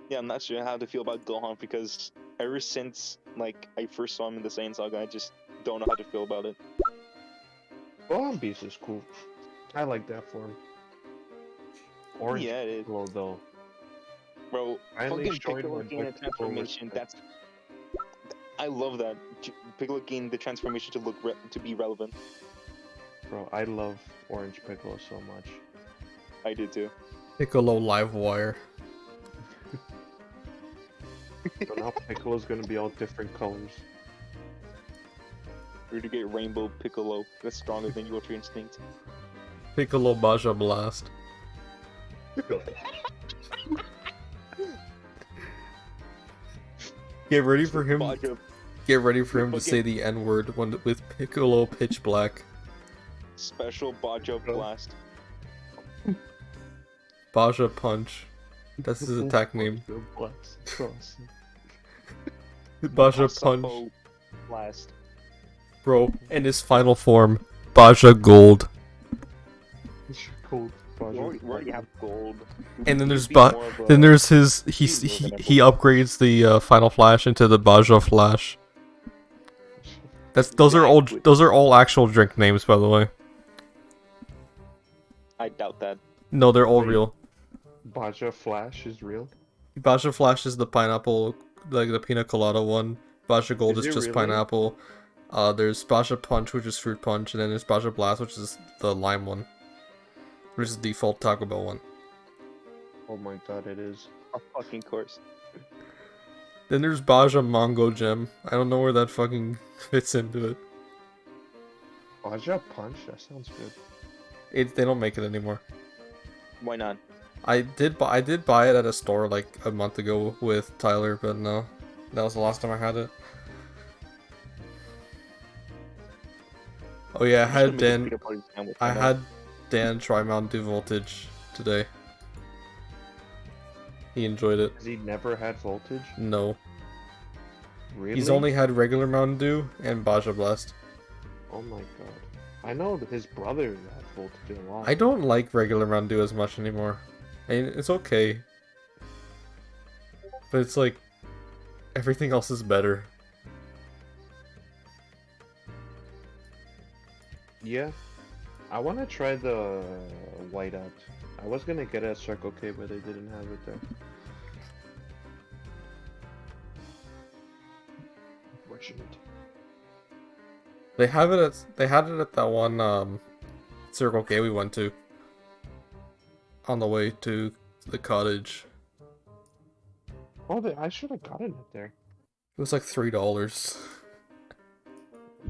Yeah, I'm not sure how to feel about Gohan because ever since like I first saw him in the Saiyan Saga, I just don't know how to feel about it. Gohan Beast is cool. I like that form. Orange Yeah, it is. Piccolo though. Bro, Finally fucking showing Piccolo what gain a Piccolo was transformation. like. I love that. Piccolo gained the transformation to to be relevant. Bro, I love Orange Piccolo so much. I did too. Piccolo Livewire. So now Piccolo's gonna be all different colors. We're to get Rainbow Piccolo that's stronger than Ultra Instinct. Piccolo Baja Blast. Get ready for him. Baja, Get ready for him to Okay. say the N-word with Piccolo Pitch Black. special Baja Blast. Baja Punch. That's his attack name. Baja Punch. Masapo Blast. Bro, in his final form, Baja Gold. Cool. We already have gold. And then there's Be more of a- then there's his he Evil than he upgrades the Final Flash into the Baja Flash. Those are all actual drink names, by the way. I doubt that. No, they're all Wait. real. Baja Flash is real? Baja Flash is the pineapple, like the pina colada one. Baja Gold Is is it just really? pineapple. There's Baja Punch, which is fruit punch, and then there's Baja Blast, which is the lime one. Which is the default Taco Bell one. Oh my god, it is. Of fucking course. Then there's Baja Mango Gem. I don't know where that fucking fits into it. Baja Punch? That sounds good. They don't make it anymore. Why not? I did buy it at a store like a month ago with Tyler, but no. That was the last time I had it. Oh yeah, I'm just gonna make a Dan peanut butter sandwich I right now. had Dan try Mountain Dew Voltage today. He enjoyed it. Has he never had voltage? No. Really? He's only had regular Mountain Dew and Baja Blast. Oh my god. I know that his brother had voltage a lot. I don't like regular Mountain Dew as much anymore. I mean, it's okay. But it's like, everything else is better. Yeah. I want to try the whiteout. I was gonna get it at Circle K, but they didn't have it there. Unfortunate. They had it at that one Circle K we went to. On the way to the cottage. Oh, I should have gotten it there. It was like $3.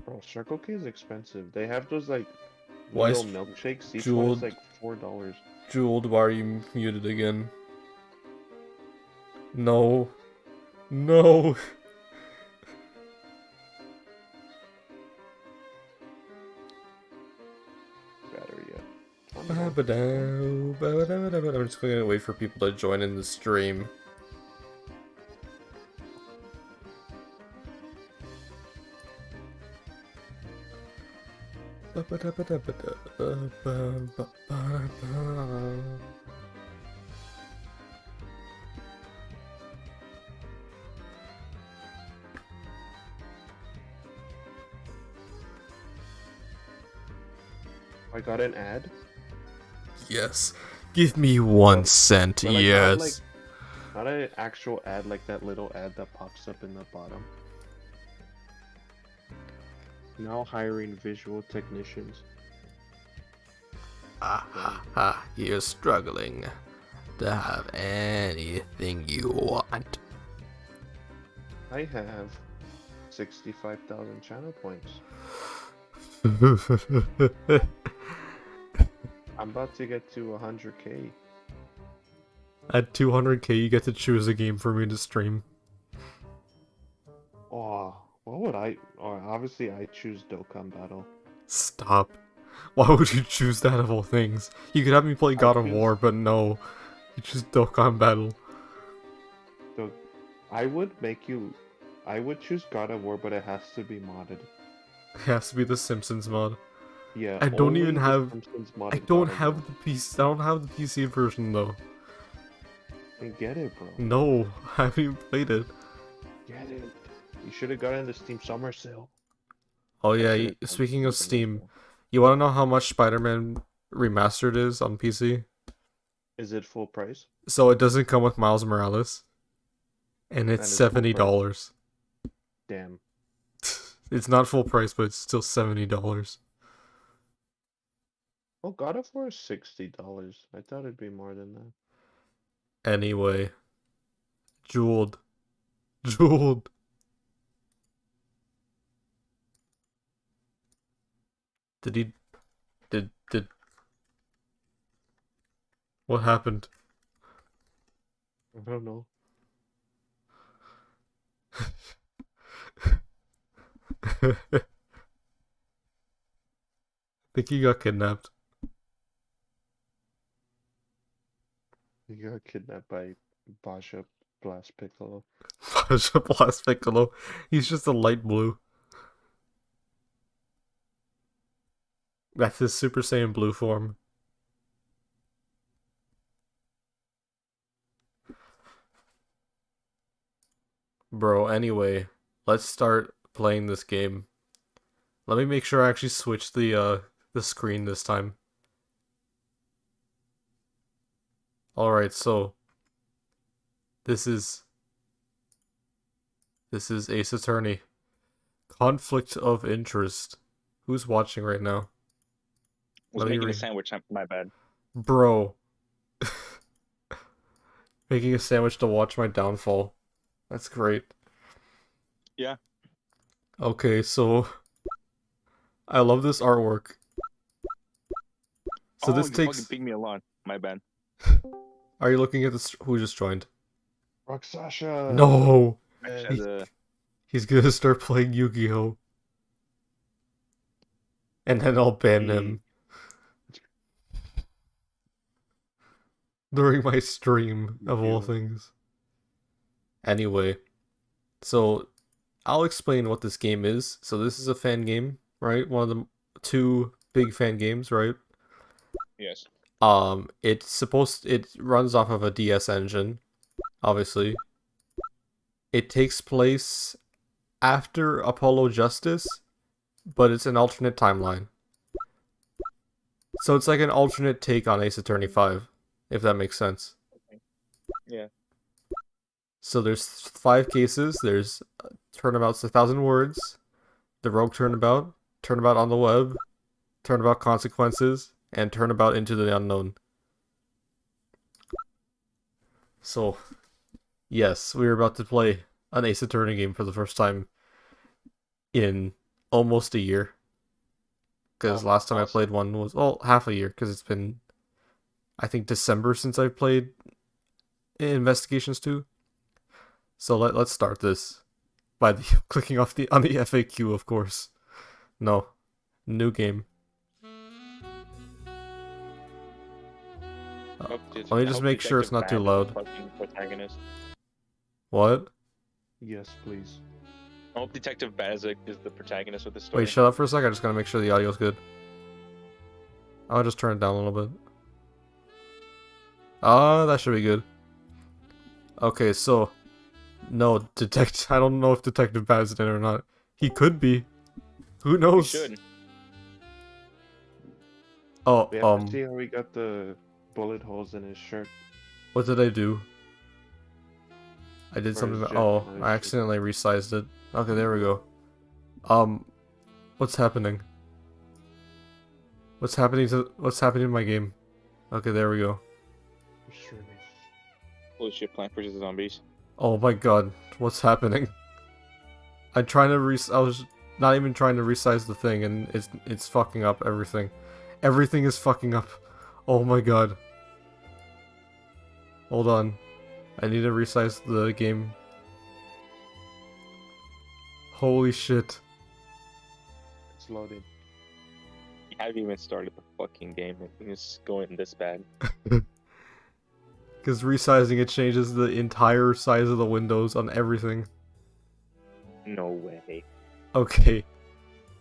Bro, Circle K is expensive. They have those like Why little is milkshakes. Each one Jeweled- is like $4. Jeweled, why are you muted again? No. No. Battery yet. I'm just gonna wait for people to join in the stream. I got an ad. Yes. Give me 1 cent, But, like, yes. Not an actual ad like that little ad that pops up in the bottom. Now hiring visual technicians. You're struggling to have anything you want. I have 65,000 channel points. I'm about to get to 100k. At 200k, you get to choose a game for me to stream. Oh, what would I? Oh, obviously I choose Dokkan Battle. Stop. Why would you choose that of all things? You could have me play God of choose- War, but no. You choose Dokkan Battle. So, I would choose God of War, but it has to be modded. It has to be the Simpsons mod. Yeah. I don't only even the have- Simpsons I modded don't God of have War. the PC. I don't have the PC version though. Get it, bro. No, I haven't even played it. Get it. You should have gotten the Steam Summer Sale. Oh I yeah, should've done speaking of something like Steam, that. you want to know how much Spider-Man Remastered is on PC? Is it full price? So it doesn't come with Miles Morales, and it's And it's full price. $70. Damn. It's not full price, but it's still $70. Oh, God of War is $60. I thought it'd be more than that. Anyway, jeweled, jeweled. Did he? Did? What happened? I don't know. I think he got kidnapped. He got kidnapped by Basha Blast Piccolo. Pasha Blast Piccolo. He's just a light blue. That's his Super Saiyan blue form. Bro, anyway, let's start playing this game. Let me make sure I actually switch the screen this time. Alright, so this is Ace Attorney. Conflict of interest. Who's watching right now? Was Let me making a read. sandwich. My bad. Bro. Making a sandwich to watch my downfall. That's great. Yeah. Okay, so I love this artwork. So Oh, this you takes. fucking pinged me a lot. My bad. Are you looking at this? Who just joined? Rock Sasha! No, Actually, the he's gonna start playing Yu-Gi-Oh, and then I'll ban him during my stream of all Yu-Gi-Oh. things. Anyway, so I'll explain what this game is. So this is a fan game, right? One of the two big fan games, right? yes. It runs off of a DS engine, obviously. It takes place after Apollo Justice, but it's an alternate timeline. So it's like an alternate take on Ace Attorney 5, if that makes sense. Yeah. So there's 5 cases. There's Turnabout's 1,000 Words, The Rogue Turnabout, Turnabout on the Web, Turnabout Consequences, and Turnabout Into the Unknown. So, yes, we are about to play an Ace Attorney game for the first time in almost a year. Because Oh, last time I awesome. played one was, well, half a year, because it's been, I think, December since I played Investigations 2. So let's start this by clicking off on the FAQ, of course. No, new game. Let me just make sure it's not too loud. Protagonist. What? Yes, please. I hope Detective Bazik is the protagonist of the story. Wait, shut up for a sec. I just gotta make sure the audio's good. I'll just turn it down a little bit. That should be good. Okay, so no, I don't know if Detective Baz is in it or not. He could be. Who You knows? should. Oh, We have to see how he got the bullet holes in his shirt. what did I do? I did For something. his Oh, jet, I accidentally resized it. Okay, there we go. What's happening? What's happening in my game? Okay, there we go. Holy shit, Plant vs. Zombies. Oh my god, what's happening? I was not even trying to resize the thing, and it's fucking up everything. Everything is fucking up. Oh my god. Hold on. I need to resize the game. Holy shit. It's loaded. You haven't even started the fucking game. It's going this bad. Because resizing it changes the entire size of the windows on everything. No way. Okay.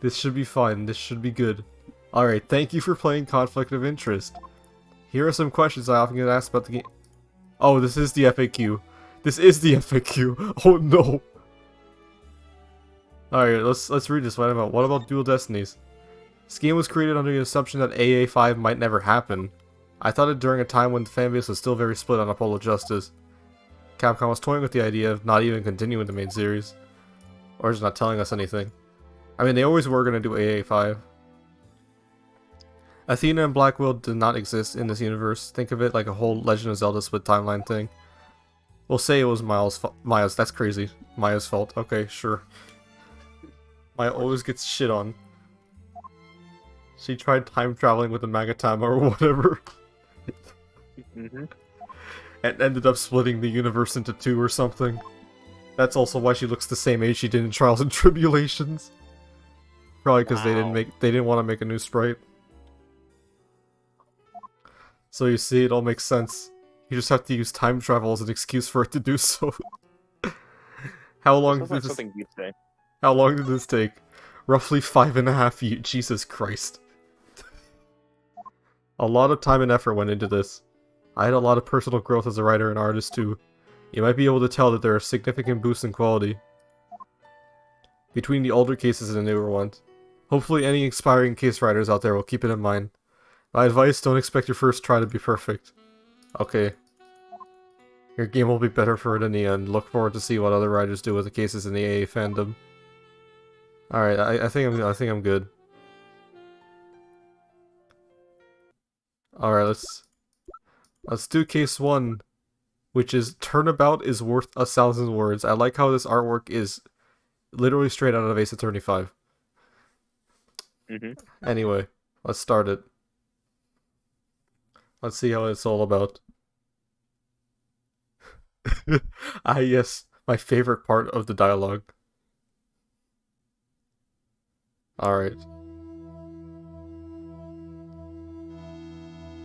This should be fine. This should be good. Alright, thank you for playing Conflict of Interest. Here are some questions I often get asked about the game. Oh, this is the FAQ. This is the FAQ. Oh no. Alright, let's read this. What about Dual Destinies? This game was created under the assumption that AA5 might never happen. I thought it during a time when the fanbase was still very split on Apollo Justice. Capcom was toying with the idea of not even continuing the main series. Or just not telling us anything. I mean, they always were going to do AA5. Athena and Blackwell did not exist in this universe. Think of it like a whole Legend of Zelda split timeline thing. We'll say it was Maya's, that's crazy. Maya's fault. Okay, sure. Maya always gets shit on. She tried time traveling with the Magatama or whatever. Mm-hmm. And ended up splitting the universe into two or something. That's also why she looks the same age she did in Trials and Tribulations. Probably because they didn't want to make a new sprite. So you see, it all makes sense. You just have to use time travel as an excuse for it to do so. How long did this? Something you'd say. How long did this take? Roughly 5.5 years. Jesus Christ. A lot of time and effort went into this. I had a lot of personal growth as a writer and artist too. You might be able to tell that there are significant boosts in quality between the older cases and the newer ones. Hopefully any aspiring case writers out there will keep it in mind. My advice, don't expect your first try to be perfect. Okay. Your game will be better for it in the end. Look forward to see what other writers do with the cases in the AA fandom. Alright, I think I'm good. Alright, let's do case 1, which is Turnabout is worth 1,000 words. I like how this artwork is literally straight out of Ace Attorney 5. Anyway, let's start it. Let's see how it's all about. Ah yes, my favorite part of the dialogue. Alright.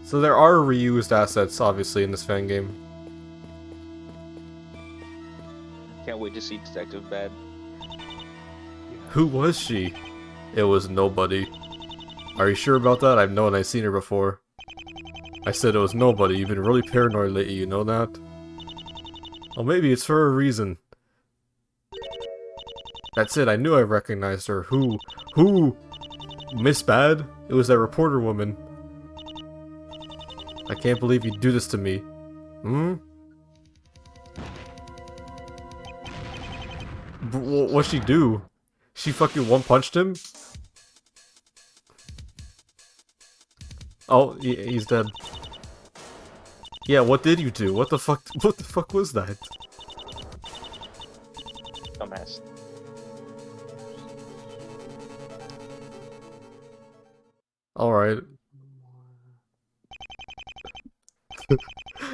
So there are reused assets, obviously, in this fan game. Can't wait to see Detective Bad. Who was she? It was nobody. Are you sure about that? I've known I've seen her before. I said it was nobody. You've been really paranoid lately, you know that? Well, maybe it's for a reason. That's it, I knew I recognized her. Who? Miss Bad? It was that reporter woman. I can't believe you'd do this to me. Hmm? What'd she do? She fucking one-punched him? Oh, he's dead. Yeah, what did you do? What the fuck was that? Dumbass. Alright.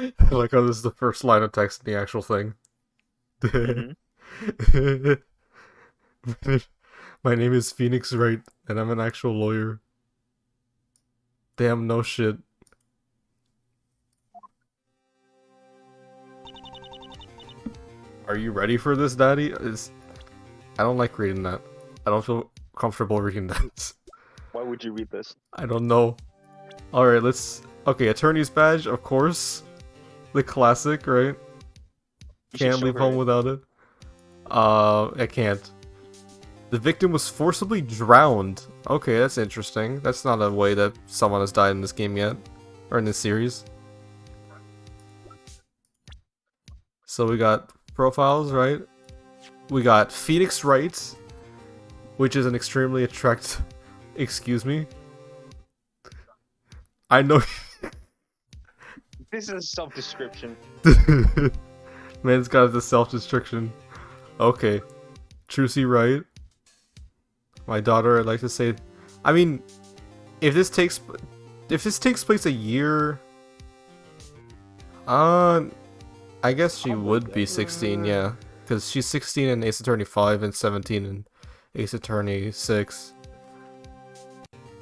I like how this is the first line of text in the actual thing. My name is Phoenix Wright, and I'm an actual lawyer. Damn, no shit. Are you ready for this, Daddy? I don't like reading that. I don't feel comfortable reading that. Why would you read this? I don't know. Alright, let's... Okay, Attorney's Badge, of course. The classic, right? Can't leave home without it. I can't. The victim was forcibly drowned. Okay, that's interesting. That's not a way that someone has died in this game yet. Or in this series. So we got profiles, right? We got Phoenix Wright, which is an extremely attractive... Excuse me? I know... This is a self-description. Man's got the self-description. Okay. Trucy Wright. My daughter, I'd like to say... I mean, if this takes place a year... I guess she would be 16, yeah. Because she's 16 in Ace Attorney 5 and 17 in Ace Attorney 6.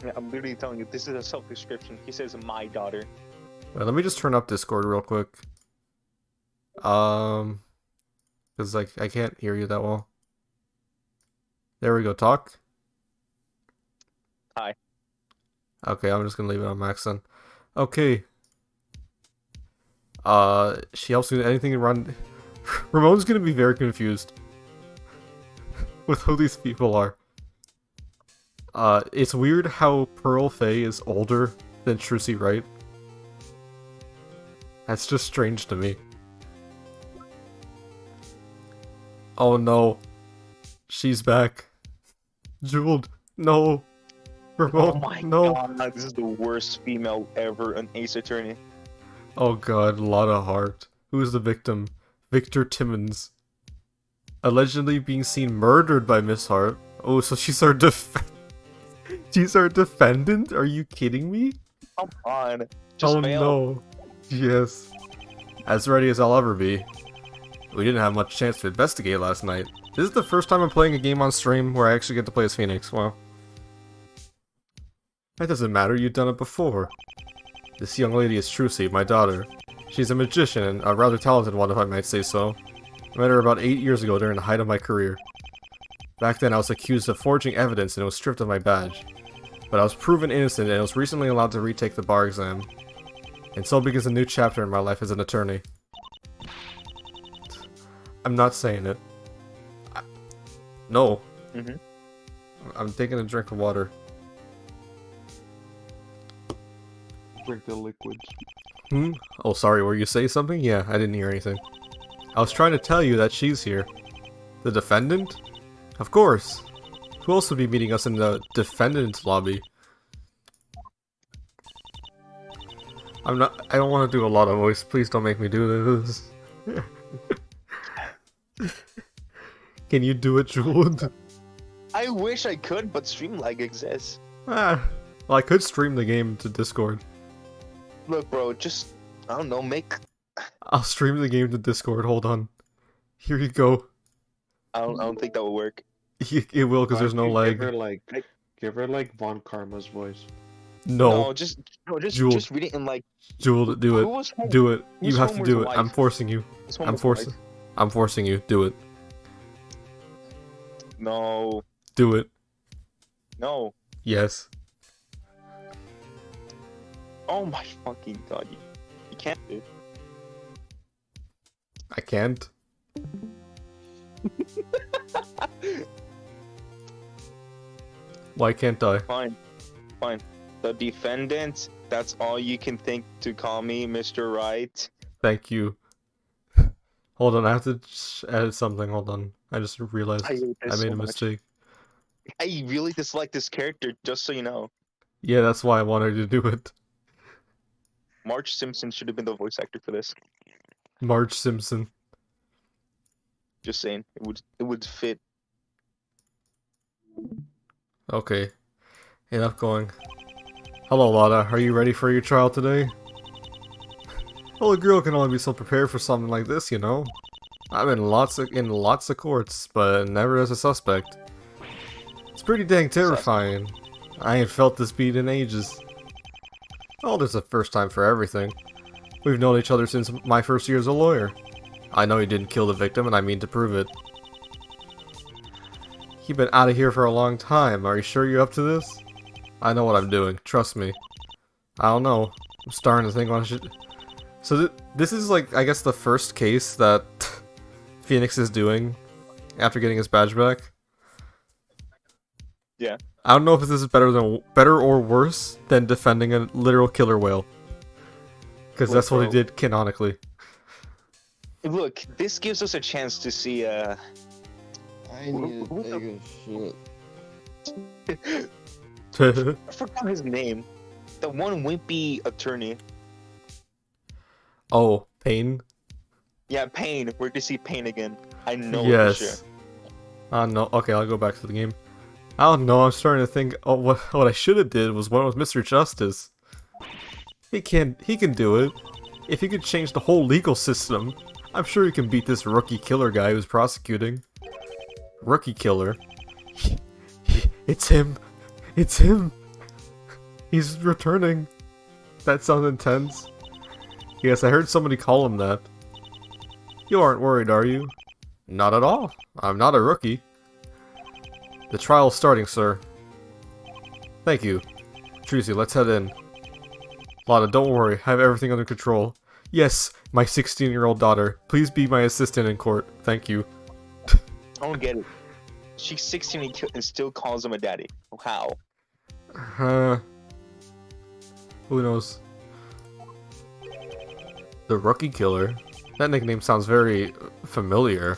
Yeah, I'm literally telling you, this is a self-description. He says, my daughter. Wait, let me just turn up Discord real quick. Because, like, I can't hear you that well. There we go, talk. Hi. Okay, I'm just gonna leave it on max then. Okay. She helps me with anything around. Ramon's gonna be very confused with who these people are. It's weird how Pearl Faye is older than Trucy Wright. That's just strange to me. Oh no. She's back. Jeweled. No. Ramon, Oh my no. god, this is the worst female ever, an Ace Attorney. Oh god, Lotta Hart. Who is the victim? Victor Timmons. Allegedly being seen murdered by Miss Hart. Oh, so she's our she's our defendant? Are you kidding me? Come on. Just oh fail. no. Yes. As ready as I'll ever be. We didn't have much chance to investigate last night. This is the first time I'm playing a game on stream where I actually get to play as Phoenix. Wow. That doesn't matter, you've done it before. This young lady is Trucy, my daughter. She's a magician, and a rather talented one if I might say so. I met her about 8 years ago during the height of my career. Back then I was accused of forging evidence and was stripped of my badge. But I was proven innocent and was recently allowed to retake the bar exam. And so begins a new chapter in my life as an attorney. I'm not saying it. No. I'm taking a drink of water. Drink the liquids. Oh, sorry, were you saying something? Yeah, I didn't hear anything. I was trying to tell you that she's here. The defendant? Of course. Who else would be meeting us in the defendant's lobby? I don't want to do a lot of voice. Please don't make me do this. Can you do it, Jules? I wish I could, but stream lag exists. Well, I could stream the game to Discord. Look, bro, just, I don't know, make... I'll stream the game to Discord, hold on. Here you go. I don't think that will work. It will, because there's no lag. Give her like Von Karma's voice. No. Just Jules. read it in like... Jules, do Who it. was home? Do it. Whose You have home to was do the it. wife? I'm forcing you. Whose home I'm was the forcing. wife? I'm forcing you. Do it. No. Do it. No. Yes. Oh my fucking god, you can't do it. I can't. Why can't I? Fine. The defendant, that's all you can think to call me, Mr. Right. Thank you. Hold on, I have to edit something. Hold on. I just realized I hate this I made so a much. mistake. I really dislike this character, just so you know. Yeah, that's why I wanted to do it. Marge Simpson should have been the voice actor for this. Marge Simpson. Just saying, it would fit. Okay. Enough going. Hello, Lotta. Are you ready for your trial today? Well, a girl can only be so prepared for something like this, you know. I'm in lots of courts, but never as a suspect. It's pretty dang terrifying. I ain't felt this beat in ages. Oh, there's a first time for everything. We've known each other since my first year as a lawyer. I know you didn't kill the victim, and I mean to prove it. You've been out of here for a long time. Are you sure you're up to this? I know what I'm doing. Trust me. I don't know. I'm starting to think I should... So this is like, I guess, the first case that Phoenix is doing after getting his badge back. Yeah. I don't know if this is better or worse than defending a literal killer whale. Because that's what he did canonically. Look, this gives us a chance to see, I need to take a shit. I forgot his name. The one wimpy attorney. Oh, Pain? Yeah, Payne. We're to see Payne again. I know it for sure. Yes. No. Okay, I'll go back to the game. I don't know. I'm starting to think. Oh, what I should have did was went with Mr. Justice. He can do it. If he could change the whole legal system, I'm sure he can beat this rookie killer guy who's prosecuting. Rookie killer. It's him. It's him. He's returning. That sounds intense. Yes, I heard somebody call him that. You aren't worried, are you? Not at all. I'm not a rookie. The trial's starting, sir. Thank you. Trucy, let's head in. Lotta, don't worry. I have everything under control. Yes, My 16-year-old daughter. Please be my assistant in court. Thank you. I don't get it. She's 16 and still calls him a daddy. How? Who knows? The Rookie Killer? That nickname sounds very familiar.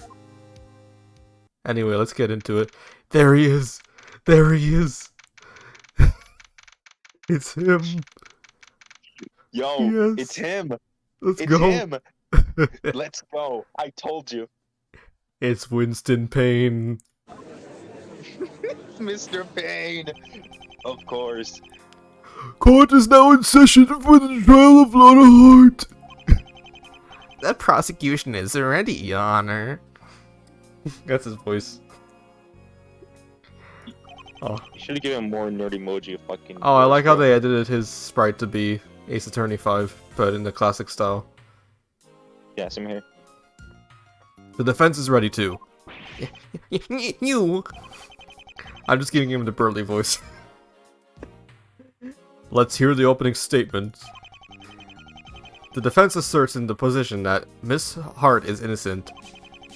Anyway, let's get into it. There he is! There he is! It's him! Yo, Yes. it's him! Let's It's go! him! Let's go. I told you. It's Winston Payne. Mr. Payne! Of course. Court is now in session for the trial of Lana Hart. The prosecution is ready, Your Honor. That's his voice. Oh. You should have given more nerd emoji of fucking. Oh, I like how they edited his sprite to be Ace Attorney 5, but in the classic style. Yeah, same here. The defense is ready too. You. I'm just giving him the Burley voice. Let's hear the opening statement. The defense asserts in the position that Miss Hart is innocent.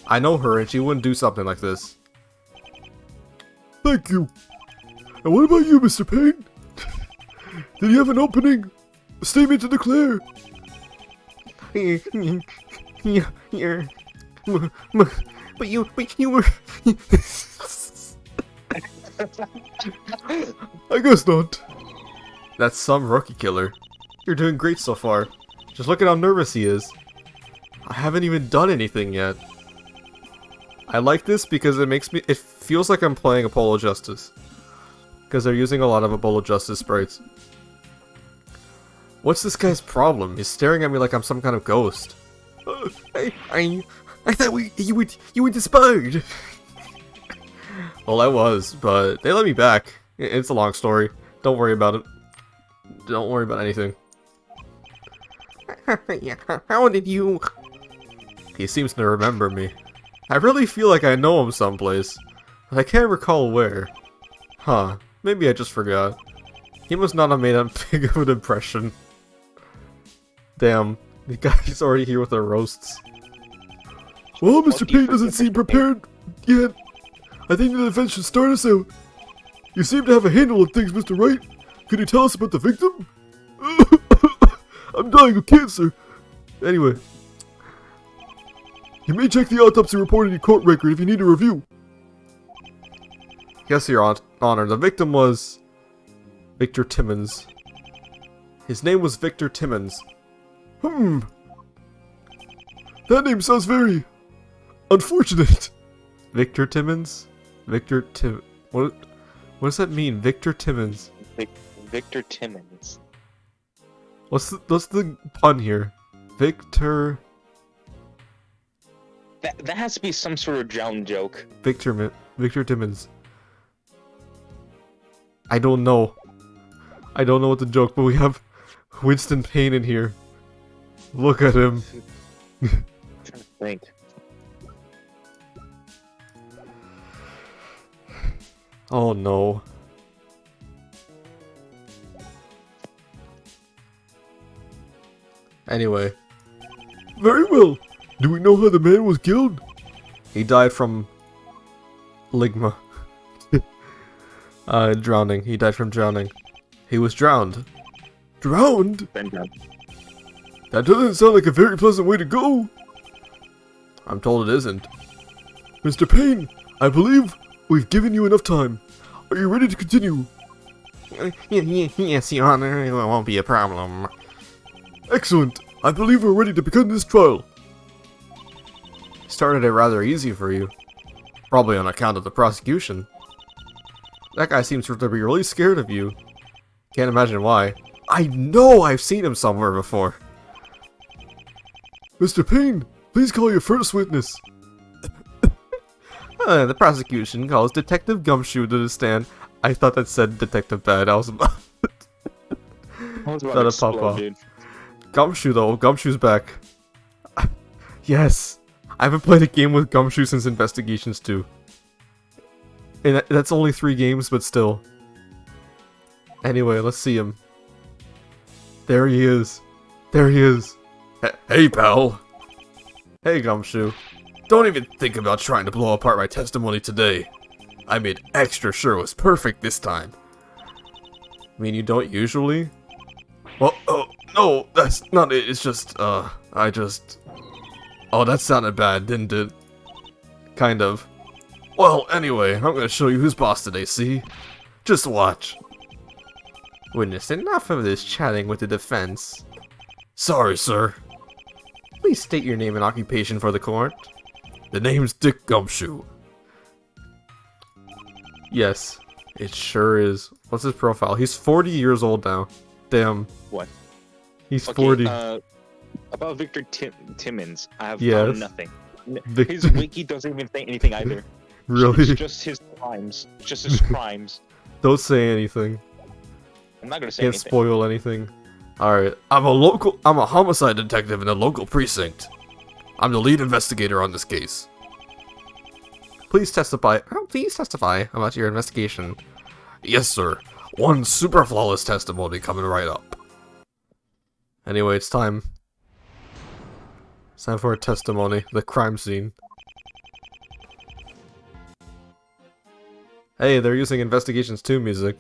I know her and she wouldn't do something like this. Thank you. And what about you, Mr. Payne? Did you have an opening? A statement to declare? But you were... I guess not. That's some rookie killer. You're doing great so far. Just look at how nervous he is. I haven't even done anything yet. I like this because it feels like I'm playing Apollo Justice. Because they're using a lot of Apollo Justice sprites. What's this guy's problem? He's staring at me like I'm some kind of ghost. I thought you were disbarred. Well, I was, but they let me back. It's a long story. Don't worry about it. Don't worry about anything. How did you... He seems to remember me. I really feel like I know him someplace, but I can't recall where. Huh, maybe I just forgot. He must not have made that big of an impression. Damn, the guy's already here with our roasts. Well, Mr. Payne doesn't seem prepared yet. I think the defense should start us out. You seem to have a handle of things, Mr. Wright. Could you tell us about the victim? I'm dying of cancer. Anyway. You may check the autopsy report in your court record if you need a review. Yes, Your Honor. The victim was... Victor Timmons. His name was Victor Timmons. That name sounds very... unfortunate. Victor Timmons? What does that mean? Victor Timmons. Victor Timmons. What's the pun here? Victor... That has to be some sort of drown joke. Victor Timmons. I don't know. I don't know what the joke, but we have Winston Payne in here. Look at him. I'm trying to think. Oh no. Anyway. Very well. Do we know how the man was killed? He died from... ligma. Drowning. He died from drowning. He was drowned. Drowned? That doesn't sound like a very pleasant way to go. I'm told it isn't. Mr. Payne, I believe we've given you enough time. Are you ready to continue? Yes, Your Honor. It won't be a problem. Excellent. I believe we're ready to begin this trial. Started it rather easy for you. Probably on account of the prosecution. That guy seems to be really scared of you. Can't imagine why. I know I've seen him somewhere before. Mr. Payne, please call your first witness. The prosecution calls Detective Gumshoe to the stand. I thought that said Detective Bad. I was about to pop off. Gumshoe though, Gumshoe's back. Yes, I haven't played a game with Gumshoe since Investigations 2. And that's only 3 games, but still. Anyway, let's see him. There he is. There he is. Hey, pal. Hey, Gumshoe. Don't even think about trying to blow apart my testimony today. I made extra sure it was perfect this time. I mean, you don't usually? Well, oh, no, that's not it. It's just, Oh, that sounded bad, didn't it? Kind of. Well, anyway, I'm gonna show you who's boss today, see? Just watch. Witness, enough of this chatting with the defense. Sorry, sir. Please state your name and occupation for the court. The name's Dick Gumshoe. Yes, it sure is. What's his profile? He's 40 years old now. Damn. What? He's Okay, 40. About Victor Timmons, I have Yes. found nothing. Victor- His wiki doesn't even say anything either. Really? It's just his crimes. It's just his crimes. Don't say anything. I'm not gonna say Can't anything. spoil anything. Alright, I'm a homicide detective in the local precinct. I'm the lead investigator on this case. Please testify about your investigation. Yes, sir. One super flawless testimony coming right up. Anyway, it's time. It's time for a testimony. The crime scene. Hey, they're using Investigations 2 music.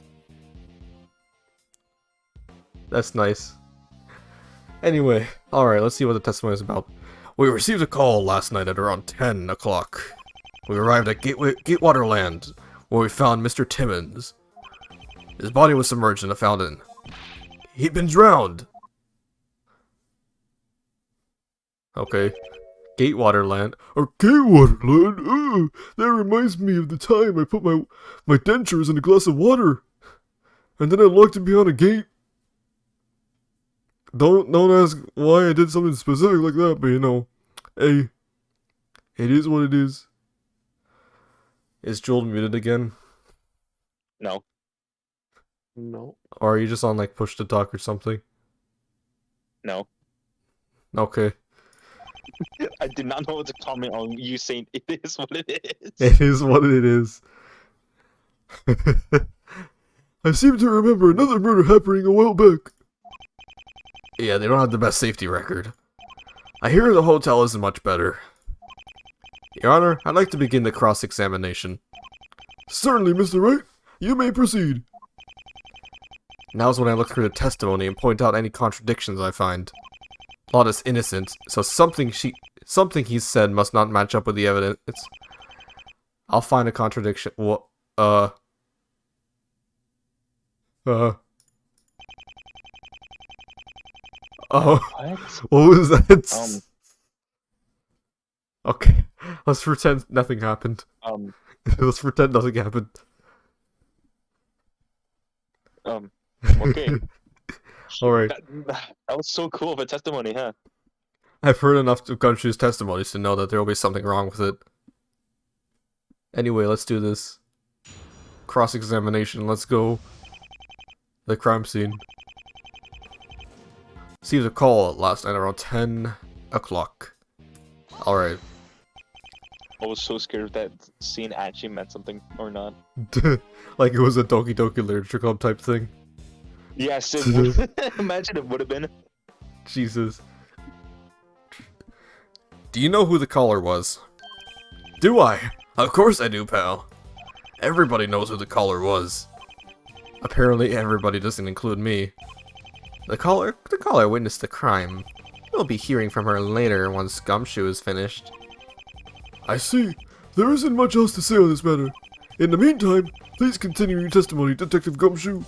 That's nice. Anyway, alright, let's see what the testimony is about. We received a call last night at around 10 o'clock. We arrived at Gatewaterland, where we found Mr. Timmons. His body was submerged in a fountain. He'd been drowned! Okay. Gatewaterland. Oh, Gatewaterland? That reminds me of the time I put my dentures in a glass of water. And then I locked it behind a gate. Don't ask why I did something specific like that, but you know, hey, it is what it is. Is Joel muted again? No. No. Or are you just on like push to talk or something? No. Okay. I did not know what to comment on you saying it is what it is. It is what it is. I seem to remember another murder happening a while back. Yeah, they don't have the best safety record. I hear the hotel isn't much better. Your Honor, I'd like to begin the cross-examination. Certainly, Mr. Wright. You may proceed. Now's when I look through the testimony and point out any contradictions I find. Lot is innocent, so something he said must not match up with the evidence. I'll find a contradiction. What? Oh, What? what was that? Okay, let's pretend nothing happened. Let's pretend nothing happened. Okay. Alright. That was so cool of a testimony, huh? I've heard enough of Gumshoe's testimonies to know that there will be something wrong with it. Anyway, let's do this. Cross-examination, let's go. The crime scene. Received a call last night around 10 o'clock. Alright. I was so scared if that scene actually meant something or not. Like it was a Doki Doki Literature Club type thing. Yes, it would. Imagine it would have been. Jesus. Do you know who the caller was? Do I? Of course I do, pal. Everybody knows who the caller was. Apparently everybody doesn't include me. The caller witnessed the crime. We'll be hearing from her later once Gumshoe is finished. I see. There isn't much else to say on this matter. In the meantime, please continue your testimony, Detective Gumshoe.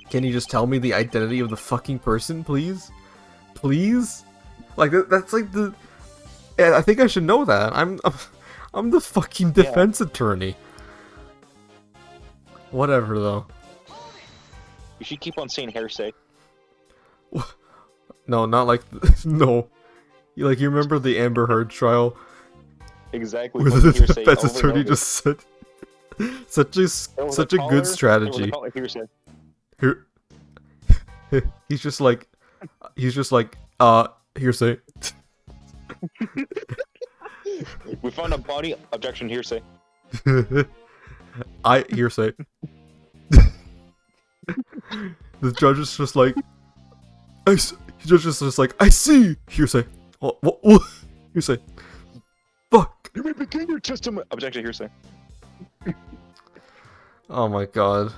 Can you just tell me the identity of the fucking person, please? Please? Like, that's like the... Yeah, I think I should know that. I'm the fucking defense attorney. Whatever, though. You should keep on saying hearsay. No, not like... No. You remember the Amber Heard trial? Exactly. Where what the hearsay defense over and attorney over. just said... Such a caller, good strategy. they would call it hearsay. Here... He's just like, hearsay. We found a body. Objection, hearsay. Hearsay. The judge is just like, He's just like, I see! Hearsay. What? Hearsay. Fuck! You may begin your testimony. Objection, hearsay. Oh my god.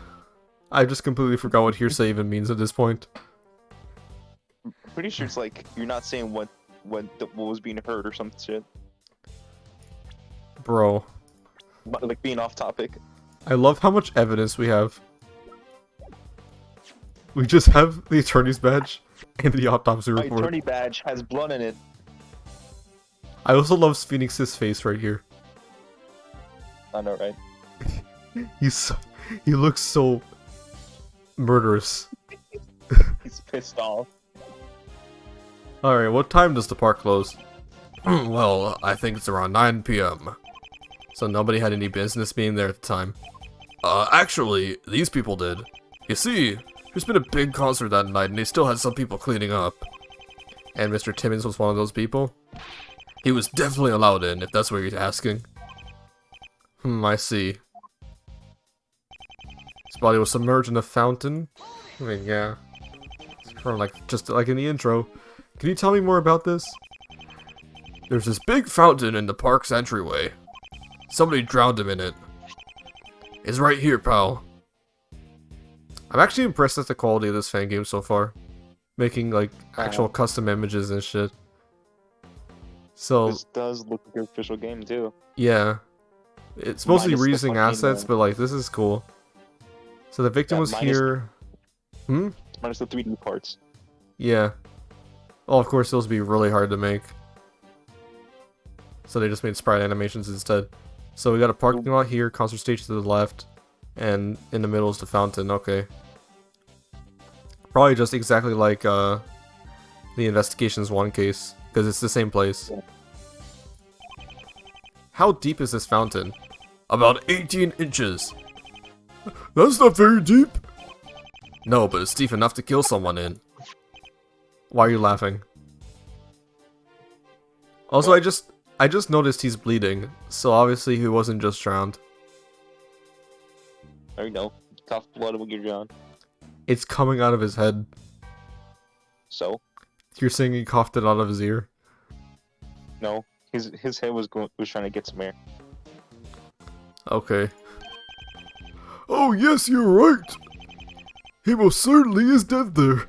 I just completely forgot what hearsay even means at this point. Pretty sure it's like you're not saying what was being heard or some shit. Bro. Like being off topic. I love how much evidence we have. We just have the attorney's badge and the autopsy My report. attorney badge has blood in it. I also love Phoenix's face right here. I know, right? He looks so murderous. He's pissed off. Alright, what time does the park close? Well, I think it's around 9 p.m. So nobody had any business being there at the time. Actually, these people did. You see, there's been a big concert that night and they still had some people cleaning up. And Mr. Timmons was one of those people? He was definitely allowed in, if that's what you're asking. I see. His body was submerged in a fountain. I mean, yeah. It's kind of like, just like in the intro. Can you tell me more about this? There's this big fountain in the park's entryway. Somebody drowned him in it. It's right here, pal. I'm actually impressed at the quality of this fan game so far. Making, like, actual custom images and shit. So, This does look like an official game too. yeah. It's mostly Minus the reusing fucking, assets, but, like, this is cool. So the victim Yeah, was minus here. Minus the 3D parts. Yeah. Well, of course, those would be really hard to make. So they just made sprite animations instead. So we got a parking lot here, concert stage to the left, and in the middle is the fountain. Okay. Probably just exactly like the Investigations 1 case, because it's the same place. How deep is this fountain? About 18 inches. That's not very deep. No, but it's deep enough to kill someone in. Why are you laughing? Also, I just noticed he's bleeding, so obviously he wasn't just drowned. There you go. Cough blood when you're drowned. It's coming out of his head. So? You're saying he coughed it out of his ear? No. His head was trying to get some air. Okay. Oh yes, you're right! He most certainly is dead there.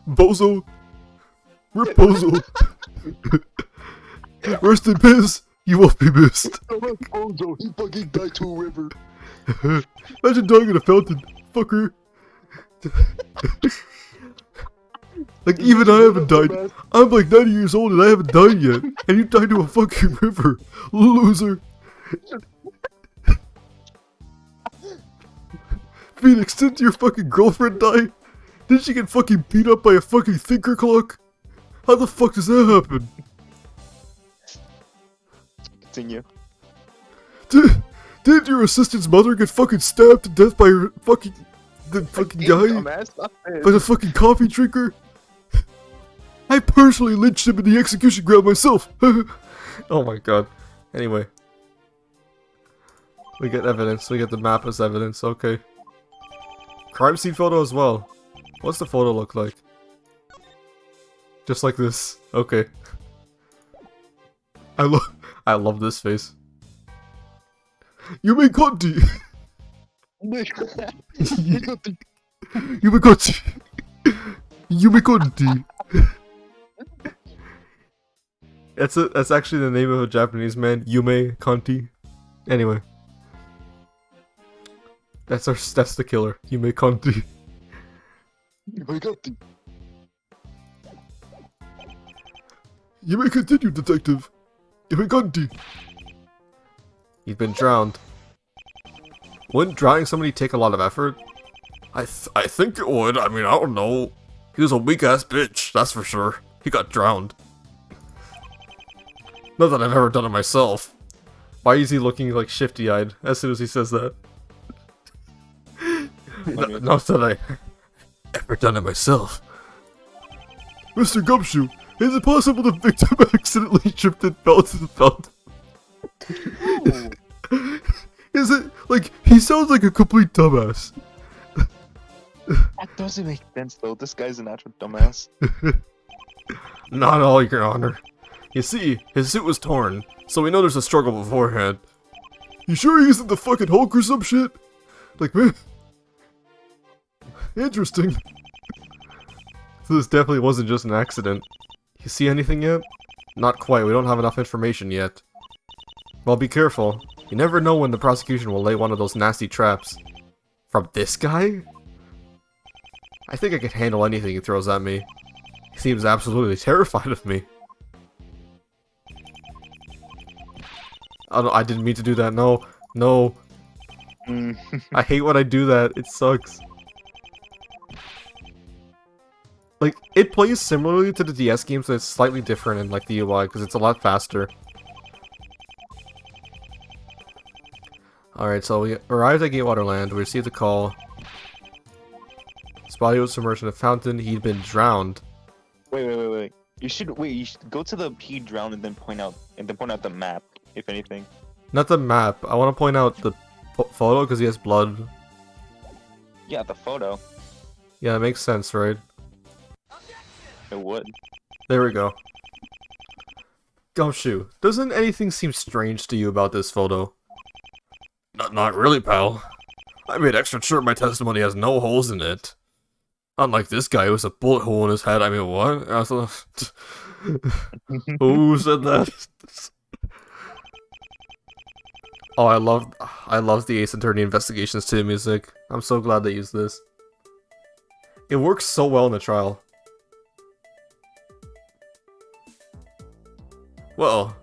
Bozo. Rip Bozo. Rest in peace. You won't be missed. Bozo, he fucking died to a river. Imagine dying in a fountain. Fucker. Like, even I haven't died. I'm like 90 years old and I haven't died yet. And you died to a fucking river. Loser. Phoenix, didn't your fucking girlfriend die? Didn't she get fucking beat up by a fucking thinker clock? How the fuck does that happen? Continue. Didn't your assistant's mother get fucking stabbed to death by her fucking... the fucking guy? By the fucking coffee drinker? I personally lynched him in the execution ground myself! Oh my god. Anyway. We get evidence. We get the map as evidence. Okay. Crime scene photo as well. What's the photo look like? Just like this. Okay. I love this face. Yume Conti! Yume Conti! Yume Conti! That's actually the name of a Japanese man, Yume Conti. Anyway. That's the killer, Yume Conti. You may continue, detective. Yume Conti. He's been drowned. Wouldn't drowning somebody take a lot of effort? I think it would. I mean, I don't know. He was a weak-ass bitch, that's for sure. He got drowned. Not that I've ever done it myself. Why is he looking like shifty-eyed as soon as he says that? Not that I ever done it myself. Mr. Gumshoe, is it possible the victim accidentally tripped and fell to the fountain? Is it, like, he sounds like a complete dumbass. That doesn't make sense though. This guy's an actual dumbass. Not all, Your Honor. You see, his suit was torn, so we know there's a struggle beforehand. You sure he isn't the fucking Hulk or some shit? Like, man. Interesting. So this definitely wasn't just an accident. You see anything yet? Not quite, we don't have enough information yet. Well, be careful. You never know when the prosecution will lay one of those nasty traps. From this guy? I think I can handle anything he throws at me. He seems absolutely terrified of me. Oh no, I didn't mean to do that. No, no. I hate when I do that. It sucks. Like, it plays similarly to the DS games, but it's slightly different in like the UI because it's a lot faster. Alright, so we arrived at Gatewaterland. We received a call. His body was submerged in a fountain. He'd been drowned. Wait. You should go to the he drowned and then point out the map, if anything. Not the map. I want to point out the photo because he has blood. Yeah, the photo. Yeah, it makes sense, right? It would. There we go. Gumshoe, doesn't anything seem strange to you about this photo? Not really, pal. I made extra sure my testimony has no holes in it. Unlike this guy who has a bullet hole in his head. I mean, what? Who said that? Oh, I love the Ace Attorney Investigations 2 music. I'm so glad they used this. It works so well in the trial. Well,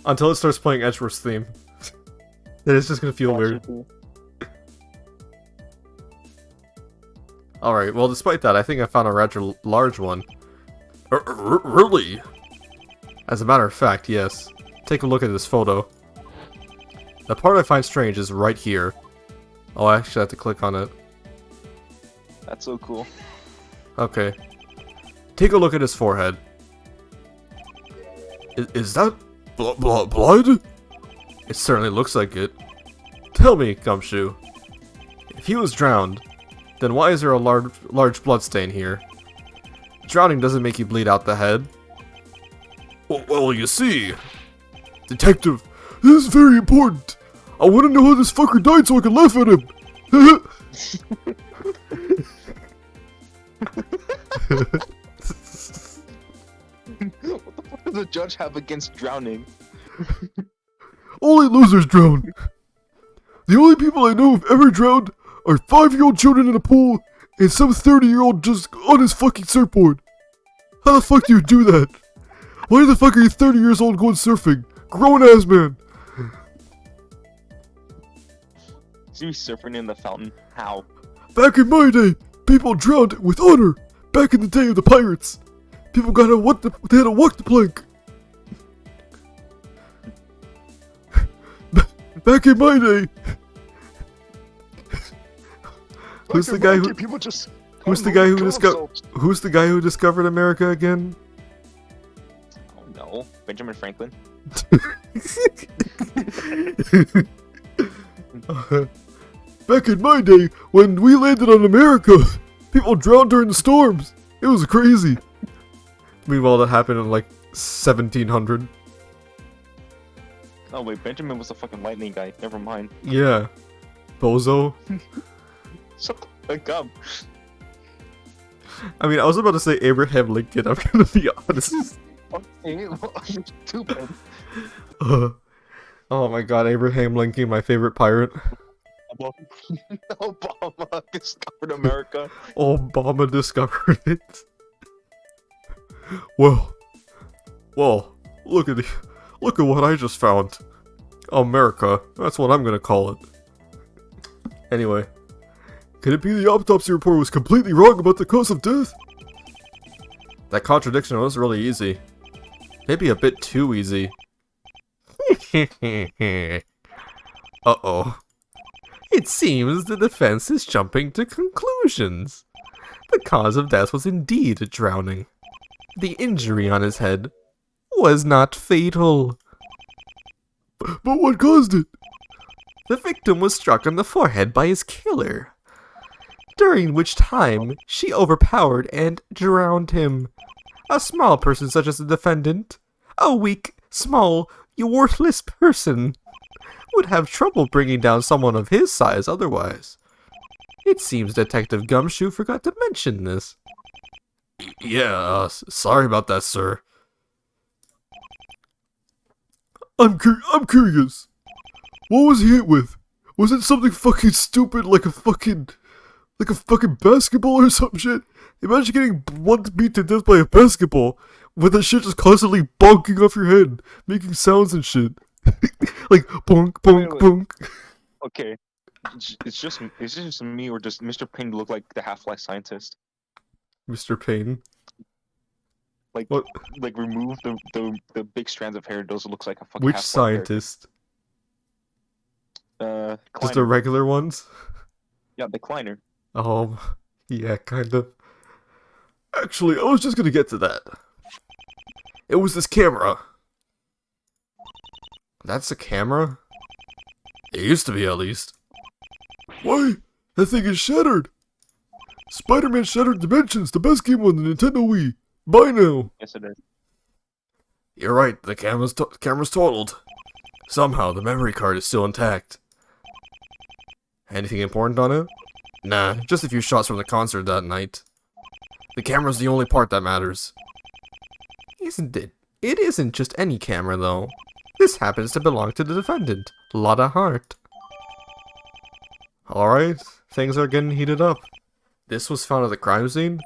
until it starts playing Edgeworth's theme. Then it's just gonna feel weird. Alright, well despite that, I think I found a rather large one. Really? As a matter of fact, yes. Take a look at this photo. The part I find strange is right here. Oh, I actually have to click on it. That's so cool. Okay. Take a look at his forehead. Is that blood? It certainly looks like it. Tell me, Gumshoe. If he was drowned, then why is there a large blood stain here? Drowning doesn't make you bleed out the head. Well, you see... Detective, this is very important. I want to know how this fucker died so I can laugh at him. What the fuck does the judge have against drowning? Only losers drown. The only people I know who've ever drowned are 5-year-old children in a pool and some 30-year-old just on his fucking surfboard. How the fuck do you do that? Why the fuck are you 30 years old going surfing? Grown-ass man. Is he surfing in the fountain? How? Back in my day, people drowned with honor. Back in the day of the pirates. People they had to walk the plank. Back in my day. Who's the guy who? People just Who's the guy who discovered? Who's the guy who discovered America again? Oh no, Benjamin Franklin. Back in my day, when we landed on America, people drowned during the storms. It was crazy. Meanwhile, that happened in like 1700. Oh wait, Benjamin was the fucking lightning guy. Never mind. Yeah, bozo. Shut the fuck up. I mean, I was about to say Abraham Lincoln. I'm gonna be honest. Okay, well, you're stupid. Oh my god, Abraham Lincoln, my favorite pirate. Obama discovered America. Obama discovered it. Well, look at what I just found. America, that's what I'm gonna call it. Anyway, could it be the autopsy report was completely wrong about the cause of death? That contradiction was really easy. Maybe a bit too easy. Uh-oh. It seems the defense is jumping to conclusions. The cause of death was indeed a drowning. The injury on his head was not fatal. But what caused it? The victim was struck on the forehead by his killer. during which time she overpowered and drowned him. A small person such as the defendant, a weak, small, worthless person, would have trouble bringing down someone of his size otherwise. It seems Detective Gumshoe forgot to mention this. Yeah, sorry about that, sir. I'm curious. What was he hit with? Was it something fucking stupid like a fucking basketball or some shit? Imagine getting beat to death by a basketball with that shit just constantly bonking off your head, making sounds and shit. Like bonk, bonk, Wait. bonk. Okay, it's just me, or does Mr. Ping look like the Half-Life scientist? Mr. Payne. Like, What? like remove the big strands of hair. Those looks like a fucking Which Half-Life scientist? character. Just the Kleiner. regular ones? Yeah, the Kleiner. Yeah, kind of. Actually, I was just gonna get to that. It was this camera. That's a camera? It used to be, at least. Why? That thing is shattered. Spider-Man Shattered Dimensions, the best game on the Nintendo Wii. Buy now. Yes, it is. You're right, the camera's totaled. Somehow, the memory card is still intact. Anything important on it? Nah, just a few shots from the concert that night. The camera's the only part that matters. Isn't it? It isn't just any camera, though. This happens to belong to the defendant, Lotta Hart. Alright, things are getting heated up. This was found at the crime scene?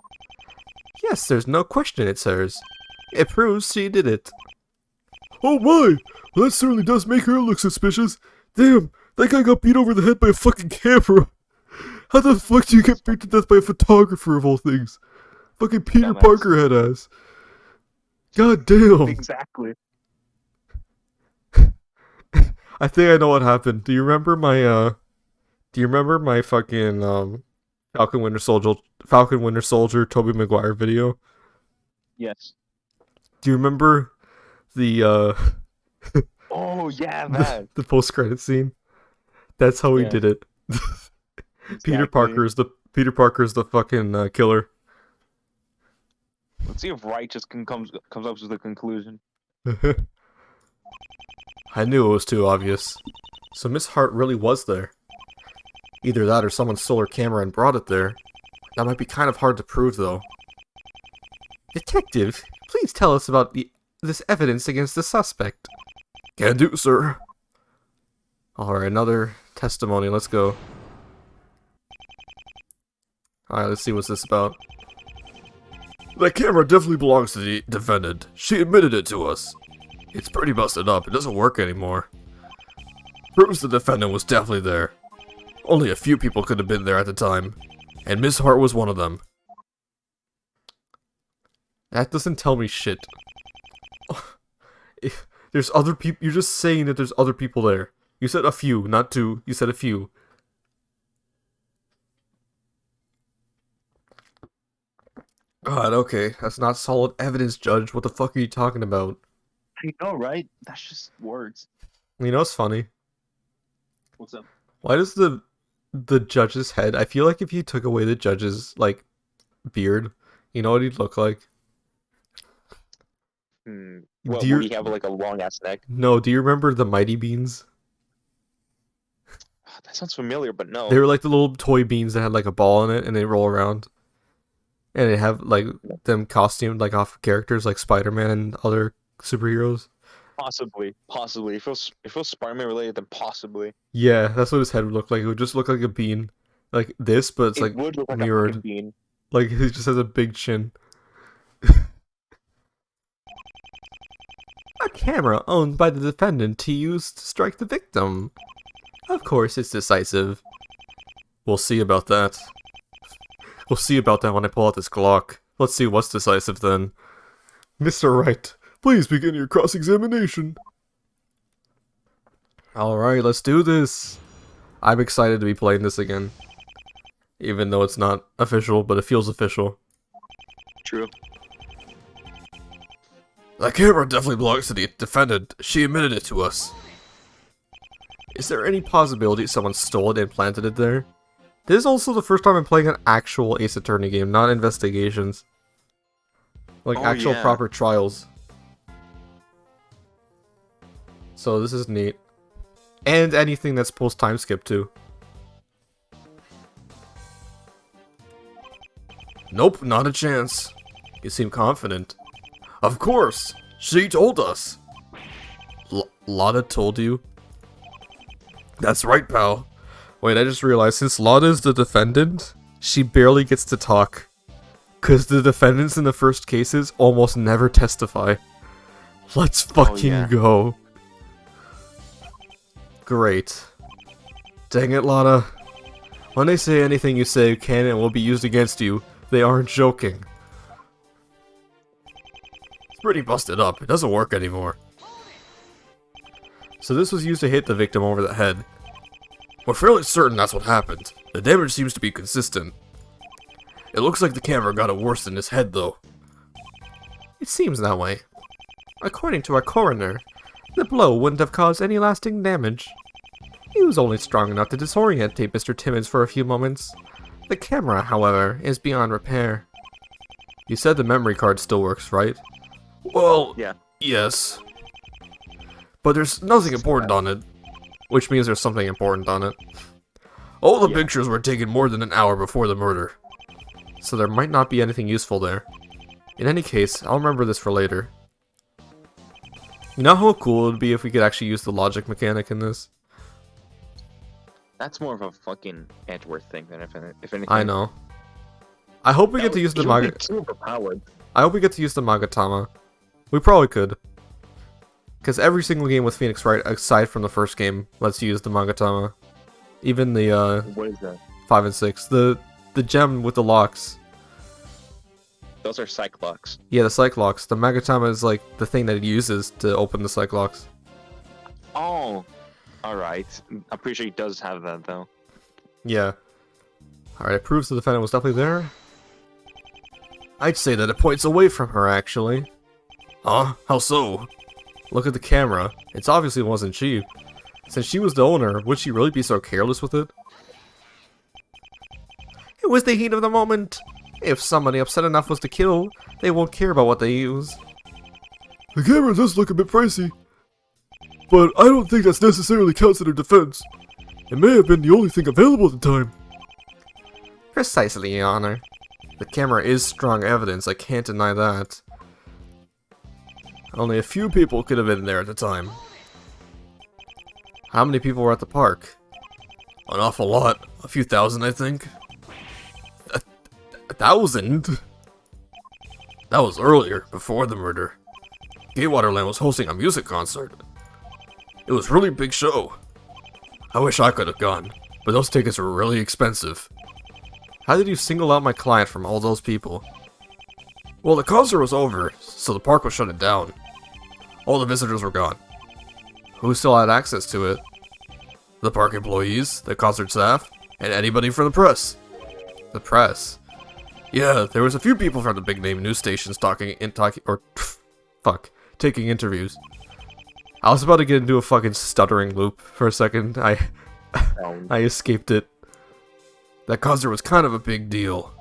Yes, there's no question it's hers. It proves she did it. Oh my! Well, that certainly does make her look suspicious. Damn, that guy got beat over the head by a fucking camera. How the fuck do you get beat to death by a photographer of all things? Fucking Peter Dumbass. Parker head ass. God damn. Exactly. I think I know what happened. Do you remember my fucking Falcon Winter Soldier Tobey Maguire video? Yes. Do you remember the Oh yeah, man. the post credit scene? That's how he Yeah. did it. Peter Exactly. Parker's the fucking killer. Let's see if Righteous comes up with the conclusion. I knew it was too obvious. So Miss Hart really was there. Either that or someone stole her camera and brought it there. That might be kind of hard to prove, though. Detective, please tell us about this evidence against the suspect. Can do, sir. Alright, another testimony. Let's go. Alright, let's see what's this about. That camera definitely belongs to the defendant. She admitted it to us. It's pretty busted up. It doesn't work anymore. Proves the defendant was definitely there. Only a few people could have been there at the time, and Miss Hart was one of them. That doesn't tell me shit. If there's other people, you're just saying that there's other people there. You said a few, not two. You said a few. God, okay. That's not solid evidence, Judge. What the fuck are you talking about? I know, right? That's just words. You know what's funny? What's up? Why does the judge's head... I feel like if you took away the judge's, like, beard, you know what he'd look like? What, Do you- would he have like a long ass neck? No, do you remember the Mighty Beans? That sounds familiar, but no. They were like the little toy beans that had like a ball in it and they roll around. And they have like them costumed like off of characters like Spider-Man and other superheroes. Possibly. If it was Spider-Man related, then possibly. Yeah, that's what his head would look like. It would just look like a bean. Like this, but it's It like would look like a mirrored. fucking bean. Like he just has a big chin. A camera owned by the defendant he used to strike the victim. Of course, it's decisive. We'll see about that. We'll see about that when I pull out this Glock. Let's see what's decisive then. Mr. Wright, please begin your cross-examination. Alright, let's do this. I'm excited to be playing this again. Even though it's not official, but it feels official. True. That camera definitely belongs to the defendant. She admitted it to us. Is there any possibility someone stole it and planted it there? This is also the first time I'm playing an actual Ace Attorney game, not investigations. Like Oh, actual yeah. proper trials. So this is neat. And anything that's post time skip too. Nope, not a chance. You seem confident. Of course! She told us! Lotta told you? That's right, pal. Wait, I just realized, since Lotta is the defendant, she barely gets to talk. Cause the defendants in the first cases almost never testify. Let's fucking yeah. go. Great. Dang it, Lotta. When they say anything you say can and will be used against you, they aren't joking. It's pretty busted up. It doesn't work anymore. So this was used to hit the victim over the head. We're fairly certain that's what happened. The damage seems to be consistent. It looks like the camera got it worse than his head, though. It seems that way. According to our coroner, the blow wouldn't have caused any lasting damage. He was only strong enough to disorientate Mr. Timmons for a few moments. The camera, however, is beyond repair. You said the memory card still works, right? Well, Yeah. yes. But there's nothing important on it. Which means there's something important on it. All the pictures were taken more than an hour before the murder. So there might not be anything useful there. In any case, I'll remember this for later. You know how cool it would be if we could actually use the logic mechanic in this? That's more of a fucking Edgeworth thing than if anything. I know. I hope we get to use the Maga. Overpowered. I hope we get to use the Magatama. We probably could. Because every single game with Phoenix Wright, aside from the first game, lets you use the Magatama. Even the What is that? 5 and 6. The gem with the locks. Those are Cyclocks. Yeah, the Cyclocks. The Magatama is like the thing that it uses to open the Cyclocks. Oh, all right. I'm pretty sure he does have that though. Yeah. Alright, it proves the defendant was definitely there. I'd say that it points away from her, actually. Huh? How so? Look at the camera. It obviously wasn't she. Since she was the owner, would she really be so careless with it? It was the heat of the moment. If somebody upset enough was to kill, they won't care about what they use. The camera does look a bit pricey, but I don't think that's necessarily counts in her defense. It may have been the only thing available at the time. Precisely, Your Honor. The camera is strong evidence, I can't deny that. Only a few people could have been there at the time. How many people were at the park? An awful lot. A few thousand, I think. A 1,000? That was earlier, before the murder. Gatewaterland was hosting a music concert. It was a really big show. I wish I could have gone, but those tickets were really expensive. How did you single out my client from all those people? Well, the concert was over, so the park was shutting down. All the visitors were gone. Who still had access to it? The park employees, the concert staff, and anybody from the press. The press? Yeah, there was a few people from the big name news stations taking interviews. I was about to get into a fucking stuttering loop for a second. I escaped it. That concert was kind of a big deal.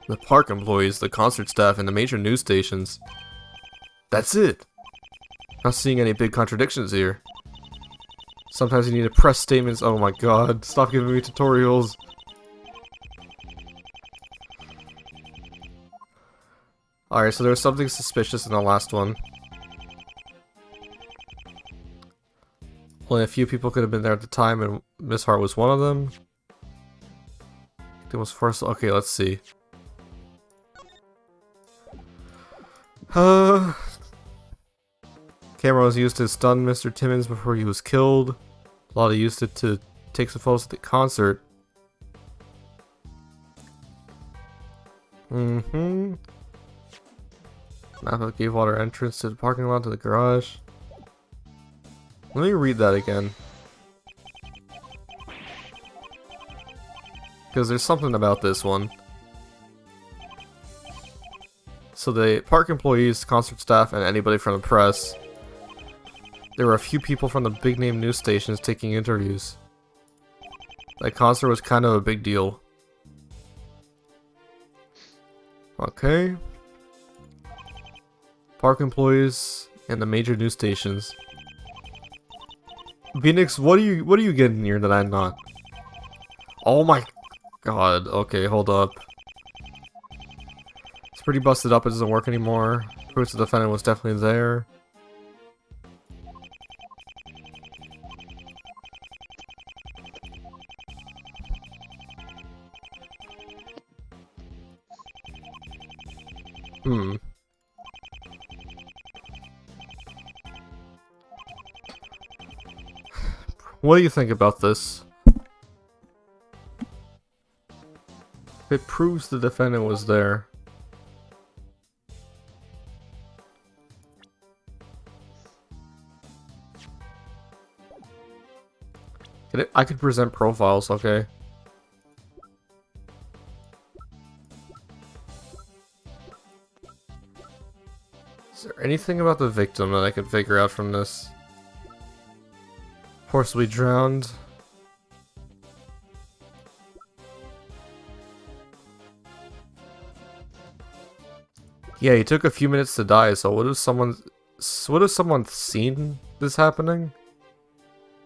The park employees, the concert staff, and the major news stations. That's it. Not seeing any big contradictions here. Sometimes you need to press statements. Oh my god, stop giving me tutorials. Alright, so there was something suspicious in the last one. Only a few people could have been there at the time, and Miss Hart was one of them. It was first. Okay, let's see. Camera was used to stun Mr. Timmons before he was killed. Lotta used it to take some photos at the concert. Map of the Gatewater entrance to the parking lot to the garage. Let me read that again. Because there's something about this one. So the park employees, concert staff, and anybody from the press. There were a few people from the big name news stations taking interviews. That concert was kind of a big deal. Okay. Park employees and the major news stations. Phoenix, what are you getting here that I'm not? Oh my god. Okay, hold up. It's pretty busted up. It doesn't work anymore. Proves the defendant was definitely there. Hmm. What do you think about this? It proves the defendant was there. I could present profiles, okay? Is there anything about the victim that I could figure out from this? Forcibly drowned. Yeah, he took a few minutes to die, so what if someone seen this happening?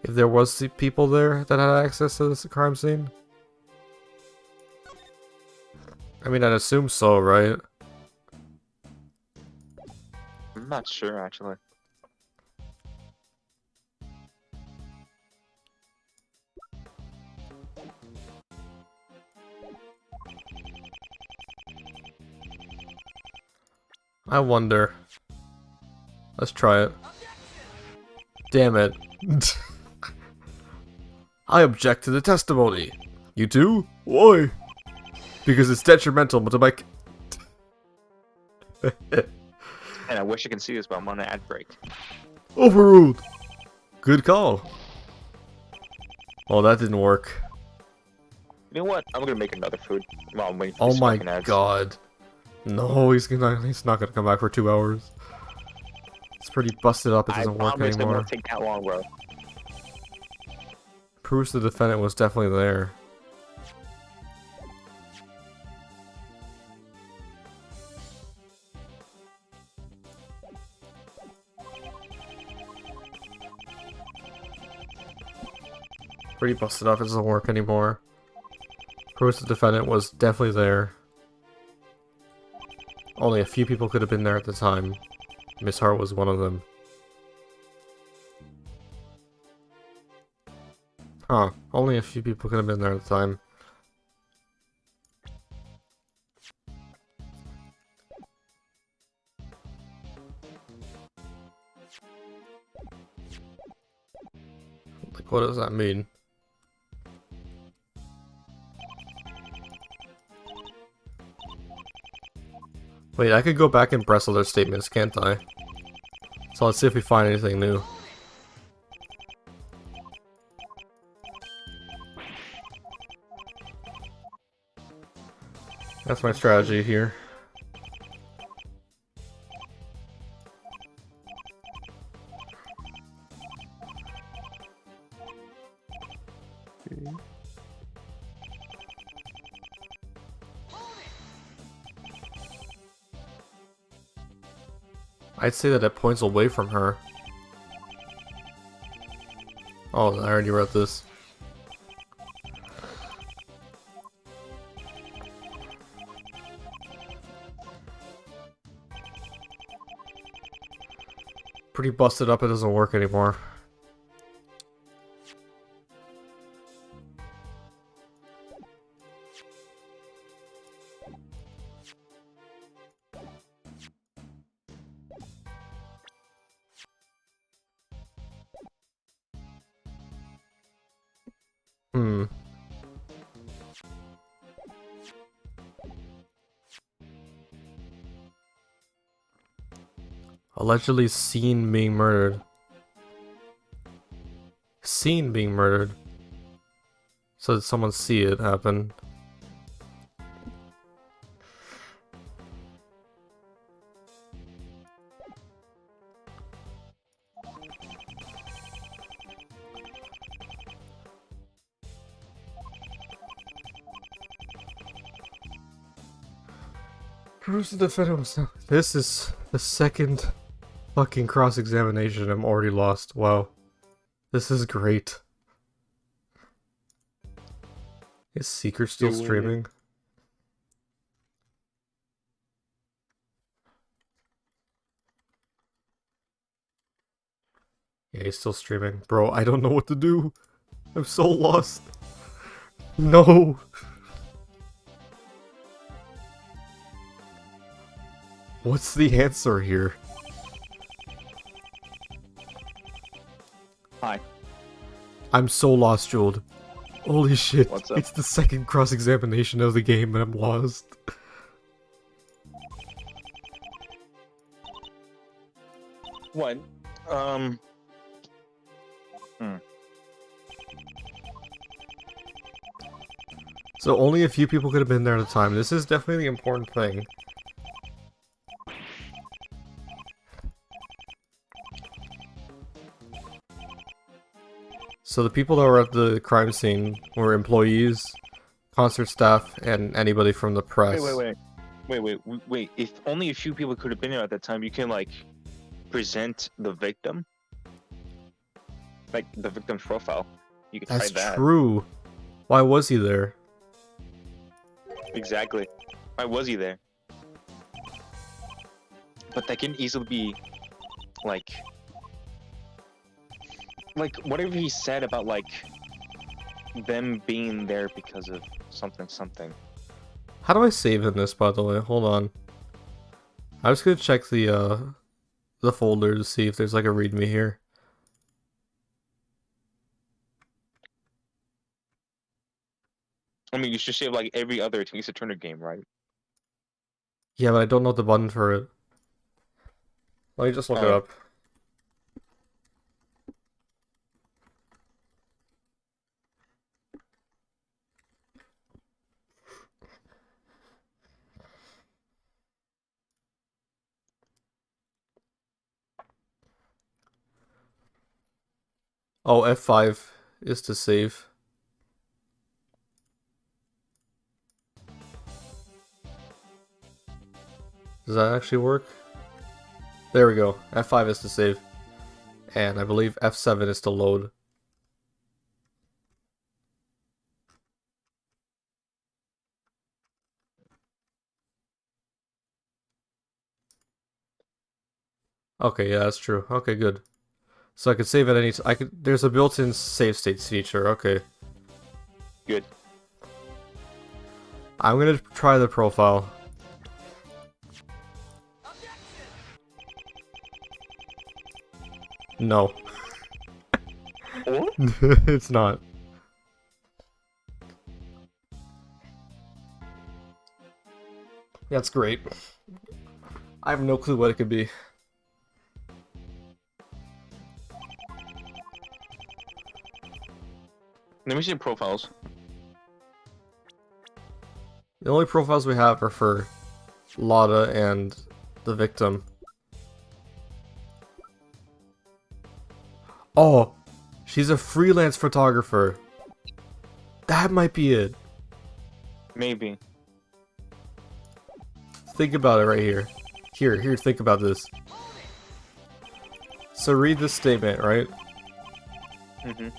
If there was people there that had access to this crime scene? I mean, I'd assume so, right? I'm not sure actually. I wonder. Let's try it. Damn it. I object to the testimony. You too? Why? Because it's detrimental to my... And I wish I could see this, but I'm on an ad break. Overruled. Good call. Oh, that didn't work. You know what? I'm gonna make another food. While I'm waiting for Oh these my fucking ads. god. No, he's not gonna come back for 2 hours. It's pretty busted up, it I doesn't work promise it anymore. won't take that long, bro. Proves the defendant was definitely there. Pretty busted up, it doesn't work anymore. Proves the defendant was definitely there. Only a few people could have been there at the time. Miss Hart was one of them. Huh, only a few people could have been there at the time. Like, what does that mean? Wait, I could go back and press other statements, can't I? So let's see if we find anything new. That's my strategy here. I'd say that it points away from her. Oh, I already wrote this. Pretty busted up, it doesn't work anymore. Hmm. Allegedly seen being murdered. Seen being murdered. So did someone see it happen? Who's the defendant? This is the second fucking cross-examination. I'm already lost. Wow. This is great. Is Seeker still You're winning. streaming? Yeah, he's still streaming. Bro, I don't know what to do. I'm so lost. No. What's the answer here? Hi. I'm so lost, Jewel. Holy shit. What's up? It's the second cross-examination of the game and I'm lost. What? So only a few people could have been there at a time. This is definitely the important thing. So the people that were at the crime scene were employees, concert staff, and anybody from the press. Wait. If only a few people could have been there at that time, you can like present the victim, like the victim's profile. You could That's try that. true. Why was he there? Exactly. Why was he there? But that can easily be like whatever he said about like them being there because of something. How do I save in this, by the way? Hold on. I was gonna check the folder to see if there's like a readme here. I mean, you should save like every other Ace Turner game, right? Yeah, but I don't know the button for it. Let me just look it Oh. up. Oh, F5 is to save. Does that actually work? There we go. F5 is to save. And I believe F7 is to load. Okay, yeah, that's true. Okay, good. So I could save at any I could there's a built-in save states feature. Okay. Good. I'm going to try the profile. No. What? It's not. That's great. I have no clue what it could be. Let me see the profiles. The only profiles we have are for Lada and the victim. Oh, she's a freelance photographer. That might be it. Maybe. Think about it right here. Here, think about this. So read this statement, right? Mm-hmm.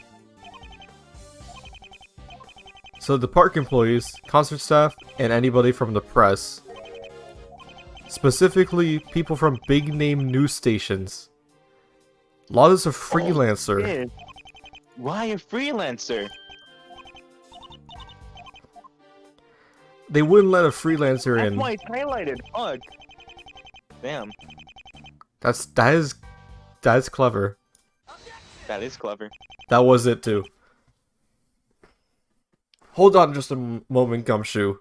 So the park employees, concert staff, and anybody from the press. Specifically, people from big-name news stations. Lada's a freelancer. Shit. Why a freelancer? They wouldn't let a freelancer That's in. why it's highlighted. Fuck. Damn. That is clever. That is clever. That was it too. Hold on just a moment, Gumshoe.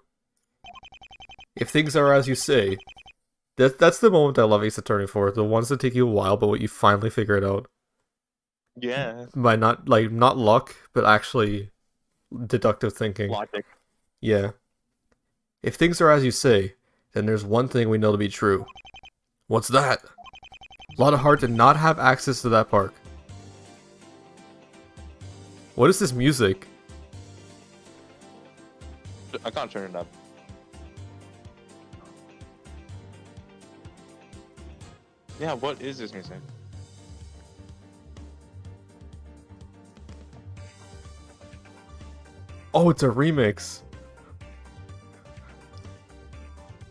If things are as you say, that's the moment I love Ace Attorney for. The ones that take you a while, but what you finally figure it out. Yeah. By not luck, but actually deductive thinking. Logic. Yeah. If things are as you say, then there's one thing we know to be true. What's that? Lotta Hart did not have access to that park. What is this music? I can't turn it up. Yeah, what is this music? Oh, it's a remix.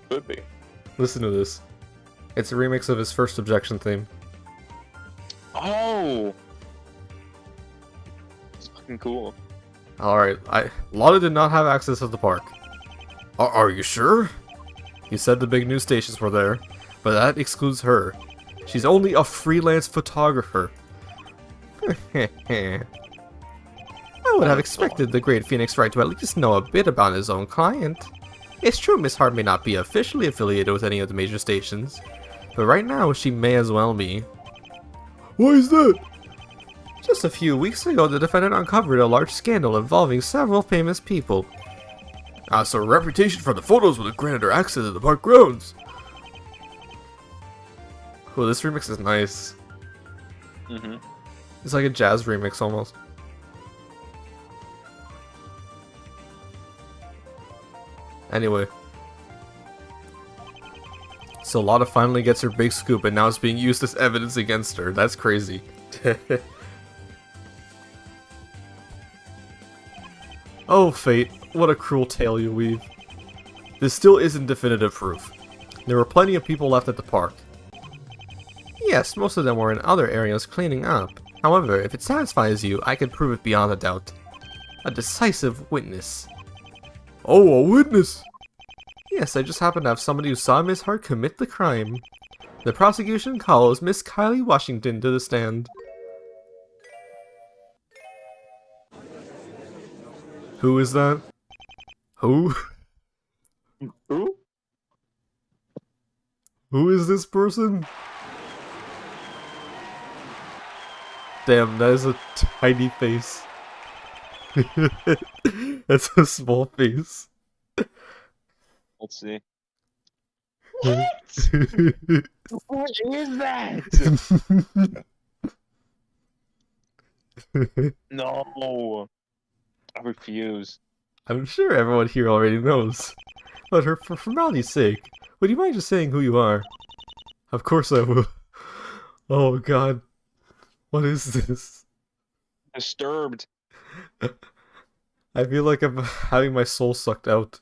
Could be. Listen to this. It's a remix of his first Objection theme. Oh! It's fucking cool. Alright, Lotta did not have access to the park. Are you sure? You said the big news stations were there, but that excludes her. She's only a freelance photographer. I would have expected the great Phoenix Wright to at least know a bit about his own client. It's true Miss Hart may not be officially affiliated with any of the major stations, but right now she may as well be. Why is that? Just a few weeks ago, the defendant uncovered a large scandal involving several famous people. So a reputation for the photos would have granted her access to the park grounds. Oh, this remix is nice. Mm-hmm. It's like a jazz remix almost. Anyway. So Lotta finally gets her big scoop and now it's being used as evidence against her. That's crazy. Oh, fate. What a cruel tale you weave. This still isn't definitive proof. There were plenty of people left at the park. Yes, most of them were in other areas cleaning up. However, if it satisfies you, I can prove it beyond a doubt. A decisive witness. Oh, a witness! Yes, I just happen to have somebody who saw Miss Hart commit the crime. The prosecution calls Miss Kylie Washington to the stand. Who is that? Who? Who? Who is this person? Damn, that is a tiny face. That's a small face. Let's see. What? What is that? No. I refuse. I'm sure everyone here already knows. But for formality's sake, would you mind just saying who you are? Of course I will. Oh god. What is this? Disturbed. I feel like I'm having my soul sucked out.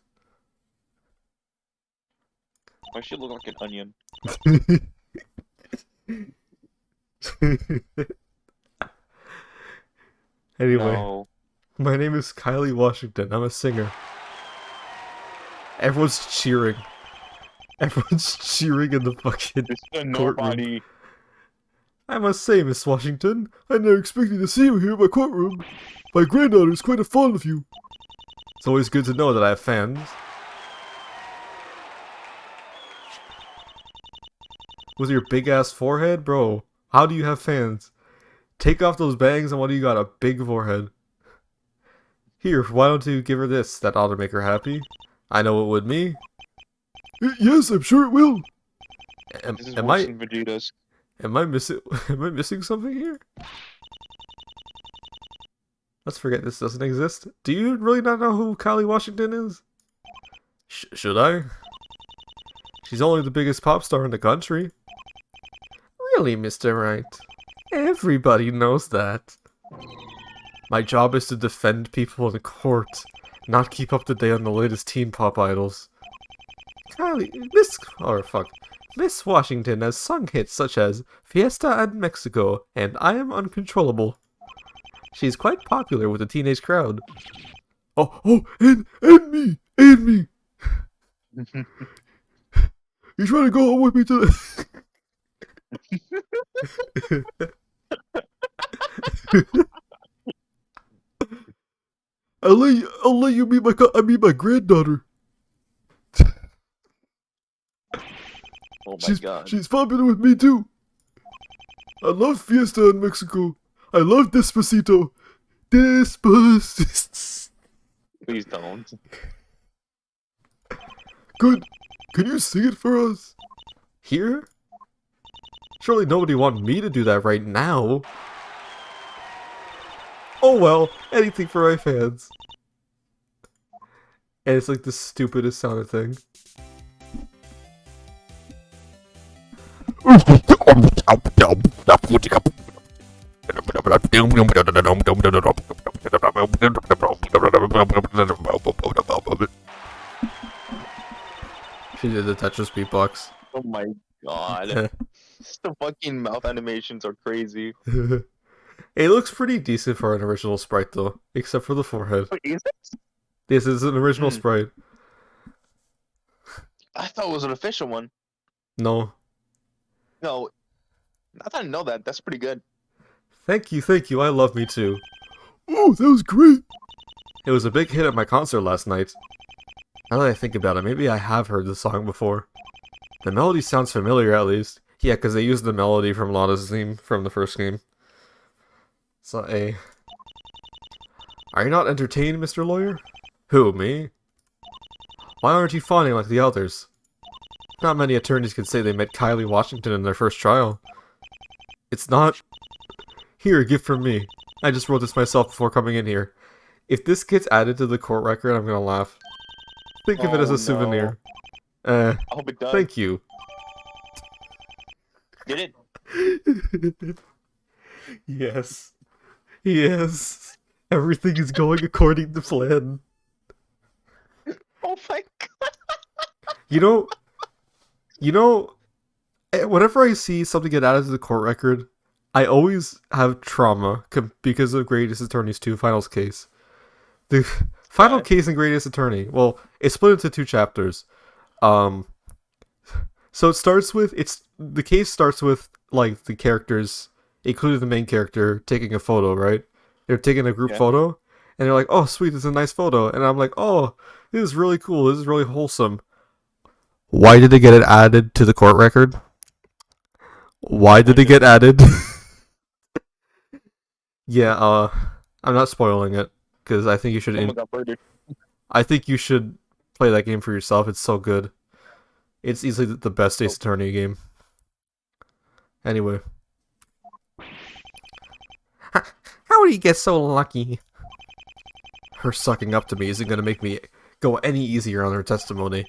I should look like an onion. Anyway, No. my name is Kylie Washington. I'm a singer. Everyone's cheering. Everyone's cheering in the fucking This is a courtroom. nobody. I must say, Miss Washington, I never expected to see you here in my courtroom. My granddaughter is quite fond of you. it's always good to know that I have fans. With your big ass forehead, bro, how do you have fans? Take off those bangs and what do you got, a big forehead? Here, why don't you give her this? That ought to make her happy. I know it would me. Yes, I'm sure it will. This is Am worse I than Vegeta's. am I missing something here? Let's forget this doesn't exist. Do you really not know who Kylie Washington is? Should I? She's only the biggest pop star in the country. Really, Mr. Wright? Everybody knows that. My job is to defend people in court, not keep up to date on the latest teen pop idols. Miss Washington has sung hits such as Fiesta and Mexico and I Am Uncontrollable. She's quite popular with the teenage crowd. And me. You trying to go home with me to the... I'll let you meet my granddaughter. Oh my god. She's popular with me too. I love Fiesta in Mexico. I love Despacito. Despacito. Please don't. Good. Can you sing it for us? Here? Surely nobody wanted me to do that right now. Oh well, anything for my fans. And it's like the stupidest sounding thing. She did the Tetris beatbox. Oh my god. The fucking mouth animations are crazy. It looks pretty decent for an original sprite though, except for the forehead. Wait, is it? This is an original Hmm. sprite. I thought it was an official one. No. No, I didn't know that. That's pretty good. Thank you, I love Me Too. Oh, that was great. It was a big hit at my concert last night. Now that I think about it, maybe I have heard the song before. The melody sounds familiar at least. Yeah, because they used the melody from Lana's theme from the first game. So, Are you not entertained, Mr. Lawyer? Who, me? Why aren't you fawning like the others? Not many attorneys can say they met Kylie Washington in their first trial. It's not... Here, a gift from me. I just wrote this myself before coming in here. If this gets added to the court record, I'm gonna laugh. Think of it as Oh, a souvenir. I hope it does. Thank you. Did it? Yes. Yes. Everything is going according to plan. Oh my god. You know, whenever I see something get added to the court record, I always have trauma because of Greatest Attorney's 2 Finals case. The final case in Greatest Attorney, well, it's split into 2 chapters. So the case starts with, like, the characters, including the main character, taking a photo, right? They're taking a group photo, and they're like, oh, sweet, this is a nice photo. And I'm like, oh, this is really cool, this is really wholesome. Why did they get it added to the court record? Why did it get added? Yeah, I'm not spoiling it, because I think you should... Someone got murdered. I think you should play that game for yourself, it's so good. It's easily the best Ace Attorney game. Anyway. How did he get so lucky? Her sucking up to me isn't gonna make me go any easier on her testimony.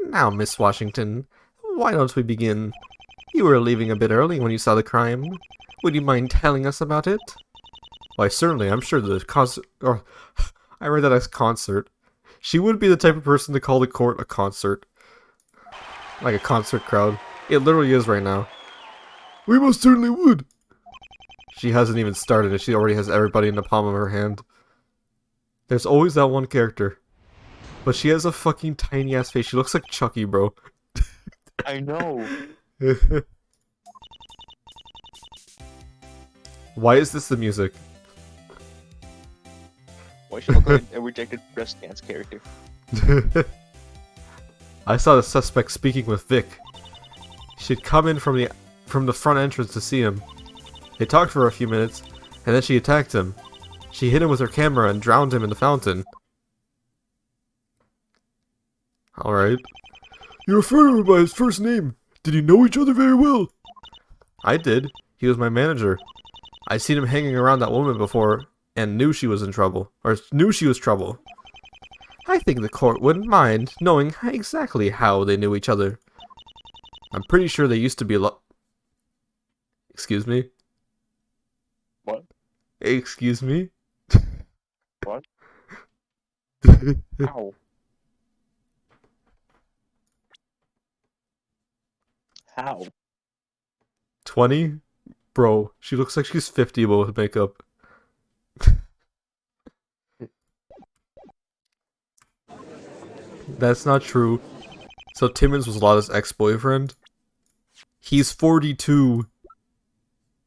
Now, Miss Washington, why don't we begin? You were leaving a bit early when you saw the crime. Would you mind telling us about it? Why, certainly, I'm sure the concert... Or, I read that as concert. She wouldn't be the type of person to call the court a concert. Like a concert crowd. It literally is right now. We most certainly would. She hasn't even started and she already has everybody in the palm of her hand. There's always that one character. But she has a fucking tiny ass face. She looks like Chucky, bro. I know. Why is this the music? Why should look like a rejected breast dance character? I saw the suspect speaking with Vic. She'd come in from the front entrance to see him. They talked for a few minutes, and then she attacked him. She hit him with her camera and drowned him in the fountain. Alright. You refer to him by his first name. Did you know each other very well? I did. He was my manager. I'd seen him hanging around that woman before, and knew she was in trouble. Or knew she was trouble. I think the court wouldn't mind knowing exactly how they knew each other. I'm pretty sure they used to be Excuse me? What? Excuse me? What? How? How? 20? Bro, she looks like she's 50 but with makeup. That's not true. So Timmons was Lana's ex-boyfriend? He's 42.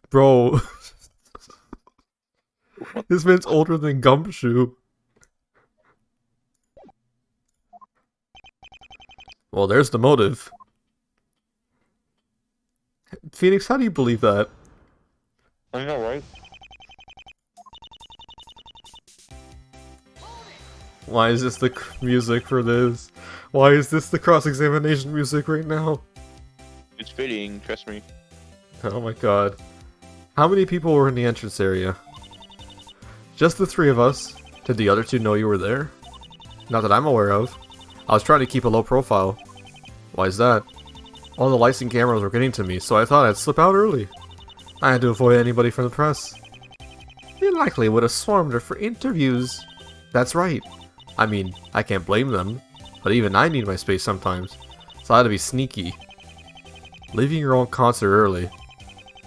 Bro. This man's older than Gumshoe. Well, there's the motive. Phoenix, how do you believe that? I know, right? Why is this the music for this? Why is this the cross-examination music right now? It's fitting, trust me. Oh my god. How many people were in the entrance area? Just the 3 of us. Did the other 2 know you were there? Not that I'm aware of. I was trying to keep a low profile. Why is that? All the lights and cameras were getting to me, so I thought I'd slip out early. I had to avoid anybody from the press. They likely would have swarmed her for interviews. That's right. I mean, I can't blame them, but even I need my space sometimes, so I had to be sneaky. Leaving your own concert early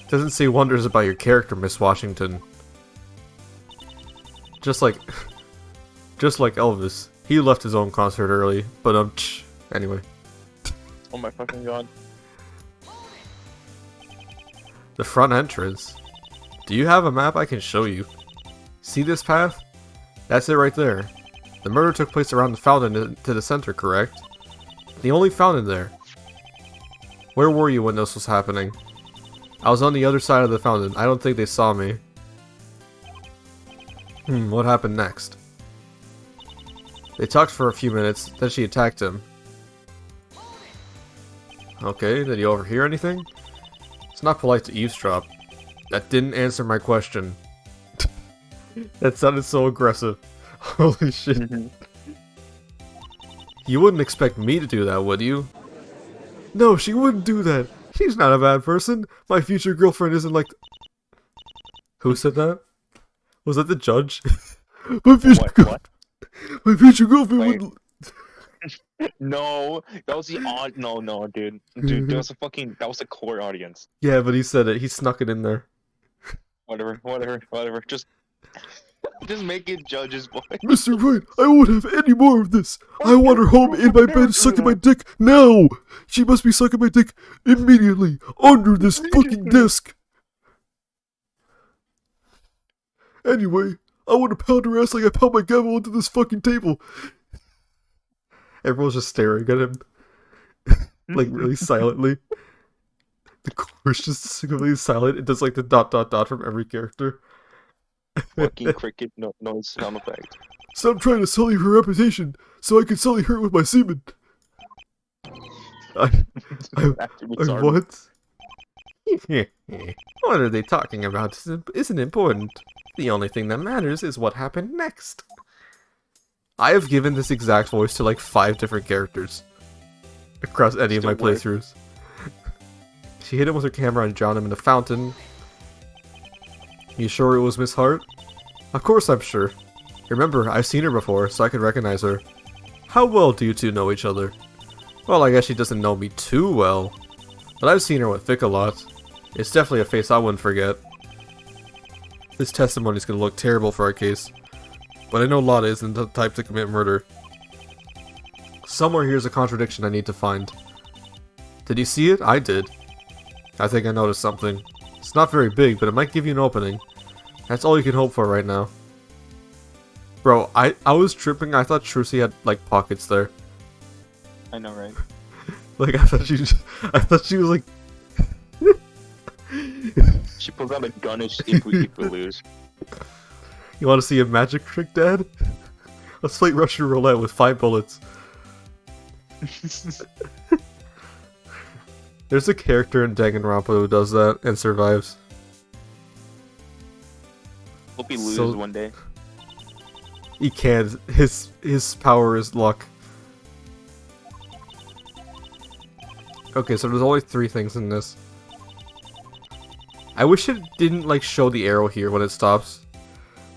doesn't say wonders about your character, Miss Washington. Just like Elvis, he left his own concert early, but anyway. Oh my fucking god. The front entrance. Do you have a map I can show you? See this path? That's it right there. The murder took place around the fountain to the center, correct? The only fountain there. Where were you when this was happening? I was on the other side of the fountain. I don't think they saw me. What happened next? They talked for a few minutes, then she attacked him. Okay, did you overhear anything? It's not polite to eavesdrop. That didn't answer my question. That sounded so aggressive. Holy shit. You wouldn't expect me to do that, would you? No, she wouldn't do that. She's not a bad person. My future girlfriend isn't like... Who said that? Was that the judge? My future What? My future girlfriend Wait. would... No, that was the odd. No, dude. Dude, that was that was the core audience. Yeah, but he said it. He snuck it in there. Whatever. Just make it Judge's boy. Mr. Wright, I won't have any more of this. I want her home in my bed sucking my dick now. She must be sucking my dick immediately under this fucking desk. Anyway, I want to pound her ass like I pound my gavel into this fucking table. Everyone's just staring at him. Like, really silently. The chorus just completely silent. It does like the ... from every character. Fucking cricket noise sound effect. So I'm trying to sully her reputation so I can sully her with my semen. What? What are they talking about isn't important. The only thing that matters is what happened next. I have given this exact voice to like 5 different characters across any of my playthroughs. She hit him with her camera and drowned him in the fountain. You sure it was Miss Hart? Of course I'm sure. Remember, I've seen her before, so I could recognize her. How well do you two know each other? Well, I guess she doesn't know me too well. But I've seen her with Vic a lot. It's definitely a face I wouldn't forget. This testimony's gonna look terrible for our case. But I know Lotta isn't the type to commit murder. Somewhere here's a contradiction I need to find. Did you see it? I did. I think I noticed something. It's not very big, but it might give you an opening. That's all you can hope for right now. Bro, I was tripping. I thought Trucy had, like, pockets there. I know, right? Like, I thought she was like... She pulls out a gun if we lose. You want to see a magic trick, Dad? Let's play Russian roulette with 5 bullets. There's a character in Danganronpa who does that and survives. Hope he loses So- one day. He can't. His power is luck. Okay, so there's only 3 things in this. I wish it didn't like show the arrow here when it stops.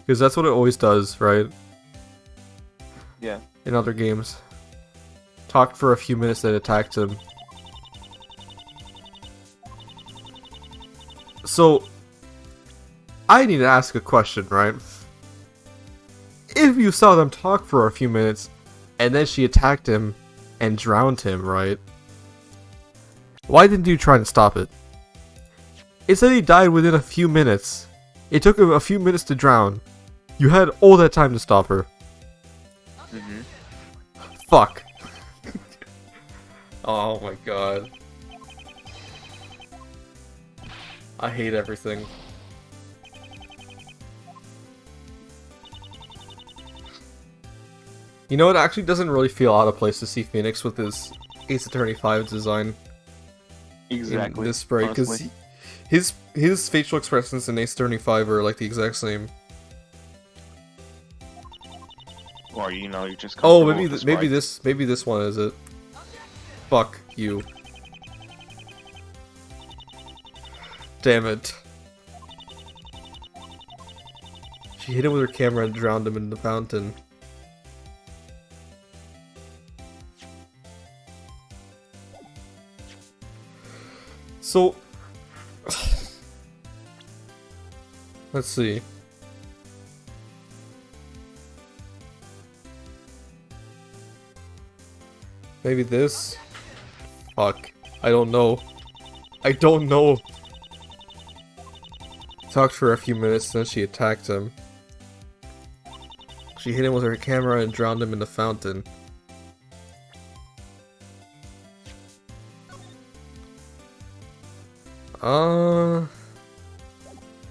Because that's what it always does, right? Yeah. In other games. Talked for a few minutes, then attacked him. So, I need to ask a question, right? If you saw them talk for a few minutes, and then she attacked him and drowned him, right? Why didn't you try and stop it? It said he died within a few minutes. It took him a few minutes to drown. You had all that time to stop her. Mm-hmm. Fuck. Oh my god. I hate everything. You know, it actually doesn't really feel out of place to see Phoenix with his Ace Attorney 5 design Exactly. in this spray, because honestly. his facial expressions in Ace Attorney 5 are like the exact same. Or you know, you just. Oh, comfortable maybe with maybe this one is it. Fuck you. Damn it. She hit him with her camera and drowned him in the fountain. So, let's see. Maybe this? Fuck. I don't know. I don't know. Talked for a few minutes, then she attacked him. She hit him with her camera and drowned him in the fountain.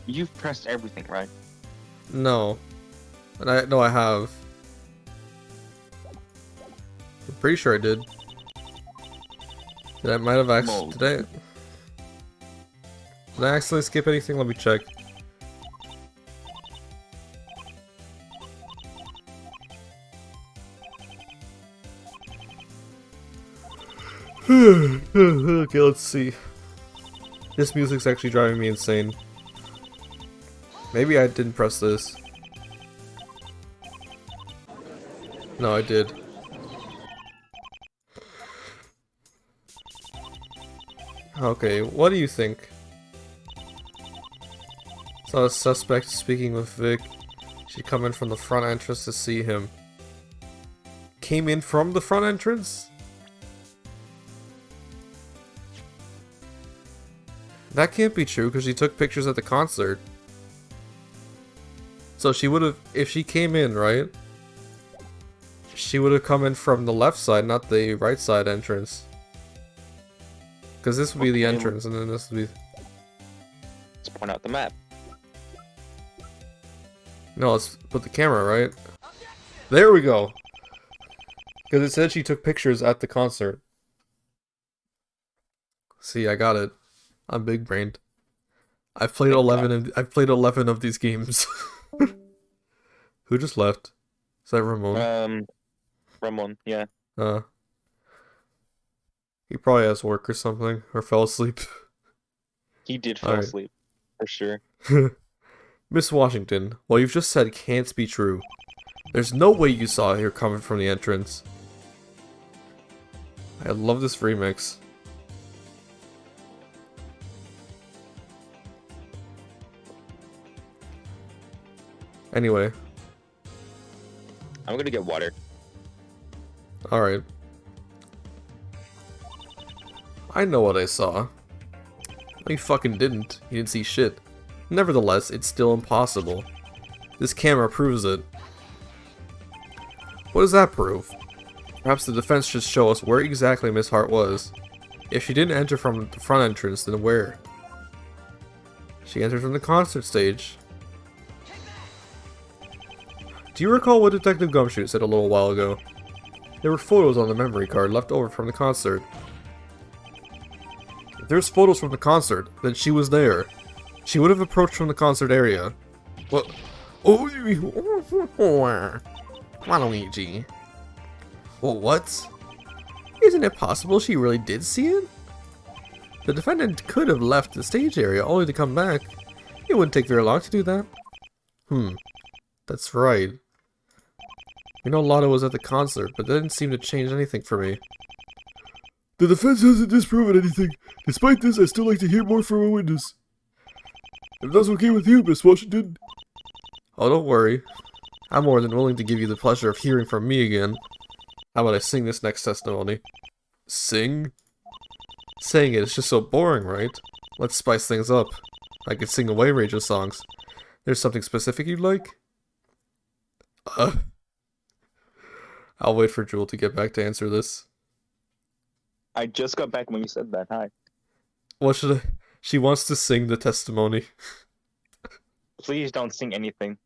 You've pressed everything, right? No. No, I have. I'm pretty sure I did. I might have actually. Did I accidentally skip anything? Let me check. Okay, let's see. This music's actually driving me insane. Maybe I didn't press this. No, I did. Okay, what do you think? Saw a suspect speaking with Vic. She come in from the front entrance to see him. Came in from the front entrance? That can't be true because she took pictures at the concert. So she would have, if she came in, right? She would have come in from the left side, not the right side entrance. Because this would be the entrance, and then this would be... Let's point out the map. No, let's put the camera, right? There we go! Because it said she took pictures at the concert. See, I got it. I'm big-brained. I've played 11 of these games. Who just left? Is that Ramon? Ramon, yeah. He probably has work or something, or fell asleep. He did fall asleep, for sure. Miss Washington, what you've just said can't be true. There's no way you saw her coming from the entrance. I love this remix. Anyway. I'm gonna get water. Alright. I know what I saw. No, you fucking didn't. You didn't see shit. Nevertheless, it's still impossible. This camera proves it. What does that prove? Perhaps the defense should show us where exactly Miss Hart was. If she didn't enter from the front entrance, then where? She entered from the concert stage. Do you recall what Detective Gumshoe said a little while ago? There were photos on the memory card left over from the concert. If there's photos from the concert, then she was there. She would have approached from the concert area. What? Oh, Waluigi. Well, what? Isn't it possible she really did see it? The defendant could have left the stage area only to come back. It wouldn't take very long to do that. That's right. We know Lotto was at the concert, but that didn't seem to change anything for me. The defense hasn't disproven anything. Despite this, I'd still like to hear more from a witness. If that's okay with you, Miss Washington. Oh, don't worry. I'm more than willing to give you the pleasure of hearing from me again. How about I sing this next testimony? Sing? Saying it is just so boring, right? Let's spice things up. I could sing away Rachel songs. There's something specific you'd like? I'll wait for Jewel to get back to answer this. I just got back when you said that. Hi. What should I... She wants to sing the testimony. Please don't sing anything.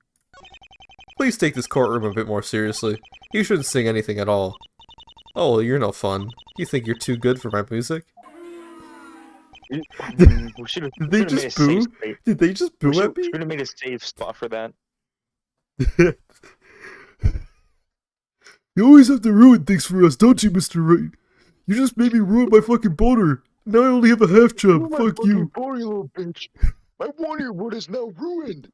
Please take this courtroom a bit more seriously. You shouldn't sing anything at all. Oh, well, you're no fun. You think you're too good for my music? Did Did they just boo? Did they just boo at me? Should have made a safe spot for that. You always have to ruin things for us, don't you, Mr. Wright? You just made me ruin my fucking boner. Now I only have a half chub. Fuck you. Boring little bitch. My 1 year wood is now ruined.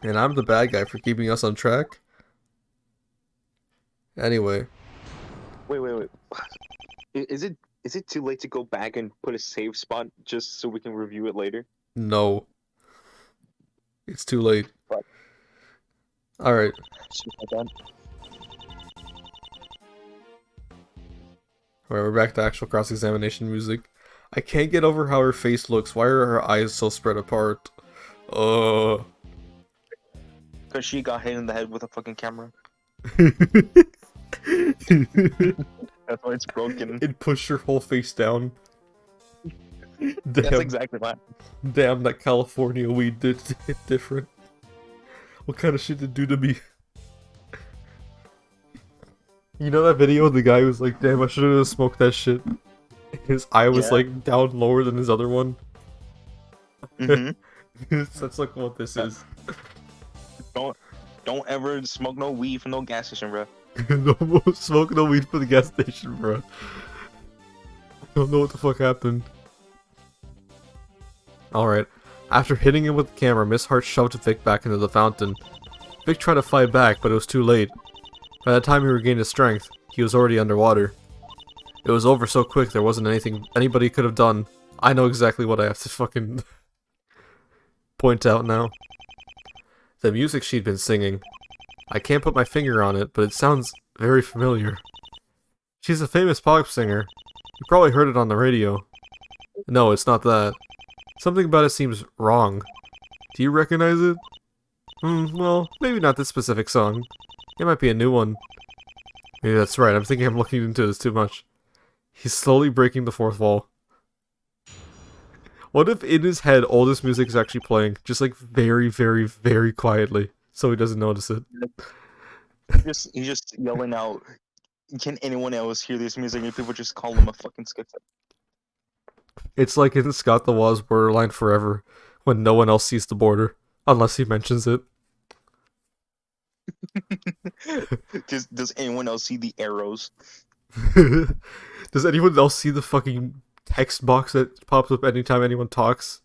And I'm the bad guy for keeping us on track. Anyway. Wait. Is it too late to go back and put a save spot just so we can review it later? No. It's too late. Fuck. Alright. Shit like that. Alright, we're back to actual cross-examination music. I can't get over how her face looks. Why are her eyes so spread apart? Because she got hit in the head with a fucking camera. That's why it's broken. It pushed her whole face down. That's Damn, exactly what. damn, that California weed did hit different. What kind of shit did it do to me? You know that video of the guy who's like, damn, I should have smoked that shit. His eye was Yeah. like down lower than his other one. Mm-hmm. That's like what this is. Don't ever smoke no weed from no gas station, bro. No more smoke, no weed for the gas station, bro. I don't know what the fuck happened. Alright. After hitting him with the camera, Miss Hart shoved Vic back into the fountain. Vic tried to fight back, but it was too late. By the time he regained his strength, he was already underwater. It was over so quick there wasn't anything anybody could have done. I know exactly what I have to fucking point out now. The music she'd been singing. I can't put my finger on it, but it sounds very familiar. She's a famous pop singer. You probably heard it on the radio. No, it's not that. Something about it seems wrong. Do you recognize it? Well, maybe not this specific song. It might be a new one. Maybe that's right, I'm thinking I'm looking into this too much. He's slowly breaking the fourth wall. What if in his head all this music is actually playing, just like very, very, very quietly, so he doesn't notice it? He's just yelling out, can anyone else hear this music? And people just call him a fucking skipper. It's like in Scott the Waz Borderline Forever, when no one else sees the border, unless he mentions it. Does anyone else see the arrows? Does anyone else see the fucking text box that pops up anytime anyone talks?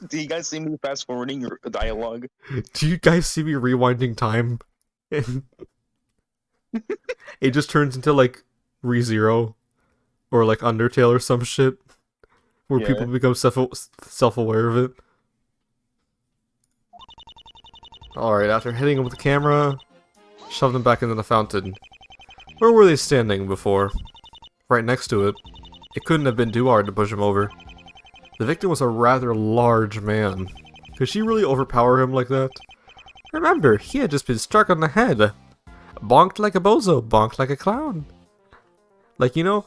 Do you guys see me fast forwarding your dialogue? Do you guys see me rewinding time? And it just turns into like ReZero or like Undertale or some shit where Yeah. people become self-aware of it. Alright, after hitting him with the camera, shoved him back into the fountain. Where were they standing before? Right next to it. It couldn't have been too hard to push him over. The victim was a rather large man. Could she really overpower him like that? Remember, he had just been struck on the head. Bonked like a bozo, bonked like a clown. Like, you know,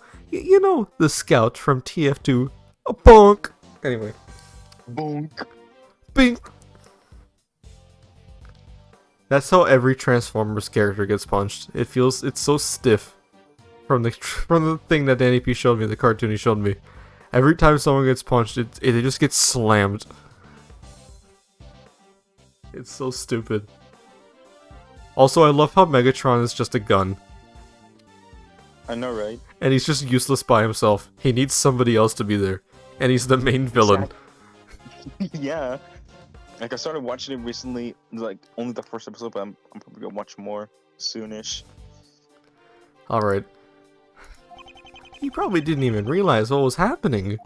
the scout from TF2. A bonk! Anyway. Bonk. Bink! That's how every Transformers character gets punched. It's so stiff. From the thing that Danny P showed me, the cartoon he showed me. Every time someone gets punched, it just gets slammed. It's so stupid. Also, I love how Megatron is just a gun. I know, right? And he's just useless by himself. He needs somebody else to be there. And he's the main villain. Yeah. Like, I started watching it recently, like, only the first episode, but I'm probably gonna watch more soonish. Alright. He probably didn't even realize what was happening.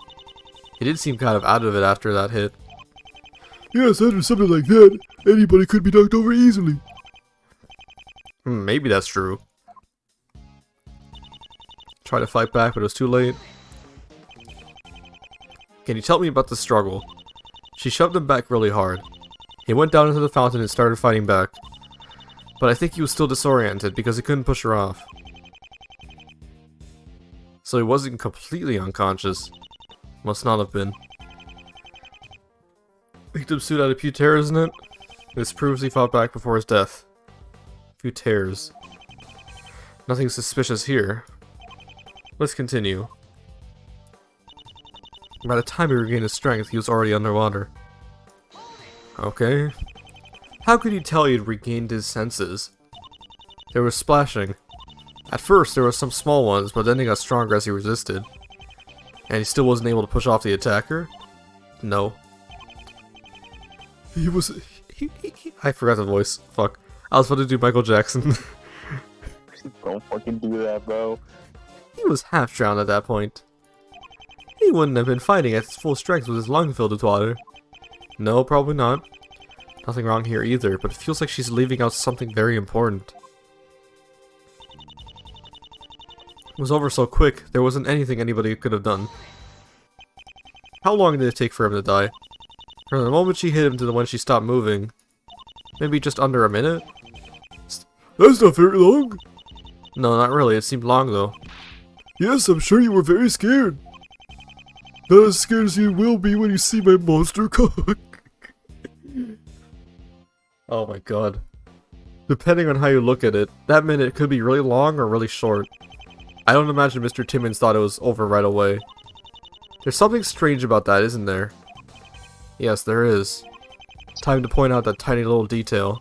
He did seem kind of out of it after that hit. Yes, under something like that, anybody could be knocked over easily. Maybe that's true. Tried to fight back, but it was too late. Can you tell me about the struggle? She shoved him back really hard. He went down into the fountain and started fighting back. But I think he was still disoriented because he couldn't push her off. So he wasn't completely unconscious. Must not have been. Victim suit had a few tears in it. This proves he fought back before his death. Few tears. Nothing suspicious here. Let's continue. By the time he regained his strength, he was already underwater. Okay. How could you tell he had regained his senses? There was splashing. At first, there were some small ones, but then they got stronger as he resisted. And he still wasn't able to push off the attacker? No. He was I forgot the voice. Fuck. I was about to do Michael Jackson. Don't fucking do that, bro. He was half drowned at that point. He wouldn't have been fighting at his full strength with his lung filled with water. No, probably not. Nothing wrong here either, but it feels like she's leaving out something very important. It was over so quick, there wasn't anything anybody could have done. How long did it take for him to die? From the moment she hit him to the when she stopped moving. Maybe just under a minute? That's not very long. No, not really. It seemed long though. Yes, I'm sure you were very scared. Not as scared as you will be when you see my monster cock. Oh my god. Depending on how you look at it, that minute could be really long or really short. I don't imagine Mr. Timmons thought it was over right away. There's something strange about that, isn't there? Yes, there is. Time to point out that tiny little detail.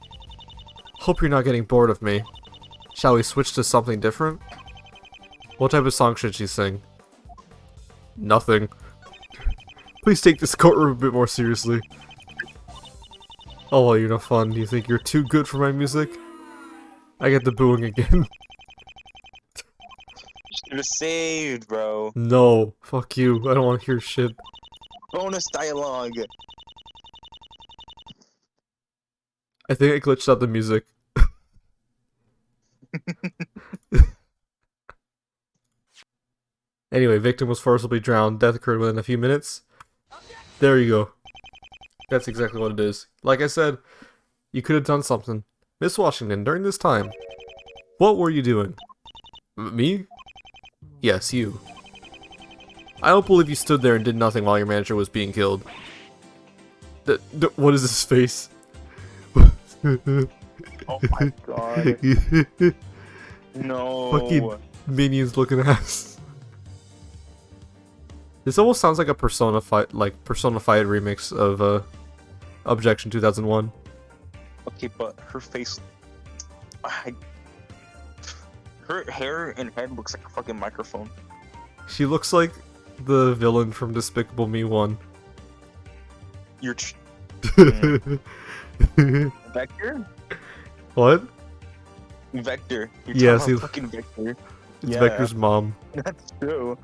Hope you're not getting bored of me. Shall we switch to something different? What type of song should she sing? Nothing. Please take this courtroom a bit more seriously. Oh, well, you're no fun. You think you're too good for my music? I get the booing again. Should have saved, bro. No. Fuck you. I don't want to hear shit. Bonus dialogue. I think I glitched out the music. Anyway, victim was forcibly drowned. Death occurred within a few minutes. There you go. That's exactly what it is. Like I said, you could have done something. Miss Washington, during this time, what were you doing? Me? Yes, you. I don't believe you stood there and did nothing while your manager was being killed. What is this face? Oh my god. No. Fucking minions looking ass. This almost sounds like a personified remix of Objection 2001. Okay, but her face, her hair and head looks like a fucking microphone. She looks like the villain from Despicable Me 1. You're Vector? What? Vector. You're Yes, talking he- about fucking Vector. It's Yeah. Vector's mom. That's true.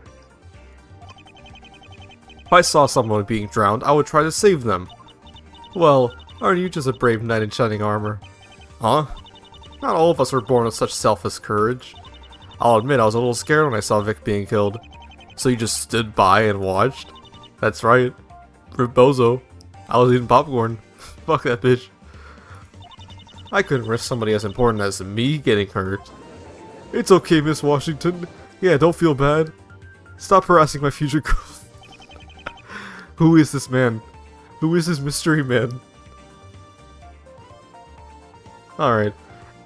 If I saw someone being drowned, I would try to save them. Well, aren't you just a brave knight in shining armor? Huh? Not all of us were born with such selfless courage. I'll admit I was a little scared when I saw Vic being killed. So you just stood by and watched? That's right. Bozo. I was eating popcorn. Fuck that bitch. I couldn't risk somebody as important as me getting hurt. It's okay, Miss Washington. Yeah, don't feel bad. Stop harassing my future girl. Who is this man? Who is this mystery man? Alright.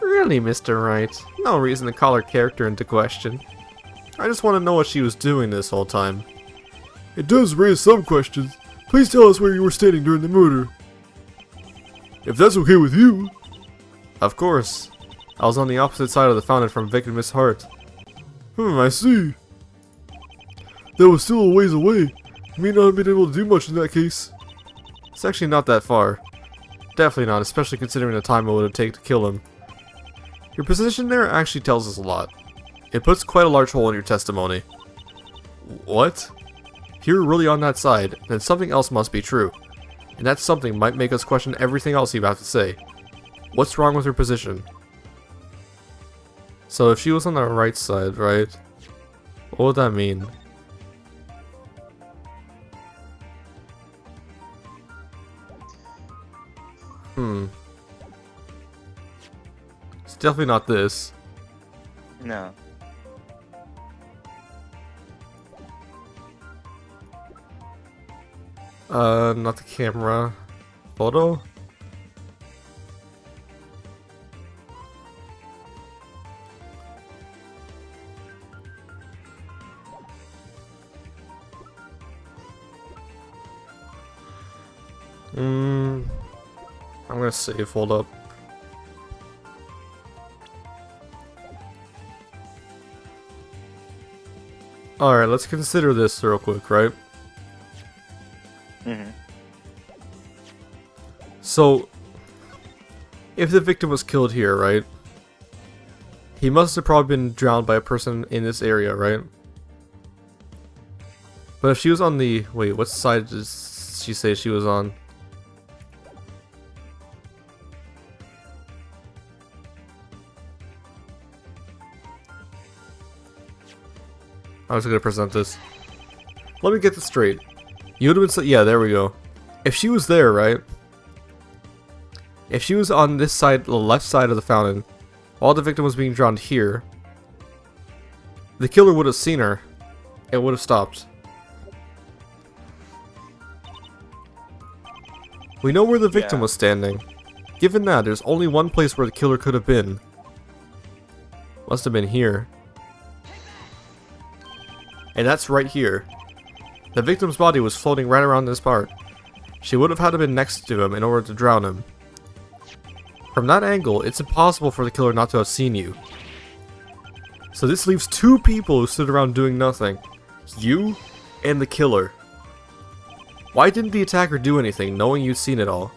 Really, Mr. Wright? No reason to call her character into question. I just want to know what she was doing this whole time. It does raise some questions. Please tell us where you were standing during the murder. If that's okay with you. Of course. I was on the opposite side of the fountain from Vic and Miss Hart. I see. That was still a ways away. You may not have been able to do much in that case. It's actually not that far. Definitely not, especially considering the time it would have taken to kill him. Your position there actually tells us a lot. It puts quite a large hole in your testimony. What? If you're really on that side, then something else must be true. And that something might make us question everything else you have to say. What's wrong with her position? So if she was on the right side, right? What would that mean? It's definitely not this. No. Not the camera. Photo? I'm gonna save, hold up. Alright, let's consider this real quick, right? Mm-hmm. So, if the victim was killed here, right? He must have probably been drowned by a person in this area, right? But if she was on the... Wait, what side does she say she was on? I was gonna present this. Let me get this straight. You would have been... Yeah, there we go. If she was there, right? If she was on this side, the left side of the fountain, while the victim was being drowned here, the killer would have seen her and would have stopped. We know where the victim was standing. Given that, there's only one place where the killer could have been. Must have been here. And that's right here. The victim's body was floating right around this part. She would have had to be next to him in order to drown him. From that angle, it's impossible for the killer not to have seen you. So this leaves two people who stood around doing nothing. You and the killer. Why didn't the attacker do anything, knowing you'd seen it all?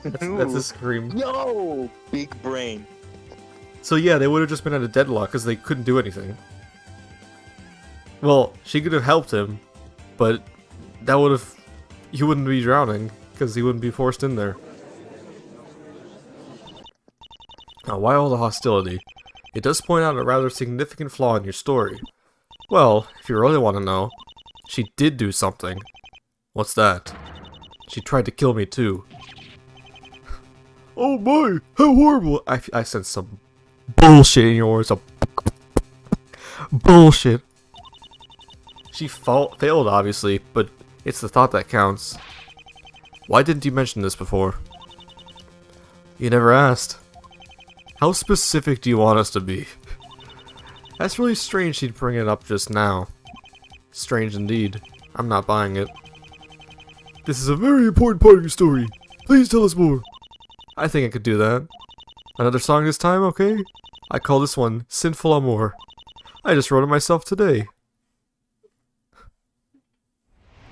That's a scream. Yo, big brain. So yeah, they would have just been at a deadlock because they couldn't do anything. Well, she could have helped him, but that would have... He wouldn't be drowning, because he wouldn't be forced in there. Now, why all the hostility? It does point out a rather significant flaw in your story. Well, if you really want to know, she did do something. What's that? She tried to kill me too. Oh my, how horrible! I sense some bullshit in your words. Some bullshit. She failed, obviously, but it's the thought that counts. Why didn't you mention this before? You never asked. How specific do you want us to be? That's really strange she'd bring it up just now. Strange indeed. I'm not buying it. This is a very important part of your story. Please tell us more. I think I could do that. Another song this time, okay? I call this one Sinful Amour. I just wrote it myself today.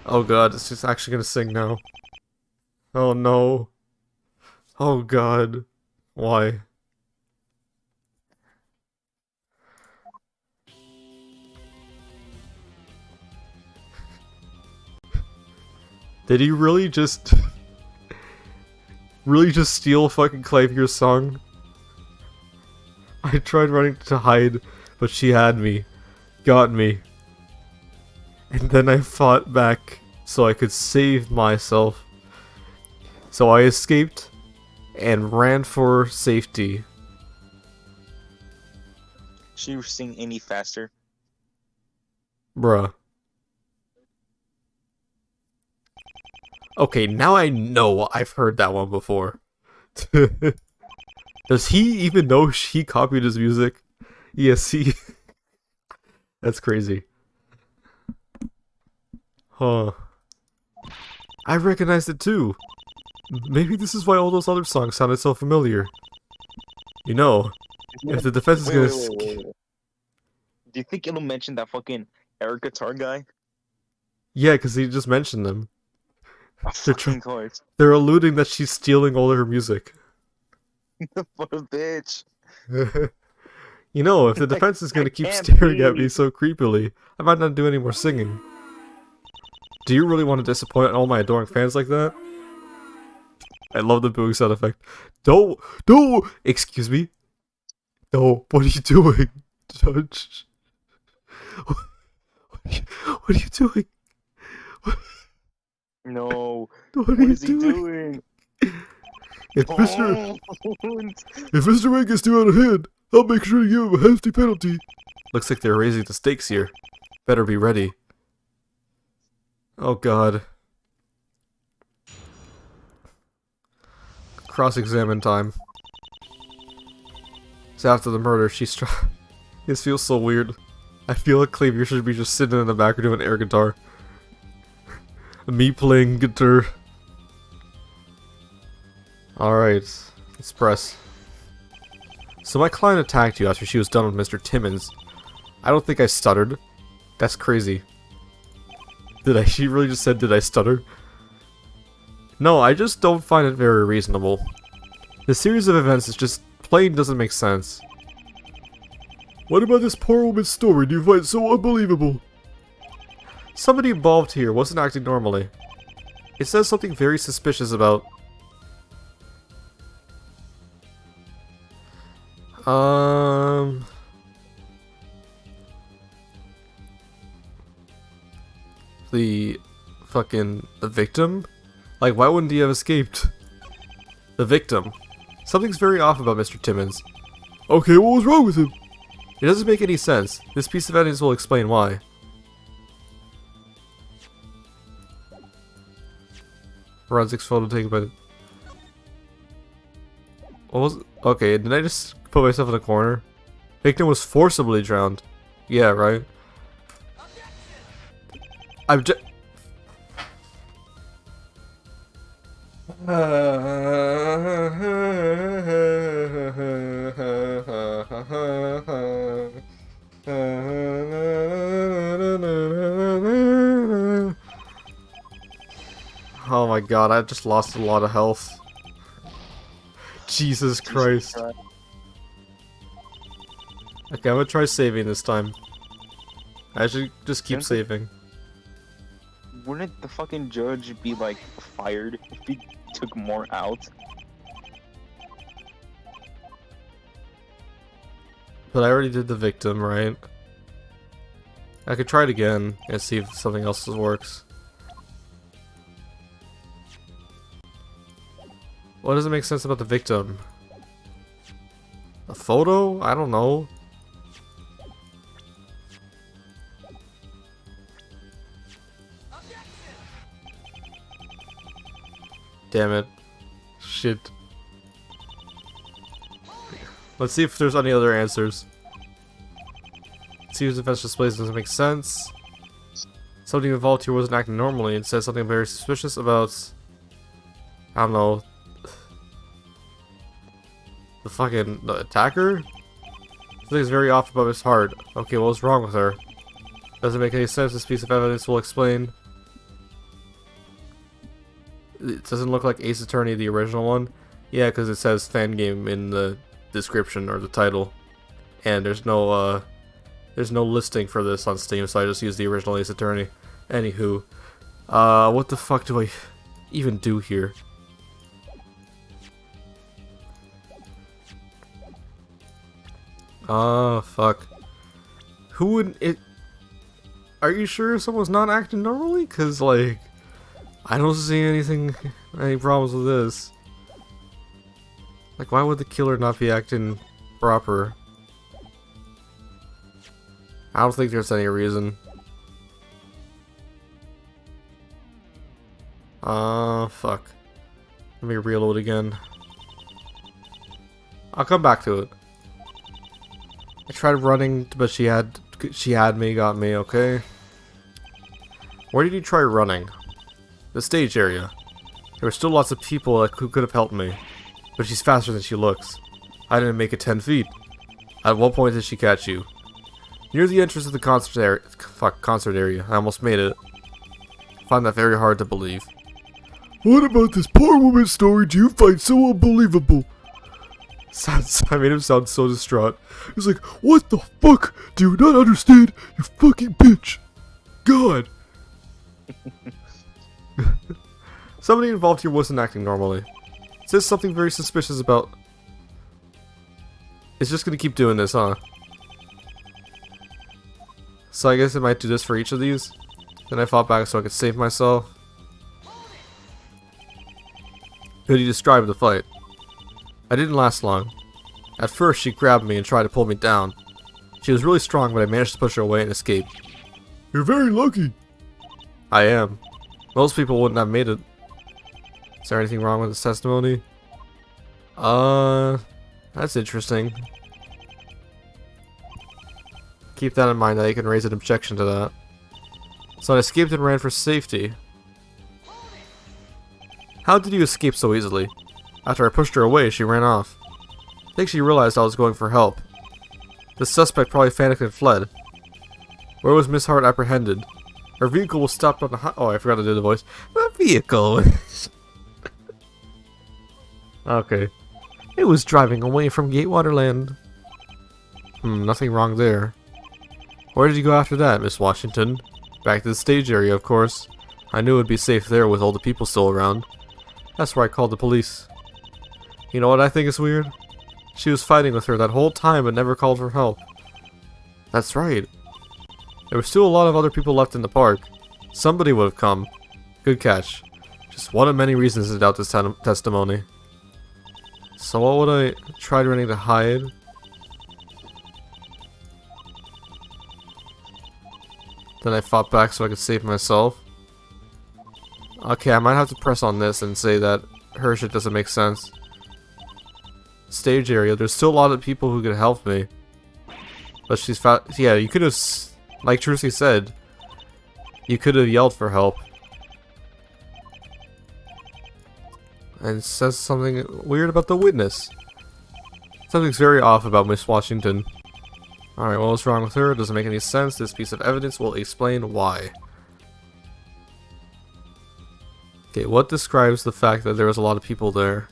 Oh god, it's just actually gonna sing now. Oh no. Oh god. Why? Did he really just... really just steal fucking Clavier's song? I tried running to hide, but she had me. Got me. And then I fought back so I could save myself. So I escaped and ran for safety. Should you sing any faster? Bruh. Okay, now I know I've heard that one before. Does he even know she copied his music? Yes, he... That's crazy. Huh. I recognized it too. Maybe this is why all those other songs sounded so familiar. You know, if the defense is gonna... Do you think it'll mention that fucking air guitar guy? Yeah, because he just mentioned them. Fucking course. They're alluding that she's stealing all of her music. What a bitch. You know, if the defense is gonna keep can't staring at me breathe. so creepily, I might not do any more singing. Do you really want to disappoint all my adoring fans like that? I love the booing sound effect. Don't, excuse me? No, what are you doing? Judge? What are you doing? No. What are What you is he doing? doing? If Mr. Don't. If Mr. Wayne gets too out of hand, I'll make sure to give him a hefty penalty. Looks like they're raising the stakes here. Better be ready. Oh god. Cross-examine time. So after the murder, she's This feels so weird. I feel like Clavier should be just sitting in the back or doing air guitar. Me playing guitar. Alright, let's press. So my client attacked you after she was done with Mr. Timmons. I don't think I stuttered. That's crazy. She really just said, did I stutter? No, I just don't find it very reasonable. The series of events is just plain doesn't make sense. What about this poor woman's story do you find so unbelievable? Somebody involved here wasn't acting normally. It says something very suspicious about... The victim? Like, why wouldn't he have escaped? The victim. Something's very off about Mr. Timmons. Okay, what was wrong with him? It doesn't make any sense. This piece of evidence will explain why. Forensics photo taken by... What was... Okay, did I just put myself in a corner? Victim was forcibly drowned. Yeah, right? Oh my god, I just lost a lot of health. Jesus Christ. Okay, I'm gonna try saving this time. I should just keep saving. Wouldn't the fucking judge be like fired if he took more out? But I already did the victim, right? I could try it again and see if something else works. What doesn't make sense about the victim? A photo? I don't know. Damn it. Shit. Let's see if there's any other answers. Series of events displays doesn't make sense. Somebody involved here wasn't acting normally and said something very suspicious about... I don't know. The attacker? Something's very off about Miss Hart. Okay, what was wrong with her? Doesn't make any sense. This piece of evidence will explain. It doesn't look like Ace Attorney, the original one. Yeah, because it says FANGAME in the description or the title. And there's no listing for this on Steam, so I just used the original Ace Attorney. Anywho. What the fuck do I even do here? Oh, fuck. Who would it... Are you sure someone's not acting normally? Because, like... I don't see any problems with this. Like, why would the killer not be acting proper? I don't think there's any reason. Fuck. Let me reload again. I'll come back to it. I tried running, but she had me, got me, okay? Where did you try running? The stage area. There were still lots of people who could have helped me. But she's faster than she looks. I didn't make it 10 feet. At what point did she catch you? Near the entrance of the concert area. I almost made it. I find that very hard to believe. What about this poor woman's story do you find so unbelievable? I made him sound so distraught. He's like, what the fuck? Do you not understand? You fucking bitch. God. Somebody involved here wasn't acting normally. It says something very suspicious about... It's just gonna keep doing this, huh? So I guess I might do this for each of these. Then I fought back so I could save myself. Could you describe the fight? I didn't last long. At first she grabbed me and tried to pull me down. She was really strong, but I managed to push her away and escape. You're very lucky. I am. Most people wouldn't have made it. Is there anything wrong with this testimony? That's interesting. Keep that in mind that I can raise an objection to that. So I escaped and ran for safety. How did you escape so easily? After I pushed her away, she ran off. I think she realized I was going for help. The suspect probably panicked and fled. Where was Miss Hart apprehended? Her vehicle was stopped on the oh, I forgot to do the voice. My vehicle. Okay. It was driving away from Gatewaterland. Nothing wrong there. Where did you go after that, Miss Washington? Back to the stage area, of course. I knew it would be safe there with all the people still around. That's where I called the police. You know what I think is weird? She was fighting with her that whole time but never called for help. That's right. There were still a lot of other people left in the park. Somebody would have come. Good catch. Just one of many reasons to doubt this testimony. So what would I try running to hide? Then I fought back so I could save myself. Okay, I might have to press on this and say that her shit doesn't make sense. Stage area, there's still a lot of people who could help me. But she's fat. Yeah, you could have, like Trucy said, you could have yelled for help. And it says something weird about the witness. Something's very off about Miss Washington. Alright, well, what's wrong with her? It doesn't make any sense. This piece of evidence will explain why. Okay, what describes the fact that there was a lot of people there?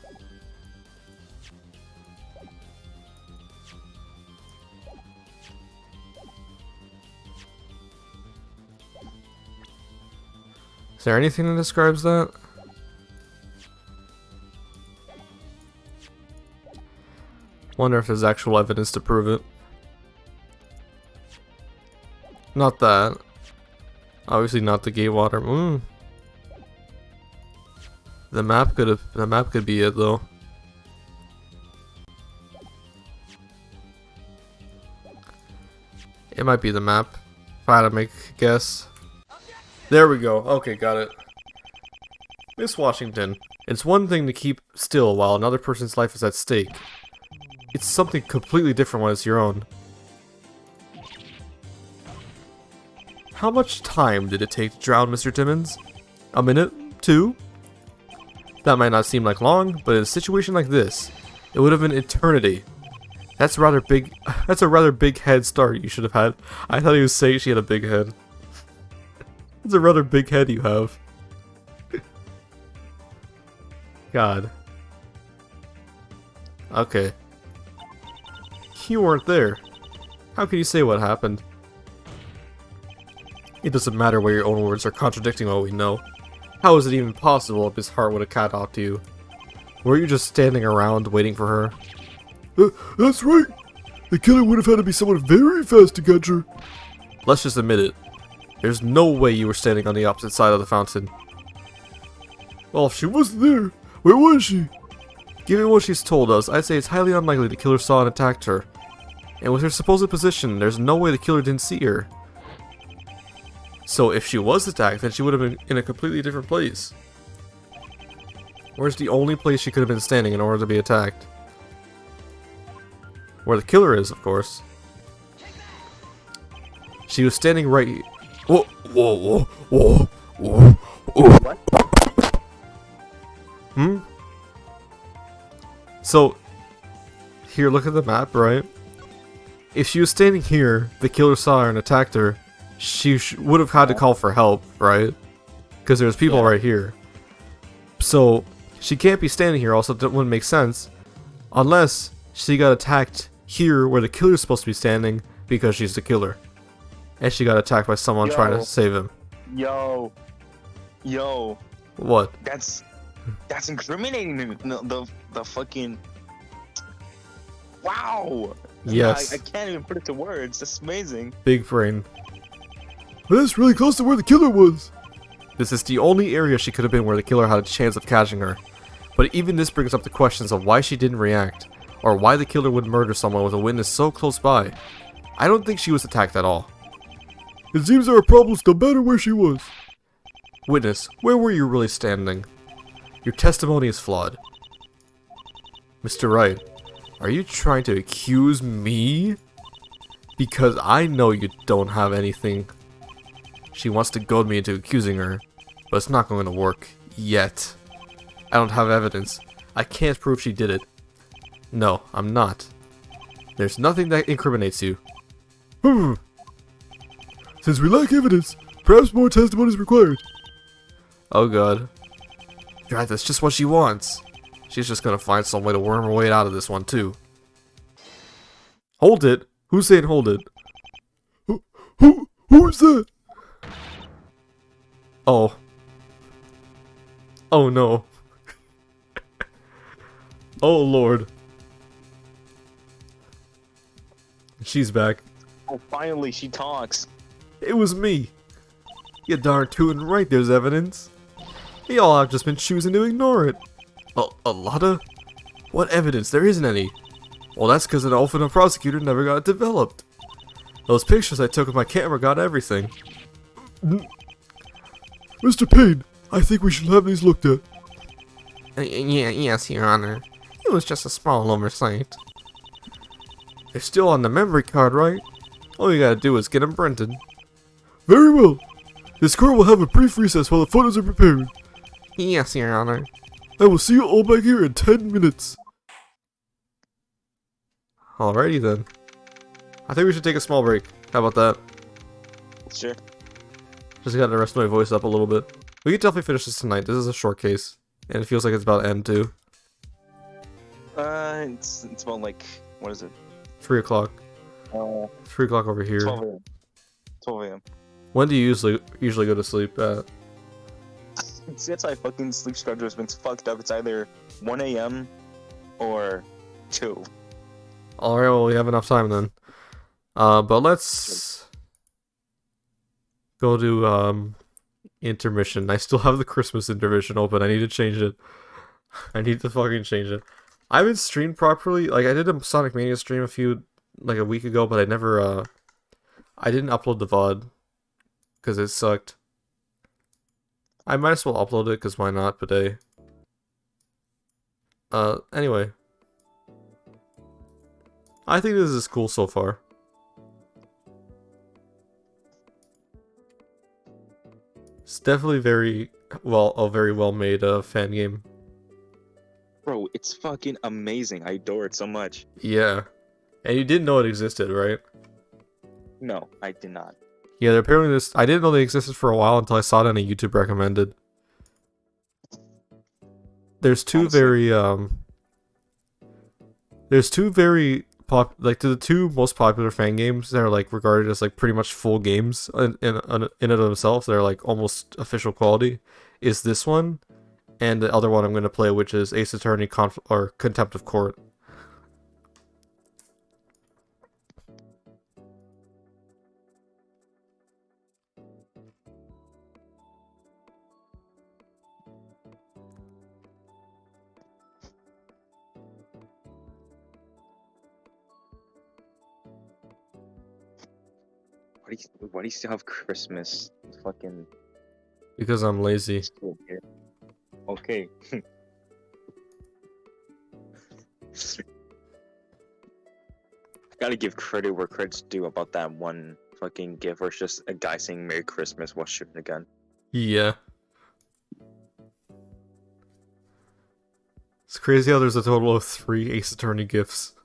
Is there anything that describes that? Wonder if there's actual evidence to prove it. Not that. Obviously not the Gatewater. The map could be it though. It might be the map. If I had to make a guess. There we go. Okay, got it. Miss Washington, it's one thing to keep still while another person's life is at stake. It's something completely different when it's your own. How much time did it take to drown Mr. Timmons? A minute? 2? That might not seem like long, but in a situation like this, it would have been eternity. That's rather big. That's a rather big head start you should have had. I thought he was saying she had a big head. It's a rather big head you have. God. Okay. You weren't there. How can you say what happened? It doesn't matter where your own words are contradicting what we know. How is it even possible if his heart would have cat off to you? Were you just standing around waiting for her? That's right. The killer would have had to be someone very fast to catch her. Let's just admit it. There's no way you were standing on the opposite side of the fountain. Well, if she wasn't there, where was she? Given what she's told us, I'd say it's highly unlikely the killer saw and attacked her. And with her supposed position, there's no way the killer didn't see her. So if she was attacked, then she would have been in a completely different place. Where's the only place she could have been standing in order to be attacked? Where the killer is, of course. She was standing right... Whoa, whoa, whoa, whoa, whoa. What? So, here, look at the map, right? If she was standing here, the killer saw her and attacked her, she would have had to call for help, right? Because there's people right here. So, she can't be standing here, also that wouldn't make sense. Unless she got attacked here where the killer's supposed to be standing because she's the killer. And she got attacked by someone trying to save him. Yo. What? That's incriminating. The fucking. Wow. Yes. I can't even put it to words. That's amazing. Big brain. But that's really close to where the killer was. This is the only area she could have been where the killer had a chance of catching her. But even this brings up the questions of why she didn't react, or why the killer would murder someone with a witness so close by. I don't think she was attacked at all. It seems there are problems no matter where she was. Witness, where were you really standing? Your testimony is flawed. Mr. Wright, are you trying to accuse me? Because I know you don't have anything. She wants to goad me into accusing her, but it's not going to work. Yet. I don't have evidence. I can't prove she did it. No, I'm not. There's nothing that incriminates you. Since we lack evidence, perhaps more testimony is required. Oh god. God, that's just what she wants. She's just gonna find some way to worm her way out of this one, too. Hold it? Who's saying hold it? Who's that? Oh. Oh no. Oh lord. She's back. Oh, finally, she talks. It was me. You darn tootin' right, there's evidence. Y'all have just been choosing to ignore it. A lotta? What evidence? There isn't any. Well, that's because an elephant prosecutor never got it developed. Those pictures I took with my camera got everything. Mr. Payne, I think we should have these looked at. Yes, Your Honor. It was just a small oversight. They're still on the memory card, right? All you gotta do is get them printed. Very well. This court will have a brief recess while the photos are prepared. Yes, Your Honor. I will see you all back here in 10 minutes. Alrighty then. I think we should take a small break. How about that? Sure. Just gotta rest my voice up a little bit. We can definitely finish this tonight. This is a short case. And it feels like it's about M too. It's about like, what is it? 3 o'clock. 3 o'clock over here. 12 a.m. 12 a.m. When do you usually go to sleep at? Since my fucking sleep schedule has been fucked up, it's either 1 a.m. or 2. Alright, well, we have enough time then. But let's go to intermission. I still have the Christmas intermission open. I need to change it. I need to fucking change it. I haven't streamed properly. Like, I did a Sonic Mania stream a week ago, but I never, I didn't upload the VOD. Because it sucked. I might as well upload it, because why not, today? Anyway. I think this is cool so far. It's definitely a very well made fan game. Bro, it's fucking amazing. I adore it so much. Yeah. And you didn't know it existed, right? No, I did not. Yeah, apparently I didn't know they existed for a while until I saw it on a YouTube recommended. There's two very the two most popular fan games that are like regarded as like pretty much full games in and of themselves. They're like almost official quality. Is this one, and the other one I'm going to play, which is Ace Attorney Contempt of Court. Why do you still have Christmas? Fucking. Because I'm lazy. Still here. Okay. Gotta give credit where credit's due about that one fucking gift where it's just a guy saying Merry Christmas while shooting a gun. Yeah. It's crazy how there's a total of 3 Ace Attorney gifts.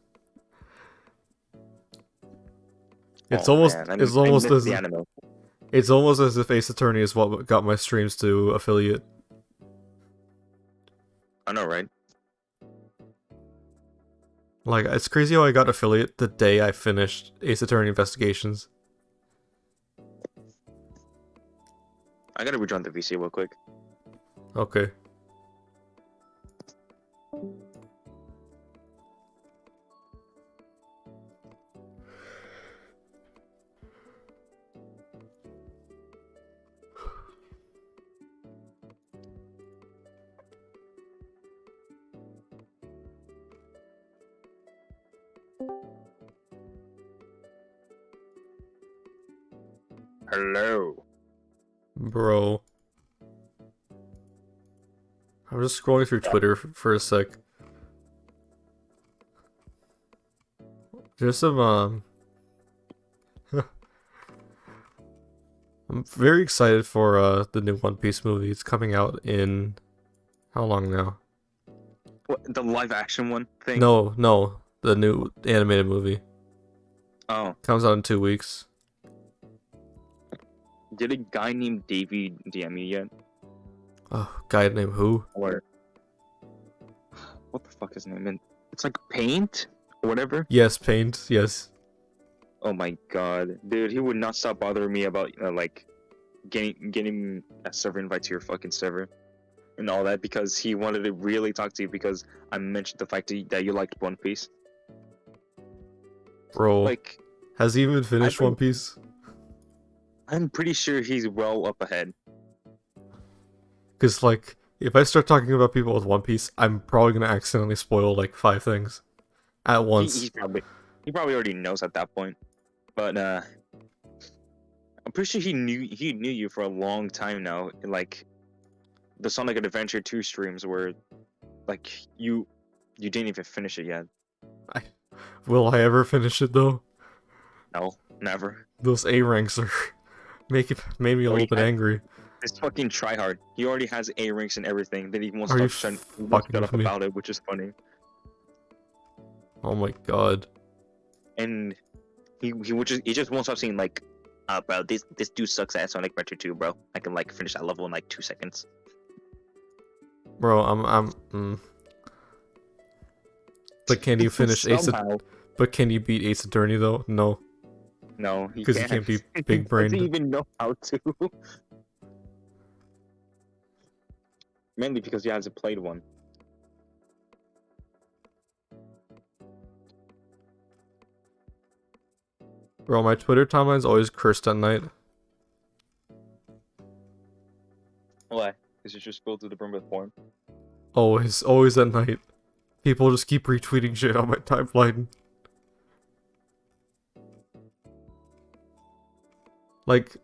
It's almost as if Ace Attorney is what got my streams to affiliate. I know, right? Like, it's crazy how I got affiliate the day I finished Ace Attorney Investigations. I gotta rejoin the VC real quick. Okay. Hello. Bro. I'm just scrolling through Twitter for a sec. There's some, I'm very excited for, the new One Piece movie. It's coming out in... How long now? What, the live action one thing? No. The new animated movie. Oh. Comes out in 2 weeks. Did a guy named Davey DM you yet? Oh, guy named who? Or what the fuck is his name? And it's like Paint or whatever. Yes, Paint. Yes. Oh my god, dude, he would not stop bothering me about like getting a server invite to your fucking server and all that because he wanted to really talk to you because I mentioned the fact that you liked One Piece. Bro, Like, has he even finished One Piece? I'm pretty sure he's well up ahead. Because, like, if I start talking about people with One Piece, I'm probably gonna accidentally spoil, like, 5 things at once. He probably already knows at that point. But I'm pretty sure he knew you for a long time now. Like the Sonic Adventure 2 streams where like you didn't even finish it yet. Will I ever finish it, though? No, never. Those A ranks are made me a little bit angry. It's fucking tryhard. He already has A ranks and everything. Then he wants Are to you shut fucking up with me? about it, which is funny. Oh my god. And he just won't stop saying like, bro, this dude sucks at Sonic Adventure 2, bro. I can like finish that level in like 2 seconds. Bro, But can you finish Somehow. But can you beat Ace Attorney, though? No. No, Because you can't be He big brained. doesn't even know how to. Mainly because he hasn't played one. Bro, my Twitter timeline's always cursed at night. Why? Is it just filled to the brim with porn? Always at night. People just keep retweeting shit on my timeline. Like,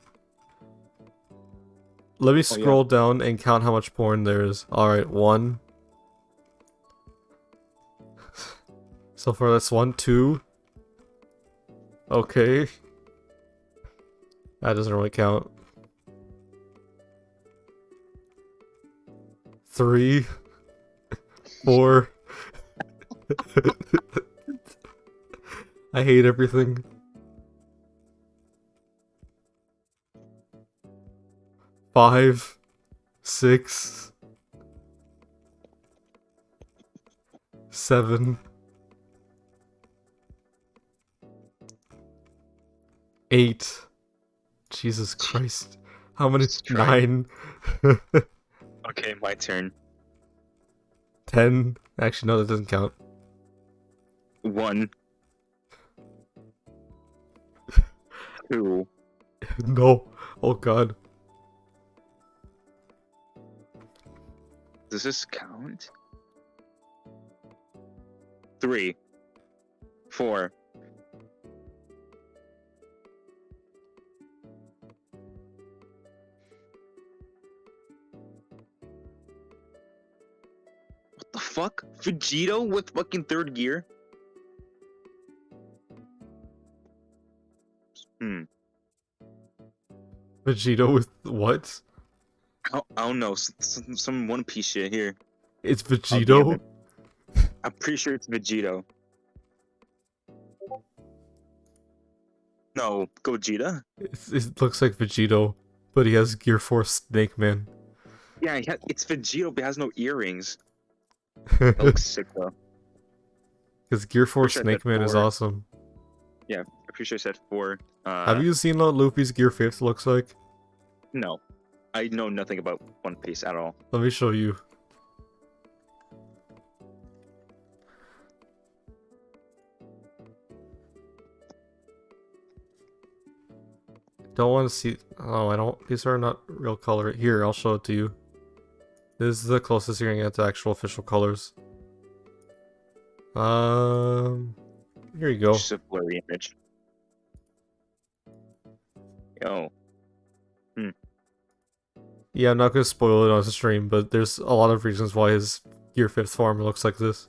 let me scroll down and count how much porn there is. Alright, 1. So far that's 1, 2. Okay. That doesn't really count. 3. 4. I hate everything. 5, 6, 7, 8. Jesus Christ. How many? Let's try. 9. Okay, my turn. 10. Actually, no, that doesn't count. 1. 2. No. Oh god. Does this count? 3. 4. What the fuck? Vegito with fucking 3rd gear? Vegito with what? I don't know. Some One Piece shit here. It's damn Vegito? it. I'm pretty sure it's Vegito. No, Gogeta? It looks like Vegito, but he has Gear Force Snake Man. Yeah, it's Vegito, but it has no earrings. That looks sick though. Because Gear Force sure I Snake said Man is 4. awesome. Yeah, I'm pretty sure I said 4. Have you seen what Luffy's Gear 5th looks like? No. I know nothing about One Piece at all. Let me show you. Don't want to see. Oh, I don't. These are not real color. Here, I'll show it to you. This is the closest you're gonna get to actual official colors. Here you go. Just a blurry image. Yo. Yeah, I'm not gonna spoil it on the stream, but there's a lot of reasons why his Gear 5th form looks like this.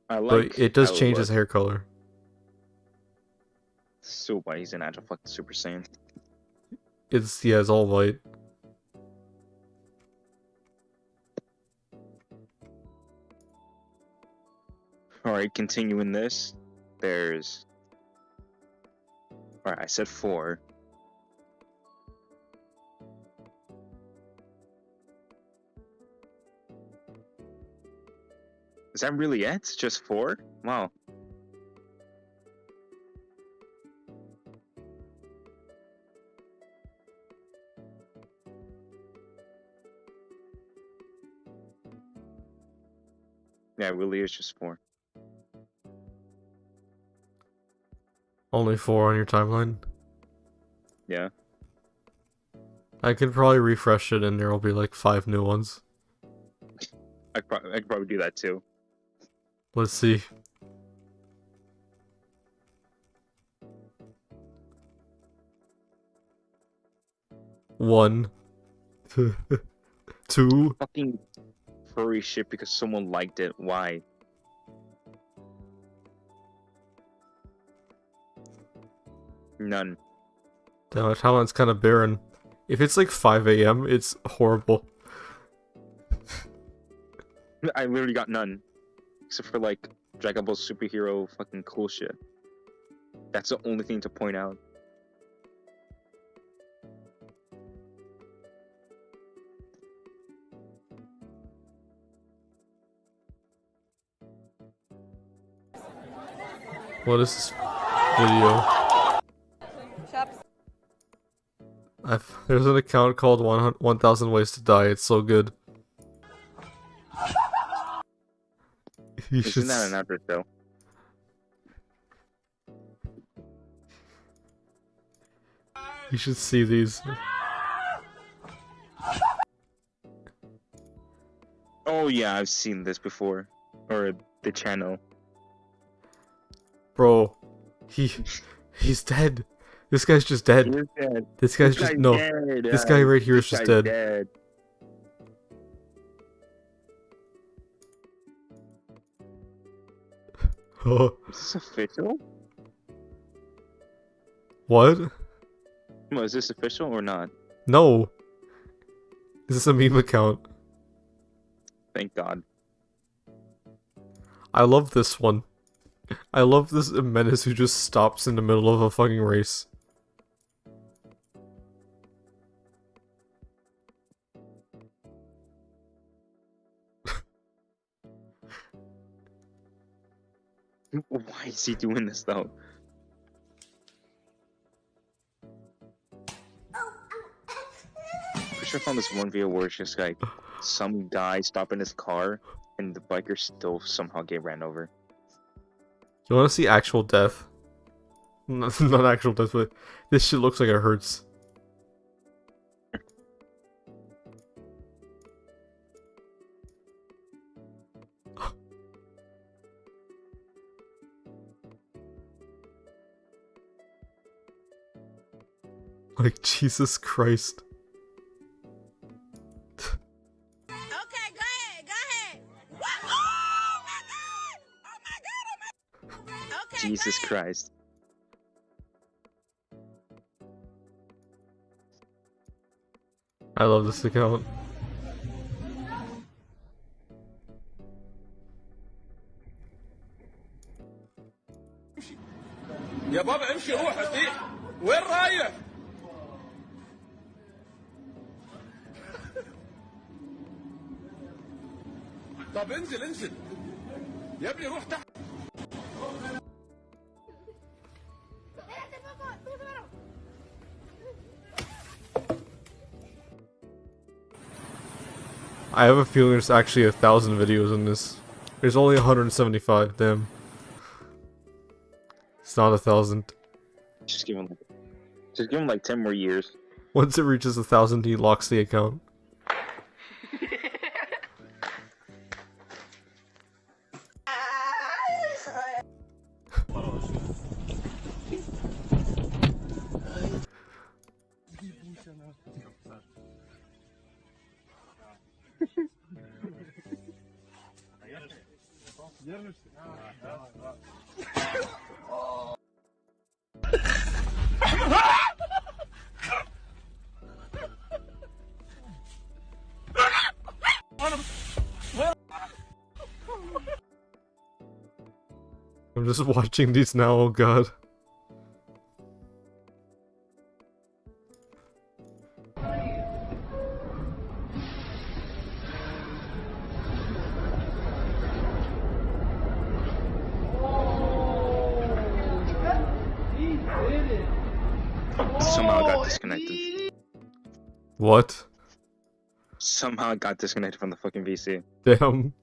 I like. But it does how change his looks. hair color. So why he's an actual fucking Super Saiyan. It's all white. Alright, continuing this. There's. Alright, I said 4. Is that really it? Just 4? Wow. Yeah, it really is just 4. Only 4 on your timeline? Yeah. I could probably refresh it and there will be like 5 new ones. I could probably do that too. Let's see. One. 2. Fucking furry shit because someone liked it. Why? None. Damn, my timeline's kind of barren. If it's like 5 a.m., it's horrible. I literally got none. Except for like Dragon Ball superhero fucking cool shit. That's the only thing to point out. What is this video? There's an account called 1000 Ways to Die. It's so good. You should Isn't that an average though? You should see these. Oh yeah, I've seen this before. Or the channel. Bro, he's dead. This guy's just dead. He is dead. This guy's just no. Dead. This guy right here is This just guy's dead. Oh, Is this official? what? Well, is this official or not? No. Is this a meme account? Thank God. I love this one. I love this menace who just stops in the middle of a fucking race. Why is he doing this though? Pretty sure I found this one video where it's just like some guy stopping his car and the biker still somehow get ran over. You want to see actual death? Not actual death, but this shit looks like it hurts. Like, Jesus Christ. Okay, go ahead, go ahead. What? Oh my god! Oh my god! Okay, Jesus go ahead. Christ. I love this account. يا بابا امشي روح هتيح وين رايح؟ طب انزل انزل يا ابني روح تحت. I have a feeling there's actually 1,000 videos in this. There's only 175, damn. It's not 1,000. Just give him like 10 more years. Once it reaches 1,000, he locks the account. I'm just watching these now, oh god. disconnected. What? Somehow it got disconnected from the fucking VC. Damn.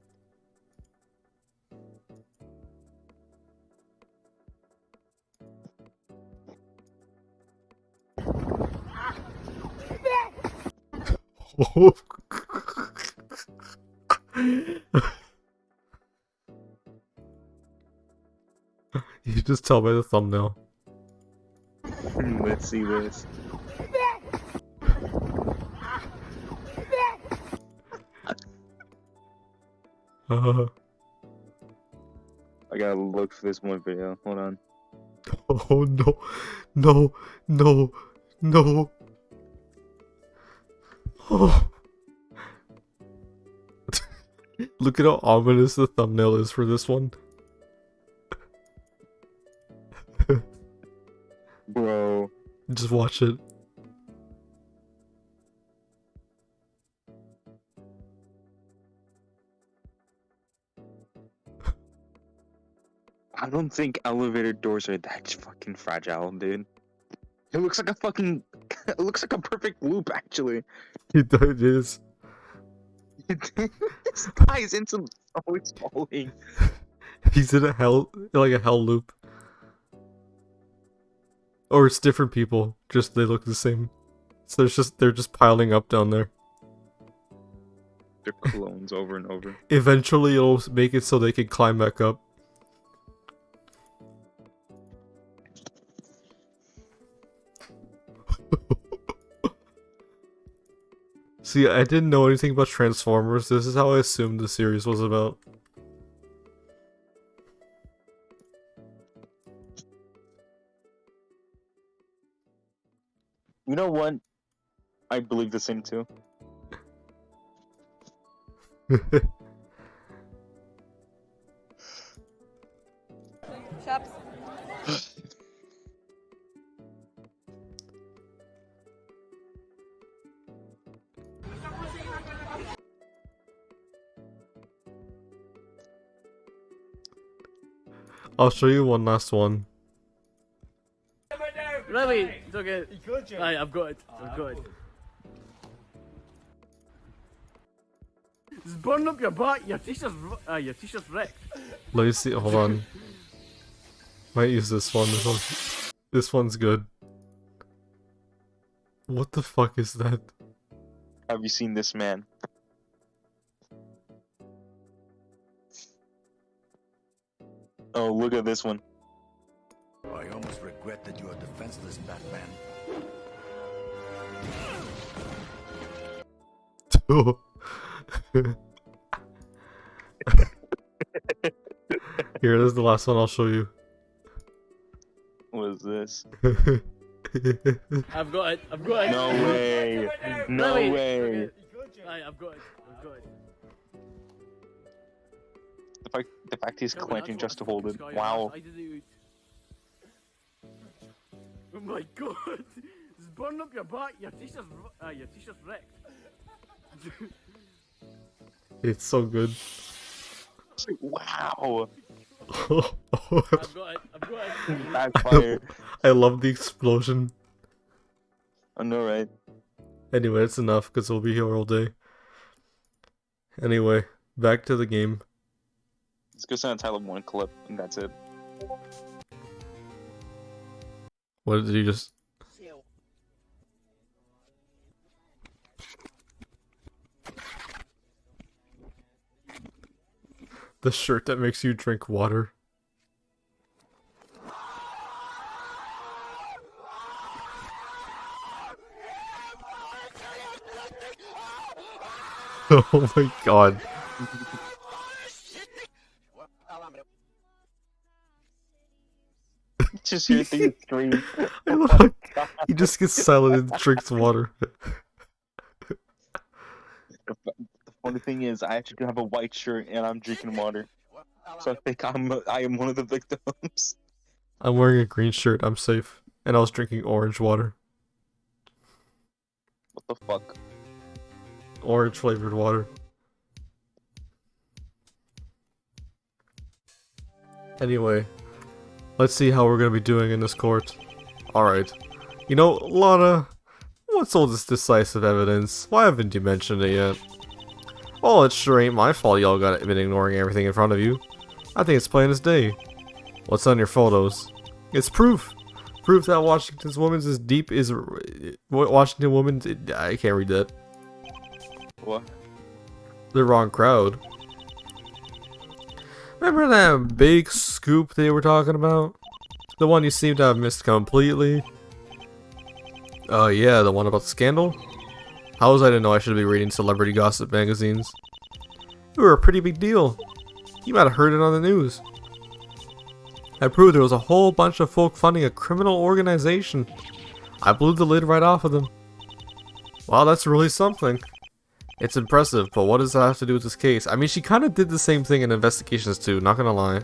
You just tell by the thumbnail. Let's see this. I gotta look for this one video. Hold on. Oh no, no, no, no. Oh. Look at how ominous the thumbnail is for this one. Bro. Just watch it. I don't think elevator doors are that fucking fragile, dude. It looks like a fucking... It looks like a perfect loop, actually. It is. This guy is into always falling. He's in a hell, like a hell loop. Or it's different people, just they look the same. So they're just piling up down there. They're clones over and over. Eventually it'll make it so they can climb back up. See, I didn't know anything about Transformers. This is how I assumed the series was about. You know what? I believe the same too. Shops. I'll show you one last one. Really? It's okay. Right, I've got it. I've got it. Just burn up your back. Your t-shirt's wrecked. Let me see. Hold on. Might use this one. This one's good. What the fuck is that? Have you seen this man? Oh, look at this one. I almost regret that you are defenseless, Batman. Here, this is the last one I'll show you. What is this? I've got it. I've got it. No way. No Really? way. Okay. Right, I've got it. I've got it. The fact he's Come on, clenching that's just to what hold it. fucking Wow. I did it. Oh my god! Just burn up your back. Your t-shirt's wrecked. It's so good. Wow. I've got it. I've got it. Backfire. I love the explosion. I know, right? Anyway, it's enough because we'll be here all day. Anyway, back to the game. Let's go send Tyler one clip, and that's it. What did you just... The shirt that makes you drink water. Oh my god. Just hear things scream. I love how he just gets silent and drinks water. The funny thing is, I actually do have a white shirt and I'm drinking water. So I think I am one of the victims. I'm wearing a green shirt, I'm safe. And I was drinking orange water. What the fuck? Orange flavored water. Anyway, let's see how we're gonna be doing in this court. Alright. You know, Lana, What's all this decisive evidence? Why haven't you mentioned it yet? Well, it sure ain't my fault y'all been ignoring everything in front of you. I think it's plain as day. What's on your photos? It's proof. Proof that Washington woman's I can't read that. What? The wrong crowd. Remember that big scoop they were talking about? The one you seem to have missed completely? Oh yeah, the one about the scandal? How was I to know I should be reading celebrity gossip magazines? You were a pretty big deal. You might have heard it on the news. I proved there was a whole bunch of folk funding a criminal organization. I blew the lid right off of them. Wow, that's really something. It's impressive, but what does that have to do with this case? I mean, she kind of did the same thing in Investigations too, not gonna lie.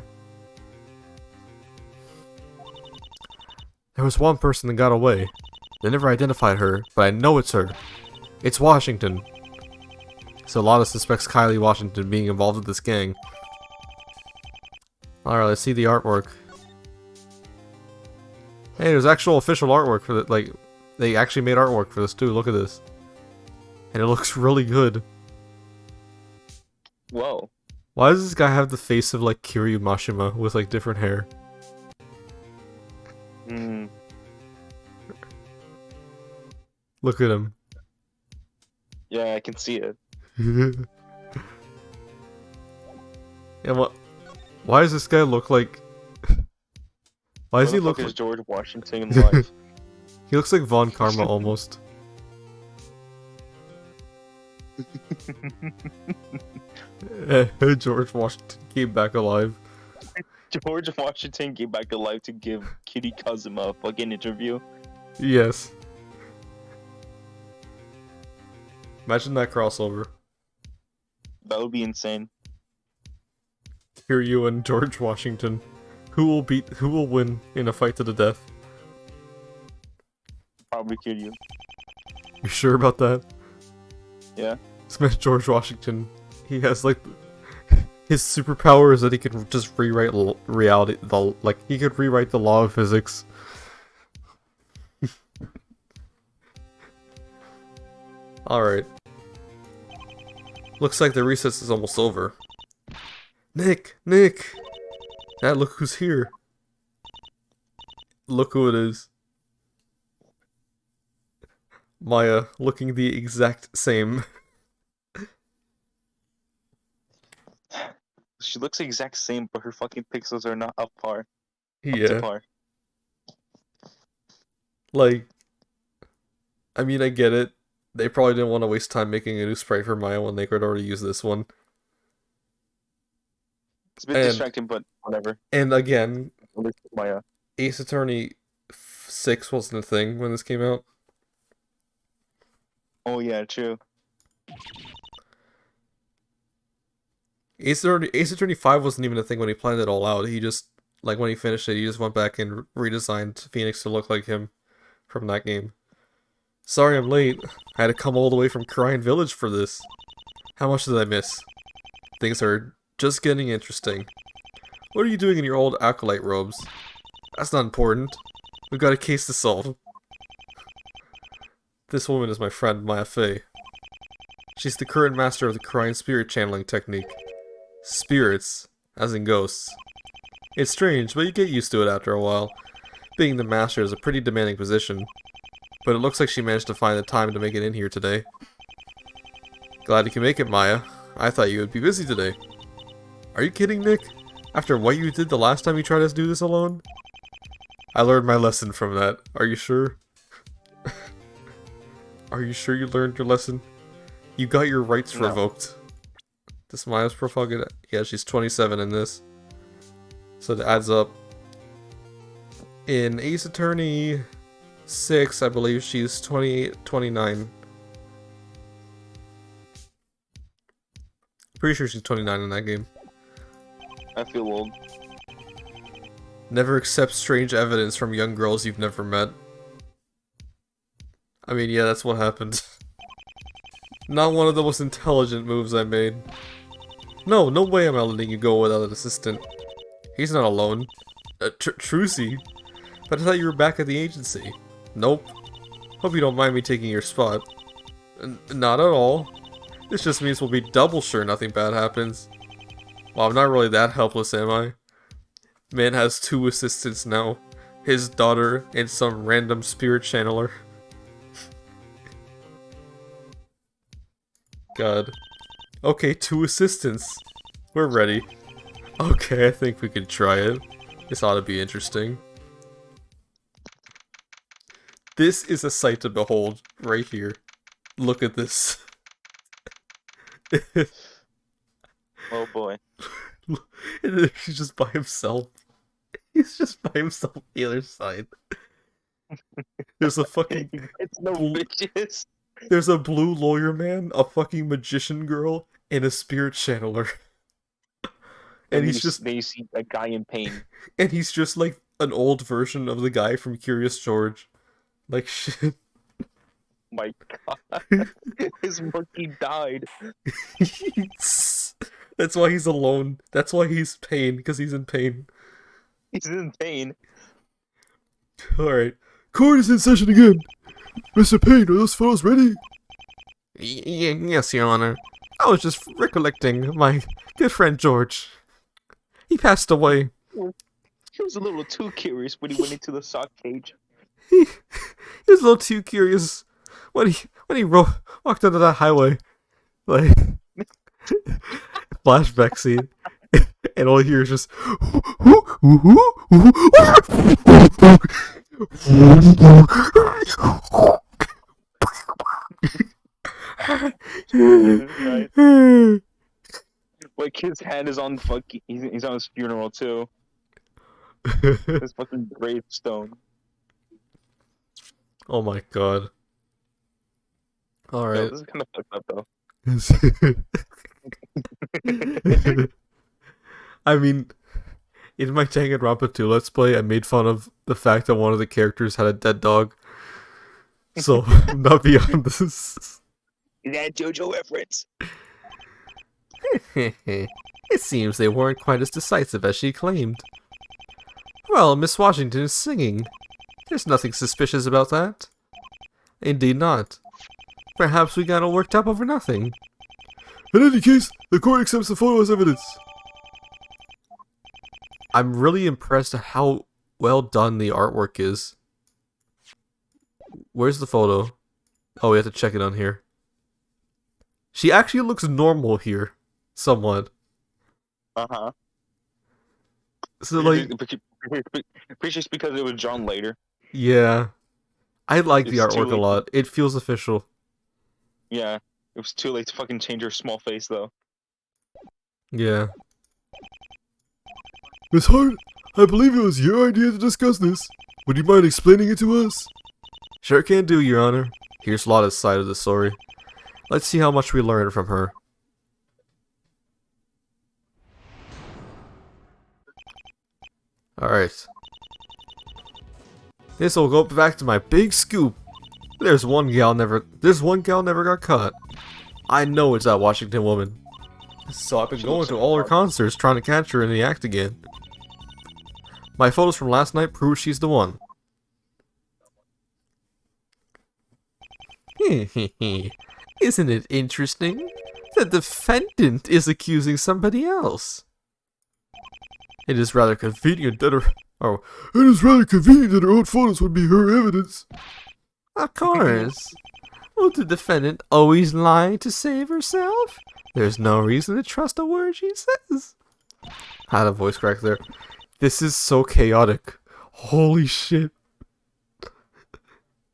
There was one person that got away. They never identified her, but I know it's her. It's Washington. So a lot of suspects Kylie Washington being involved with this gang. Alright, let's see the artwork. Hey, there's actual official artwork for the, like, they actually made artwork for this too, look at this. And it looks really good. Whoa. Why does this guy have the face of like Kiryu Mashima with like different hair? Hmm. Look at him. Yeah, I can see it. And what? Why does this guy look like? Why does he look like George Washington in life? He looks like Von Karma almost. George Washington came back alive. George Washington came back alive to give Kitty Kazuma a fucking interview. Yes. Imagine that crossover. That would be insane. Kiryu and George Washington. Who will win in a fight to the death? Probably Kiryu. You sure about that? Yeah. Smash George Washington. He has like his superpower is that he can just rewrite reality. He could rewrite the law of physics. All right. Looks like the recess is almost over. Nick. Dad, look who's here. Look who it is. Maya, looking the exact same. She looks the exact same, but her fucking pixels are not up par. Up to Yeah. par. Like, I mean, I get it. They probably didn't want to waste time making a new sprite for Maya when they could already use this one. It's a bit distracting, but whatever. And again, At least Maya. Ace Attorney 6 wasn't a thing when this came out. Oh yeah, true. Ace Attorney 5 wasn't even a thing when he planned it all out. He just, like, when he finished it, he just went back and redesigned Phoenix to look like him from that game. Sorry I'm late. I had to come all the way from Crying Village for this. How much did I miss? Things are just getting interesting. What are you doing in your old acolyte robes? That's not important. We've got a case to solve. This woman is my friend, Maya Fey. She's the current master of the Crying Spirit channeling technique. Spirits, as in ghosts. It's strange, but you get used to it after a while. Being the master is a pretty demanding position. But it looks like she managed to find the time to make it in here today. Glad you can make it, Maya. I thought you would be busy today. Are you kidding, Nick? After what you did the last time you tried to do this alone? I learned my lesson from that. Are you sure? Are you sure you learned your lesson? You got your rights revoked. This Maya's profile good. Yeah, she's 27 in this. So it adds up. In Ace Attorney 6, I believe she's 28, 29. Pretty sure she's 29 in that game. I feel old. Never accept strange evidence from young girls you've never met. I mean, yeah, that's what happened. Not one of the most intelligent moves I made. No way I'm not letting you go without an assistant. He's not alone. Trucy. But I thought you were back at the agency. Nope. Hope you don't mind me taking your spot. Not at all. This just means we'll be double sure nothing bad happens. Well, I'm not really that helpless, am I? Man has 2 assistants now. His daughter and some random spirit channeler. God. Okay, 2 assistants. We're ready. Okay, I think we can try it. This ought to be interesting. This is a sight to behold, right here. Look at this. Oh boy. He's just by himself. He's just by himself on the other side. There's a fucking... It's no bitches. There's a blue lawyer man, a fucking magician girl, and a spirit channeler. And he's just... They see a guy in pain. And he's just like an old version of the guy from Curious George. Like, shit. My god. His monkey died. That's why he's alone. That's why he's pain, because he's in pain. He's in pain. Alright. Court is in session again. Mr. Payne, are those photos ready? Yes, Your Honor. I was just recollecting my good friend George. He passed away. He was a little too curious when he went into the sock cage. He was a little too curious when he walked onto that highway. Like, flashback scene. And all you hear is just... Like his hand is on fucking. He's on his funeral too. His fucking gravestone. Oh my god. Yo, Alright. this is kind of fucked up though. I mean, in my Danganronpa 2 Let's Play, I made fun of the fact that one of the characters had a dead dog. So, I'm not beyond this. Is that a JoJo reference? It seems they weren't quite as decisive as she claimed. Well, Miss Washington is singing. There's nothing suspicious about that. Indeed not. Perhaps we got all worked up over nothing. In any case, the court accepts the photo as evidence. I'm really impressed at how well done the artwork is. Where's the photo? Oh, we have to check it on here. She actually looks normal here. Somewhat. Uh-huh. So, like... Pretty just because it was John later. Yeah. I like the It's too artwork a late. lot. It feels official. Yeah. It was too late to fucking change her small face though. Yeah. Miss Hart, I believe it was your idea to discuss this. Would you mind explaining it to us? Sure can do, Your Honor. Here's Lotta's side of the story. Let's see how much we learned from her. Alright. This'll go back to my big scoop. There's one gal never got caught. I know it's that Washington woman. So I've been going to all her concerts trying to catch her in the act again. My photos from last night prove she's the one. Isn't it interesting? The defendant is accusing somebody else. It is rather convenient that her... It is rather convenient that her own photos would be her evidence. Of course. Will the defendant always lie to save herself? There's no reason to trust a word she says. Had a voice crack there. This is so chaotic. Holy shit.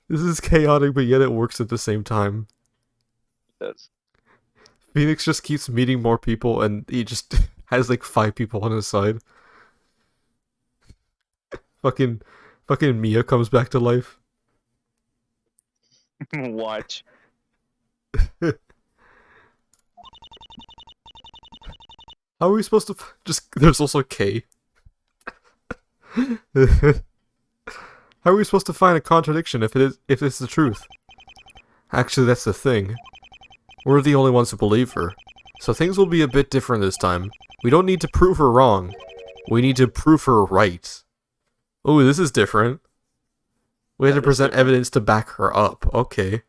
This is chaotic, but yet it works at the same time. Yes. Phoenix just keeps meeting more people, and he just has like 5 people on his side. Fucking Mia comes back to life. Watch. How are we supposed to just? There's also K. How are we supposed to find a contradiction if it's the truth? Actually, that's the thing. We're the only ones who believe her, so things will be a bit different this time. We don't need to prove her wrong. We need to prove her right. Oh, this is different. We had to That is present different. evidence to back her up. Okay.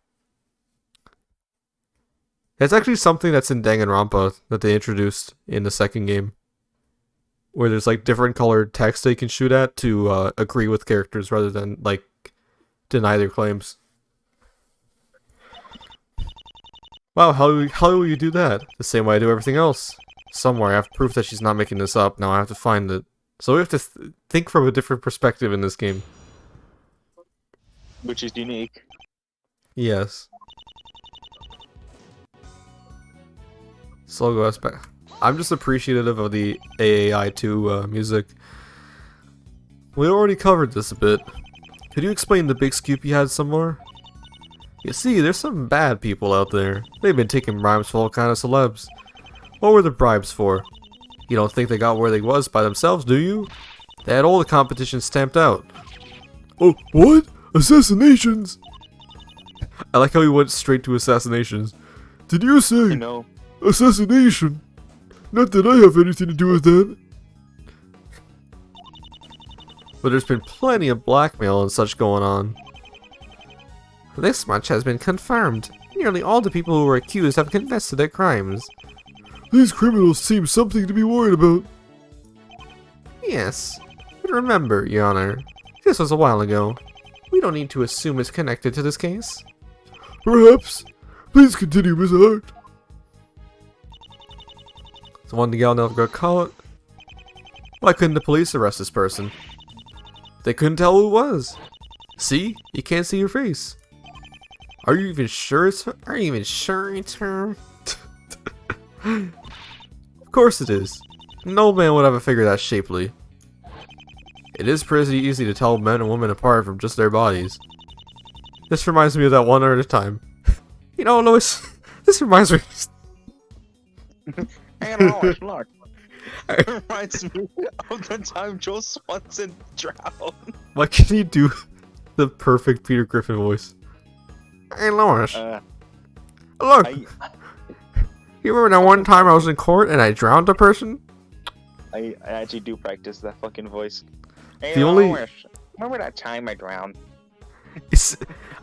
It's actually something that's in Danganronpa that they introduced in the second game. Where there's like different colored text they can shoot at to agree with characters rather than like deny their claims. Wow, how will you do that? The same way I do everything else. Somewhere I have proof that she's not making this up. Now I have to find it. So we have to think from a different perspective in this game. Which is unique. Yes. Slogo aspect. I'm just appreciative of the AAI2 music. We already covered this a bit. Could you explain the big scoop you had some more? You see, there's some bad people out there. They've been taking bribes for all kind of celebs. What were the bribes for? You don't think they got where they was by themselves, do you? They had all the competition stamped out. Oh, what? Assassinations? I like how he went straight to assassinations. Did you say You know, assassination? Not that I have anything to do with that. But there's been plenty of blackmail and such going on. This much has been confirmed. Nearly all the people who were accused have confessed to their crimes. These criminals seem something to be worried about. Yes. But remember, Your Honor, this was a while ago. We don't need to assume it's connected to this case. Perhaps. Please continue, Miss Hart. So one gal never got caught. Why couldn't the police arrest this person? They couldn't tell who it was. See? You can't see your face. Are you even sure it's her? Are you even sure it's her? Of course it is. No man would ever figure that shapely. It is pretty easy to tell men and women apart from just their bodies. This reminds me of that one other time. You know, Lois, this reminds me. hey, Lois, look. It reminds me of the time Joe Swanson drowned. Why can't you do the perfect Peter Griffin voice? Hey, Lois. Look, you remember that one time I was in court and I drowned a person? I actually do practice that fucking voice. Hey, The only- Lois, remember that time I drowned?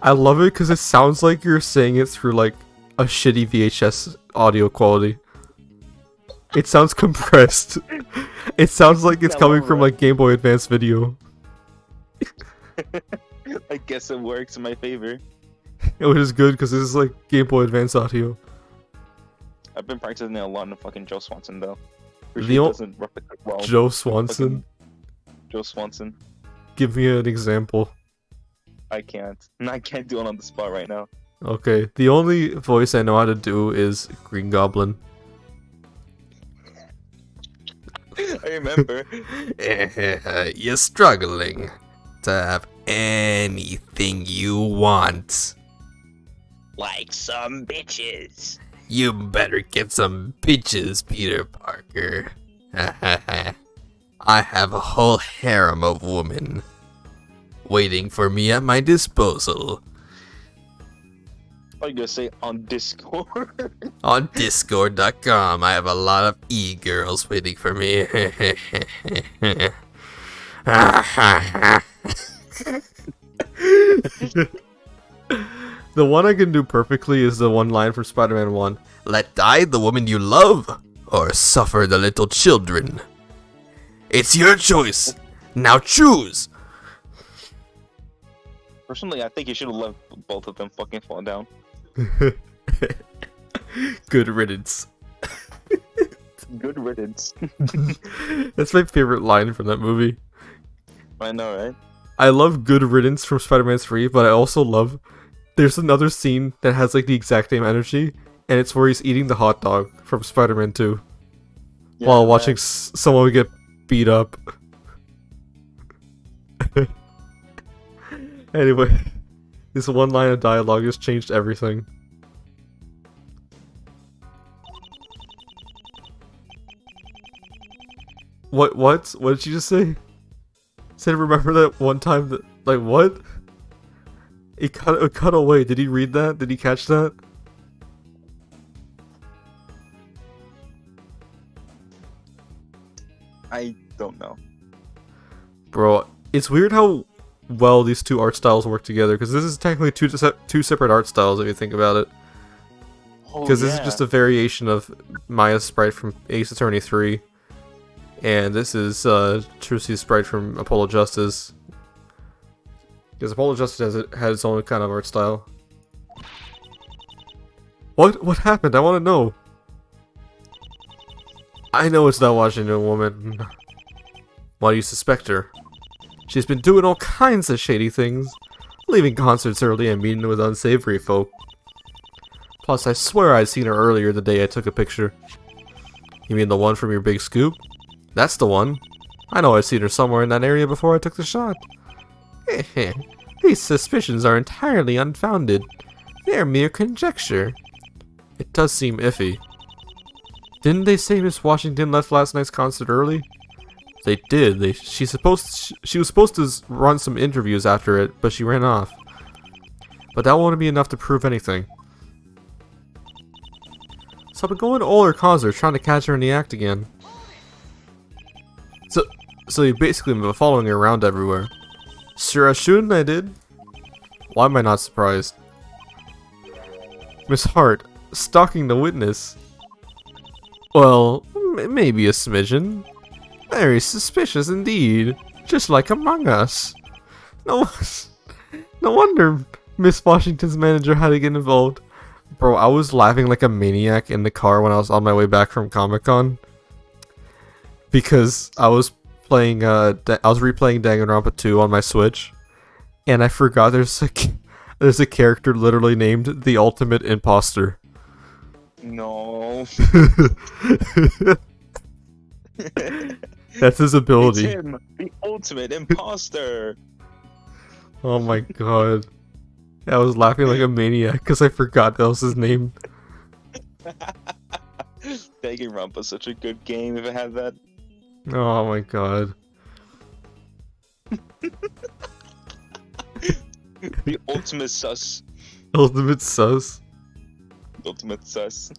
I love it because it sounds like you're saying it through like a shitty VHS audio quality. It sounds compressed. It sounds like it's Yeah, coming well, from like Game Boy Advance video. I guess it works in my favor. Which is good because this is like Game Boy Advance audio. I've been practicing it a lot in fucking Joe Swanson though. The ol- Doesn't replicate well. Joe Swanson. Joe Swanson. Give me an example. I can't. I can't do it on the spot right now. Okay, the only voice I know how to do is Green Goblin. I remember. You're struggling to have anything you want. Like some bitches. You better get some bitches, Peter Parker. I have a whole harem of women waiting for me at my disposal. I was gonna say on Discord. On Discord.com, I have a lot of e-girls waiting for me. The one I can do perfectly is the one line from Spider-Man 1. Let die the woman you love, or suffer the little children. It's your choice. Now choose. Personally, I think you should have let both of them fucking fall down. Good riddance. Good riddance. That's my favorite line from that movie. I know, right? I love Good Riddance from Spider-Man 3, but I also love... There's another scene that has like the exact same energy, and it's where he's eating the hot dog from Spider-Man 2 Yeah, while watching someone get beat up. Anyway, this one line of dialogue has changed everything. What? What did you just say? Said remember that one time that... Like, what? It cut away. Did he read that? Did he catch that? I don't know. Bro, it's weird how well these two art styles work together, because this is technically two separate art styles if you think about it. Because this is just a variation of Maya's sprite from Ace Attorney 3, and this is Trucy's sprite from Apollo Justice. Because Apollo Justice had its own kind of art style. What happened? I want to know. I know it's not Washington Woman. Why do you suspect her? She's been doing all kinds of shady things, leaving concerts early and meeting with unsavory folk. Plus, I swear I'd seen her earlier the day I took a picture. You mean the one from your big scoop? That's the one. I know I'd seen her somewhere in that area before I took the shot. These suspicions are entirely unfounded. They're mere conjecture. It does seem iffy. Didn't they say Miss Washington left last night's concert early? They did. She was supposed to run some interviews after it, but she ran off. But that won't be enough to prove anything. So I've been going to all her concerts, trying to catch her in the act again. So you basically been following her around everywhere. Sure as shooting I did. Why am I not surprised? Miss Hart, stalking the witness. Well, maybe a smidgen. Very suspicious indeed. Just like Among Us. No wonder Miss Washington's manager had to get involved. Bro, I was laughing like a maniac in the car when I was on my way back from Comic-Con. Because I was playing, I was replaying Danganronpa 2 on my Switch. And I forgot there's a character literally named the Ultimate Imposter. No. That's his ability. It's him, the ultimate imposter. Oh my god. I was laughing like a maniac because I forgot that was his name. Danganronpa's such a good game if it had that. Oh my god. The ultimate sus. Ultimate sus. Ultimate sus.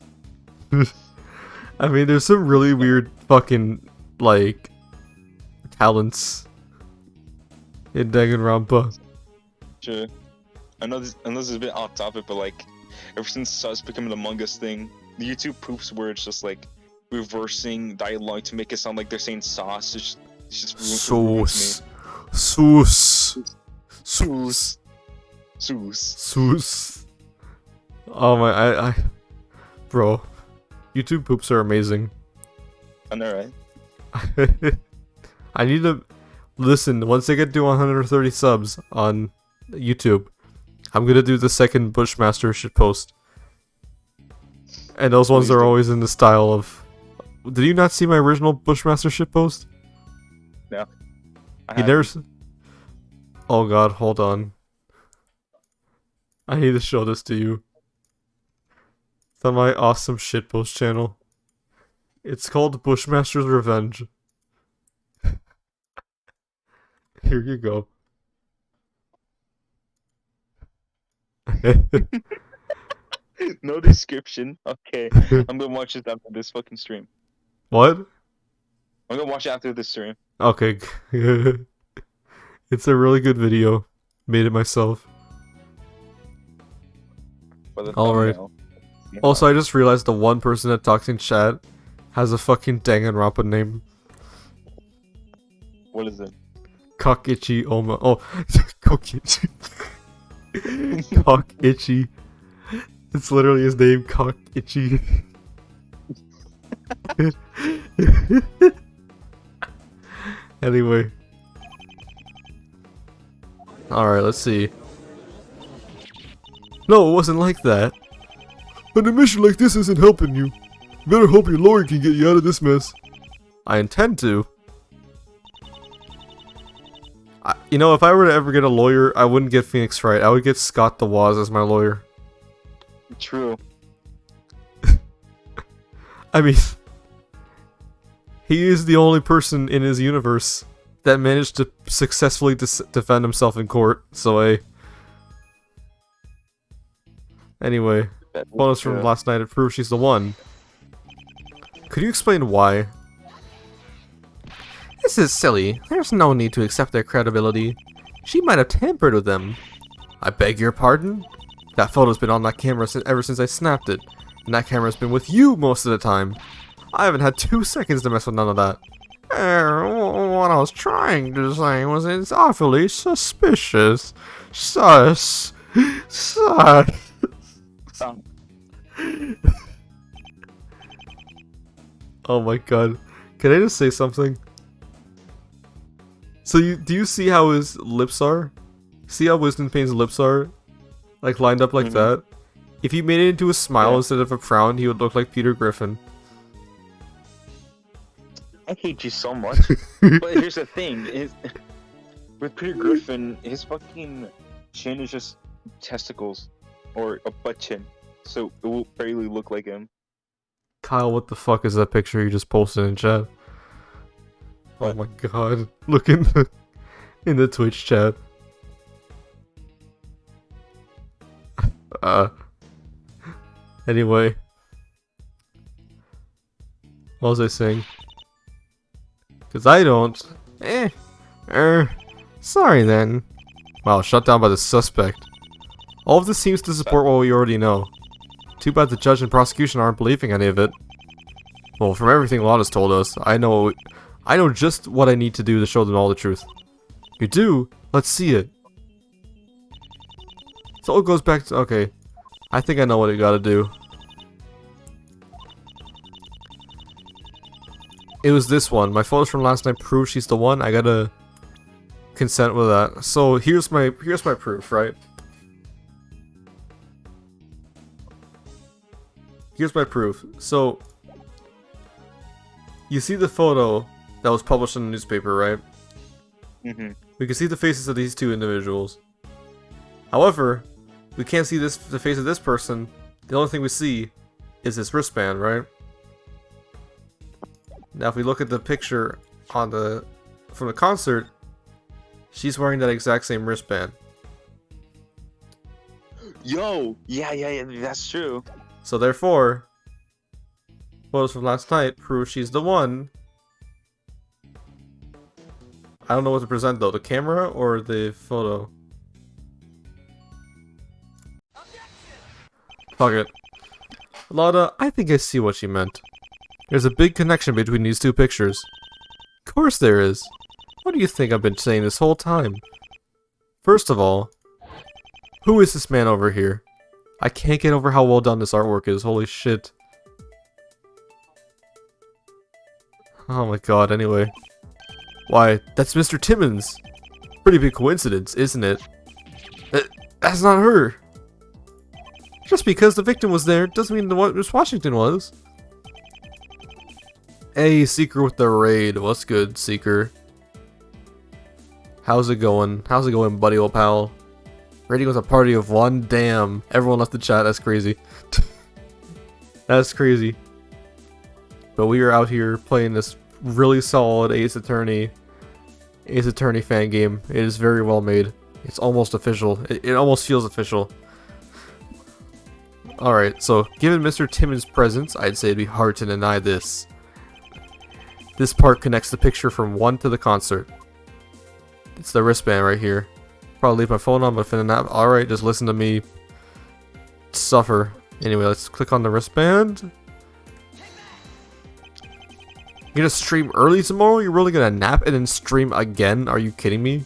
I mean, there's some really weird fucking, like, talents in Danganronpa. Sure. I know this is a bit off topic, but like, ever since sus became an Among Us thing, the YouTube poops where it's just like reversing dialogue to make it sound like they're saying sauce. It's just Sauce. Sauce. Sauce. Sauce. Sauce. Oh my, bro, YouTube poops are amazing. I know, right? I need to listen. Once I get to 130 subs on YouTube, I'm gonna do the second Bushmaster shitpost. And those ones are always in the style of. Did you not see my original Bushmaster shitpost? No. You never. Oh god, hold on. I need to show this to you. It's on my awesome shitpost channel. It's called Bushmaster's Revenge. Here you go. No description. Okay. I'm gonna watch this after this fucking stream. What? I'm gonna watch it after this stream. Okay. It's a really good video. Made it myself. Alright. Also, I just realized the one person that talks in chat has a fucking Danganronpa name. What is it? Cockitchy Oma. Oh, Cockitchy. Cockitchy. It's literally his name, Cockitchy. Anyway. Alright, let's see. No, it wasn't like that. An admission like this isn't helping you. You better hope your lawyer can get you out of this mess. I intend to. You know, if I were to ever get a lawyer, I wouldn't get Phoenix Wright. I would get Scott DeWaz as my lawyer. True. I mean, he is the only person in his universe that managed to successfully defend himself in court, so Anyway, bonus from last night, it proves she's the one. Could you explain why? This is silly. There's no need to accept their credibility. She might have tampered with them. I beg your pardon? That photo's been on that camera ever since I snapped it. And that camera's been with you most of the time. I haven't had 2 seconds to mess with none of that. What I was trying to say was it's awfully suspicious. Sus. Oh my god. Can I just say something? So do you see how his lips are? See how Wisdom Pain's lips are? Like lined up like that? If he made it into a smile instead of a frown, he would look like Peter Griffin. I hate you so much. But here's the thing: with Peter Griffin, his fucking chin is just testicles or a butt chin, so it will barely look like him. Kyle, what the fuck is that picture you just posted in chat? Oh my god. Look in the Twitch chat. Anyway. What was I saying? Cause I don't. Sorry then. Wow, shut down by the suspect. All of this seems to support what we already know. Too bad the judge and prosecution aren't believing any of it. Well, from everything Lotta's told us, I know just what I need to do to show them all the truth. You do? Let's see it. So it goes back to... Okay. I think I know what I gotta do. It was this one. My photos from last night prove she's the one. I gotta consent with that. So here's my proof, right? Here's my proof. So you see the photo that was published in the newspaper, right? We can see the faces of these two individuals. However, we can't see the face of this person. The only thing we see is this wristband, right? Now if we look at the picture from the concert, she's wearing that exact same wristband. Yo! Yeah, that's true. So therefore, photos from last night prove she's the one. I don't know what to present though, the camera or the photo? Fuck it. Lotta, I think I see what she meant. There's a big connection between these two pictures. Of course there is. What do you think I've been saying this whole time? First of all, who is this man over here? I can't get over how well done this artwork is, holy shit. Oh my god, anyway. Why, that's Mr. Timmons! Pretty big coincidence, isn't it? That's not her! Just because the victim was there doesn't mean the Miss Washington was. Hey, Seeker with the raid. What's good, Seeker? How's it going? How's it going, buddy old pal? Raiding with a party of one? Damn. Everyone left the chat. That's crazy. That's crazy. But we are out here playing this really solid Ace Attorney fan game. It is very well made. It's almost official. It almost feels official. Alright, so given Mr. Timmons' presence, I'd say it'd be hard to deny this. This part connects the picture from one to the concert. It's the wristband right here. Probably leave my phone on, but finna nap. Alright, just listen to me suffer. Anyway, let's click on the wristband. You're gonna stream early tomorrow? You're really gonna nap and then stream again? Are you kidding me?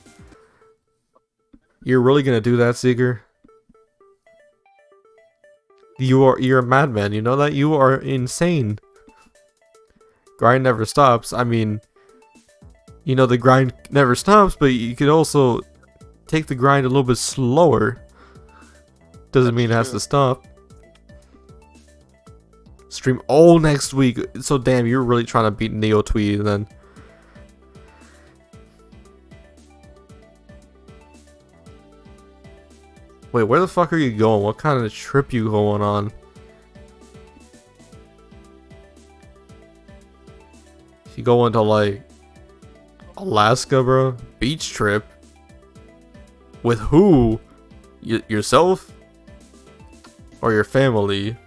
You're really gonna do that, Seeker? You're a madman, you know that? You are insane. Grind never stops. I mean, you know the grind never stops, but you could also take the grind a little bit slower. Doesn't mean it has to stop. Stream all next week. So damn, you're really trying to beat Neo Tweed then. Wait, where the fuck are you going? What kind of trip you going on? You going to like Alaska, bro? Beach trip? With who? Yourself? Or your family?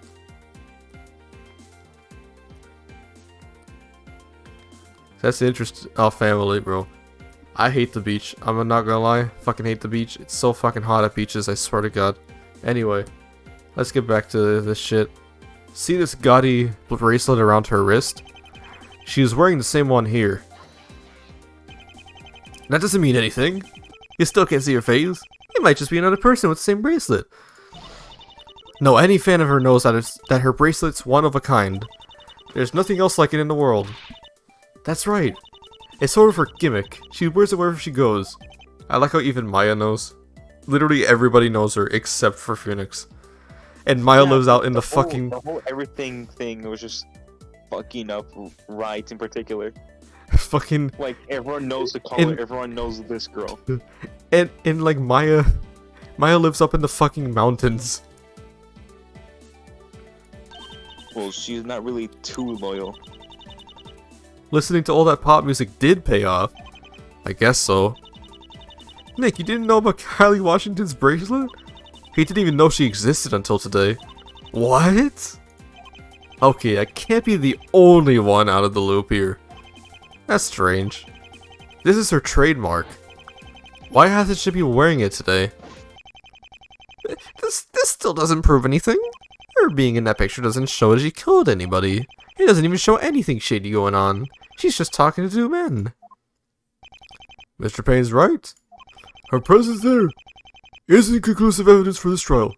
That's the interest of family, bro. I hate the beach. I'm not gonna lie. Fucking hate the beach. It's so fucking hot at beaches, I swear to God. Anyway, let's get back to this shit. See this gaudy bracelet around her wrist? She's wearing the same one here. That doesn't mean anything. You still can't see her face. It might just be another person with the same bracelet. No, any fan of her knows that her bracelet's one of a kind. There's nothing else like it in the world. That's right. It's sort of her gimmick. She wears it wherever she goes. I like how even Maya knows. Literally everybody knows her except for Phoenix. And Maya lives out in the fucking... The whole everything thing was just fucking up right in particular. fucking... Like, everyone knows the color, everyone knows this girl. And like Maya lives up in the fucking mountains. Well, she's not really too loyal. Listening to all that pop music did pay off. I guess so. Nick, you didn't know about Kylie Washington's bracelet? He didn't even know she existed until today. What? Okay, I can't be the only one out of the loop here. That's strange. This is her trademark. Why hasn't she been wearing it today? This still doesn't prove anything. Her being in that picture doesn't show that she killed anybody. It doesn't even show anything shady going on. She's just talking to two men. Mr. Payne's right. Her presence there isn't conclusive evidence for this trial.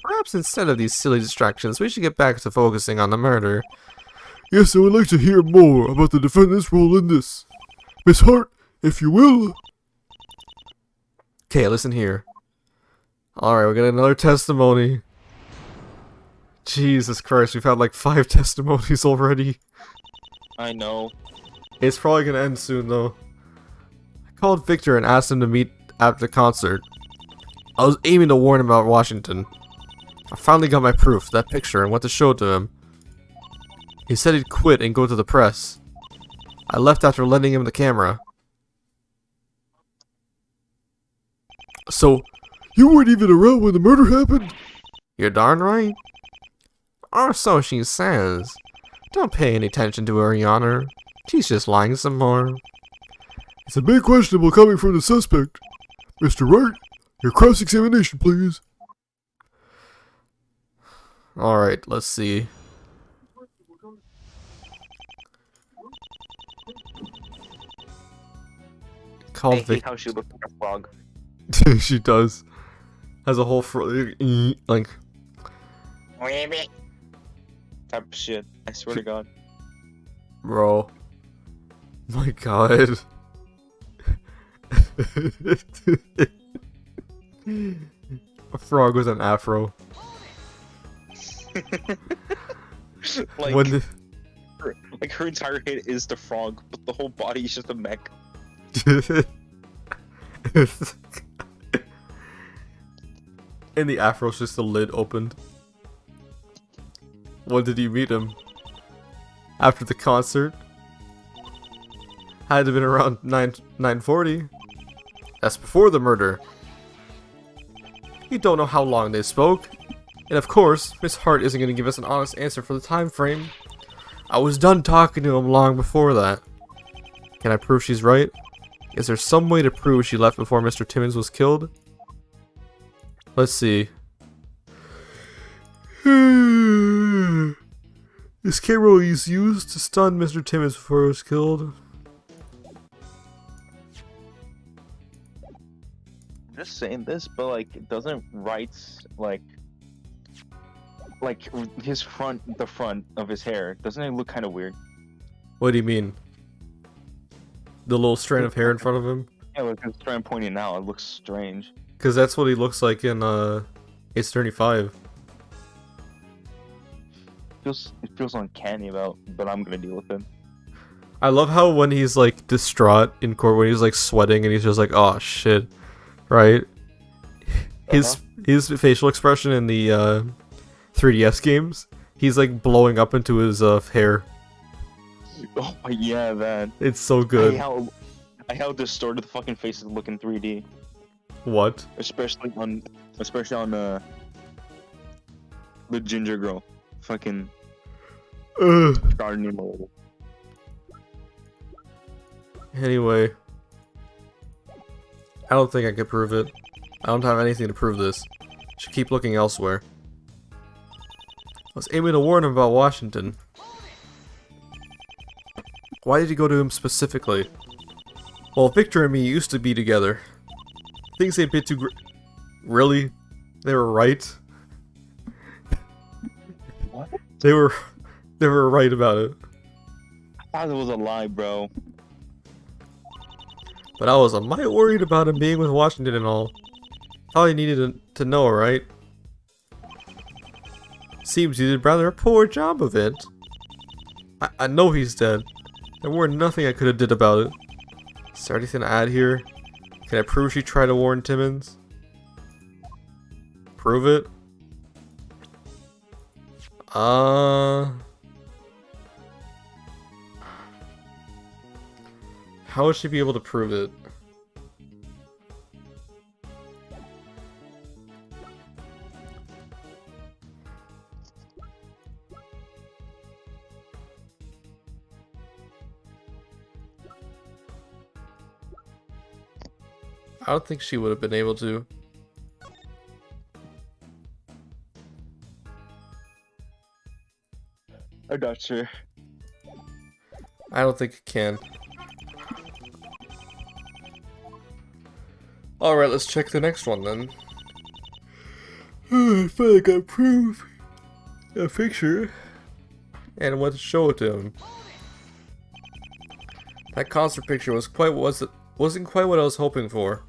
Perhaps instead of these silly distractions, we should get back to focusing on the murder. Yes, I would like to hear more about the defendant's role in this. Miss Hart, if you will. Okay, listen here. Alright, we got another testimony. Jesus Christ, we've had like 5 testimonies already. I know. It's probably gonna end soon though. I called Victor and asked him to meet at the concert. I was aiming to warn him about Washington. I finally got my proof, that picture, and went to show it to him. He said he'd quit and go to the press. I left after lending him the camera. So, You weren't even around when the murder happened? you're darn right. Or so she says. Don't pay any attention to her, Your Honor. She's just lying some more. It's a bit questionable coming from the suspect. Mr. Wright, your cross-examination, please. Alright, let's see. I Called hate Vic. how she looks like a frog. She does. Has a whole like. Type of shit. I swear to God. Bro. My God. A frog with an afro. Like, When the... like her entire head is the frog, but the whole body is just a mech. And the afro's just the lid opened. When did you meet him? After the concert? Had to have been around 9:40. That's before the murder. You don't know how long they spoke. And of course, Miss Hart isn't going to give us an honest answer for the time frame. I was done talking to him long before that. Can I prove she's right? Is there some way to prove she left before Mr. Timmons was killed? Let's see. This camera was used to stun Mr. Timmons before he was killed. Just saying this, but like, doesn't Wright's like his the front of his hair, doesn't it look kind of weird? What do you mean? The little strand of hair in front of him? Yeah, like it's trying pointing out, it looks strange. Because that's what he looks like in Ace 35. It feels uncanny but I'm gonna deal with it. I love how when he's like distraught in court, when he's like sweating and he's just like, oh shit, right? His facial expression in the 3DS games, he's like blowing up into his hair. Oh yeah, that. It's so good. I how distorted the fucking faces look in 3D. What? Especially on the ginger girl. Fucking gardening mode. Anyway, I don't think I can prove it. I don't have anything to prove this. Should keep looking elsewhere. I was aiming to warn him about Washington. Why did he go to him specifically? Well, Victor and me used to be together. Things ain't been too Really? They were right? What? They were right about it. I thought it was a lie, bro. But I was a mite worried about him being with Washington and all. All you needed to know, right? Seems you did rather a poor job of it. I know he's dead. There weren't nothing I could have did about it. Is there anything to add here? Can I prove she tried to warn Timmons? Prove it? How would she be able to prove it? I don't think she would have been able to. I'm not sure. I don't think it can. Alright, let's check the next one then. I feel like I prove a picture and went to show it to him. That concert picture wasn't quite what I was hoping for.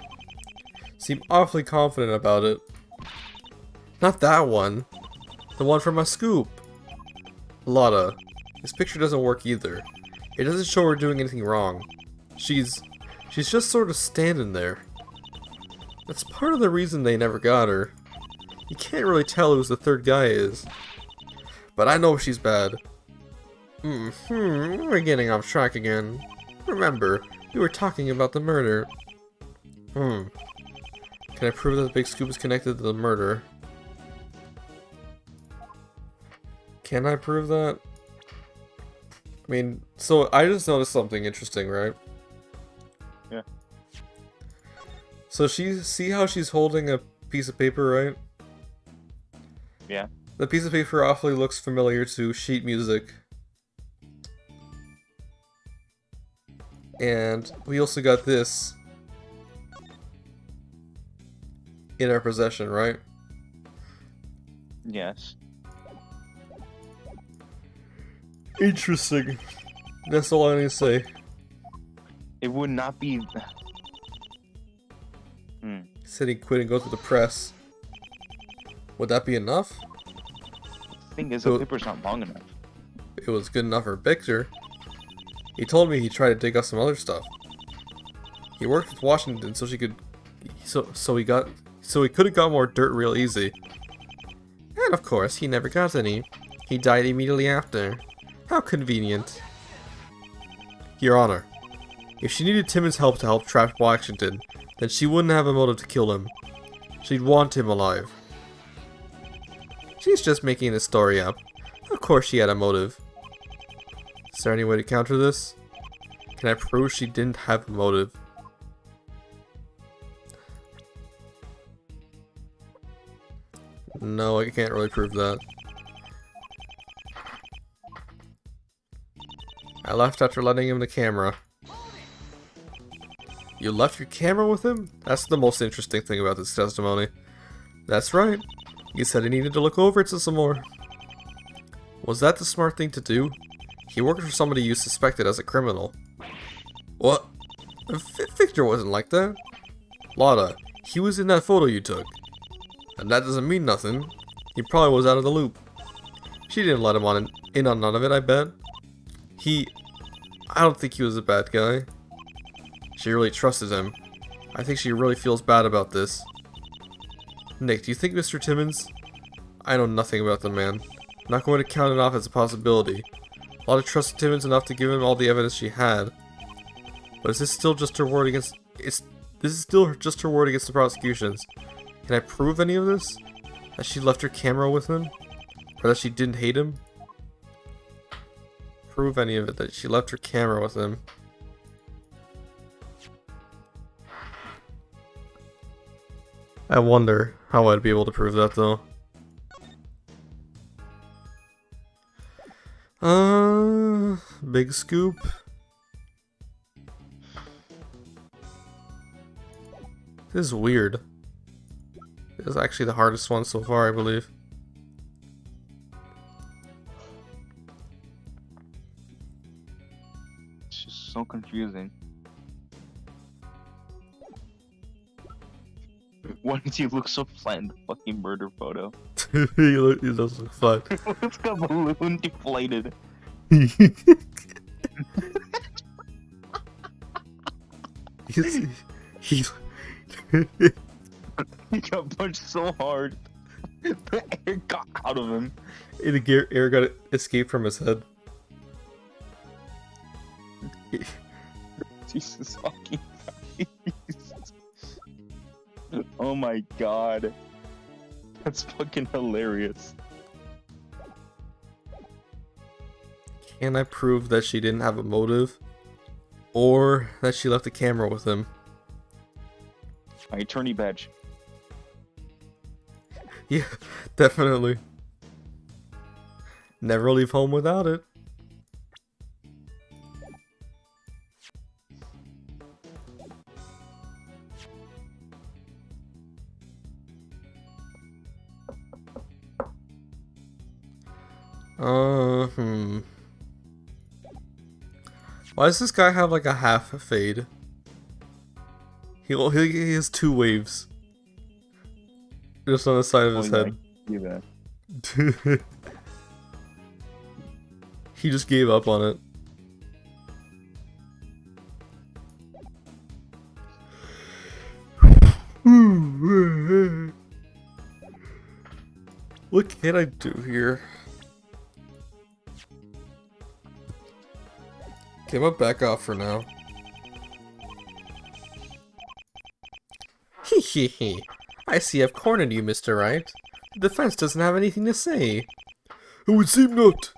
Seemed awfully confident about it. Not that one. The one from my scoop. Lotta, this picture doesn't work either. It doesn't show her doing anything wrong. She's just sort of standing there. That's part of the reason they never got her. You can't really tell who the third guy is. But I know she's bad. We're getting off track again. Remember, we were talking about the murder. Can I prove that the big scoop is connected to the murder? Can I prove that? I mean, so I just noticed something interesting, right? Yeah. So see how she's holding a piece of paper, right? Yeah. The piece of paper awfully looks familiar to sheet music. And we also got this in our possession, right? Yes. Interesting. That's all I need to say. It would not be. He said he quit and go to the press. Would that be enough? The thing is, So- the paper's not long enough. It was good enough for Victor. He told me he tried to dig up some other stuff. He worked with Washington so he could have got more dirt real easy. And of course, he never got any. He died immediately after. How convenient. Your Honor, if she needed Timmons' help to help trap Washington, then she wouldn't have a motive to kill him. She'd want him alive. She's just making this story up. Of course she had a motive. Is there any way to counter this? Can I prove she didn't have a motive? No, I can't really prove that. I left after letting him the camera. You left your camera with him? That's the most interesting thing about this testimony. That's right. He said he needed to look over it some more. Was that the smart thing to do? He worked for somebody you suspected as a criminal. What? Victor wasn't like that. Lotta, he was in that photo you took. And that doesn't mean nothing. He probably was out of the loop. She didn't let him in on none of it, I bet. I don't think he was a bad guy. She really trusted him. I think she really feels bad about this. Nick, do you think Mr. Timmons? I know nothing about the man. I'm not going to count it off as a possibility. Lotta trusted Timmons enough to give him all the evidence she had. But is this still just her word against... This is still just her word against the prosecutions. Can I prove any of this? That she left her camera with him? Or that she didn't hate him? Prove any of it, that she left her camera with him. I wonder how I'd be able to prove that though. Big scoop. This is weird. This is actually the hardest one so far, I believe. It's just so confusing. Why does he look so flat in the fucking murder photo? He does look fun. It's got a balloon deflated. he's He got punched so hard. The air got out of him. the air got escaped from his head. Jesus fucking Christ. Oh my god. That's fucking hilarious. Can I prove that she didn't have a motive? Or that she left the camera with him? My attorney badge. Yeah, definitely. Never leave home without it. Why does this guy have like a half fade? He has 2 waves. Just on the side of his head. Yeah. He just gave up on it. What can I do here? Okay, I'm gonna back off for now. Hehehe. I see I've cornered you, Mr. Wright. The defense doesn't have anything to say. It would seem not.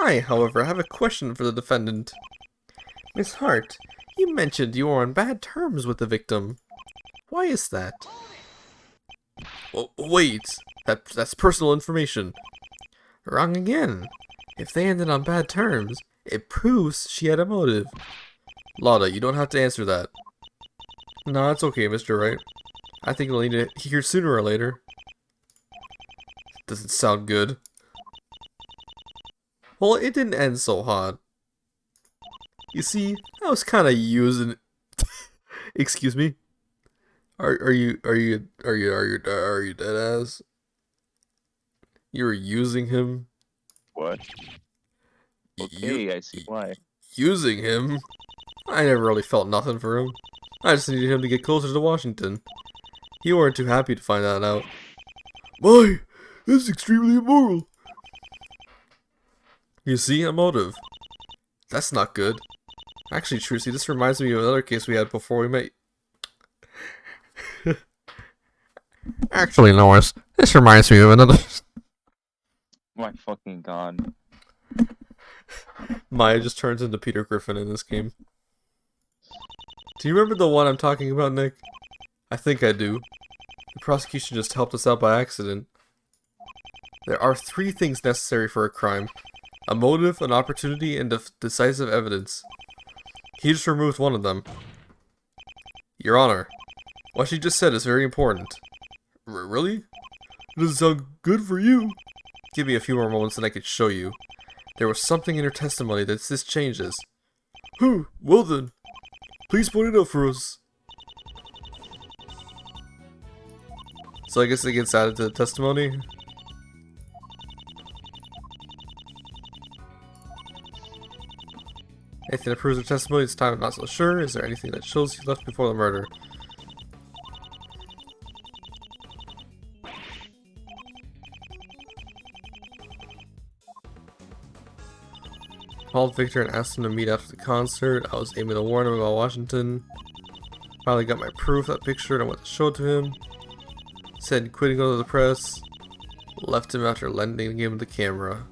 I, however, have a question for the defendant. Miss Hart, you mentioned you were on bad terms with the victim. Why is that? Oh, wait, that's personal information. Wrong again. If they ended on bad terms, it proves she had a motive. Lotta, you don't have to answer that. No, it's okay, Mr. Wright. I think we'll need to hear sooner or later. Doesn't sound good. Well, it didn't end so hot. You see, I was kind of using. Excuse me. Are you dead ass? You were using him. What? Okay, I see why. Using him? I never really felt nothing for him. I just needed him to get closer to Washington. You weren't too happy to find that out. My, that's extremely immoral. You see, a motive. That's not good. Actually, Trucy, this reminds me of another case we had before we met. Actually, Norris, this reminds me of another. My fucking god. Maya just turns into Peter Griffin in this game. Do you remember the one I'm talking about, Nick? I think I do. The prosecution just helped us out by accident. There are 3 things necessary for a crime. A motive, an opportunity, and decisive evidence. He just removed one of them. Your Honor, what you just said is very important. Really? It doesn't sound good for you. Give me a few more moments and I could show you. There was something in her testimony that this changes. Well then. Please point it out for us. So I guess it gets added to the testimony? Anything that proves her testimony this time I'm not so sure. Is there anything that shows he left before the murder? Called Victor and asked him to meet after the concert. I was aiming to warn him about Washington. Finally got my proof, that picture, and I went to show it to him. Said quitting go to the press. Left him after lending him the camera.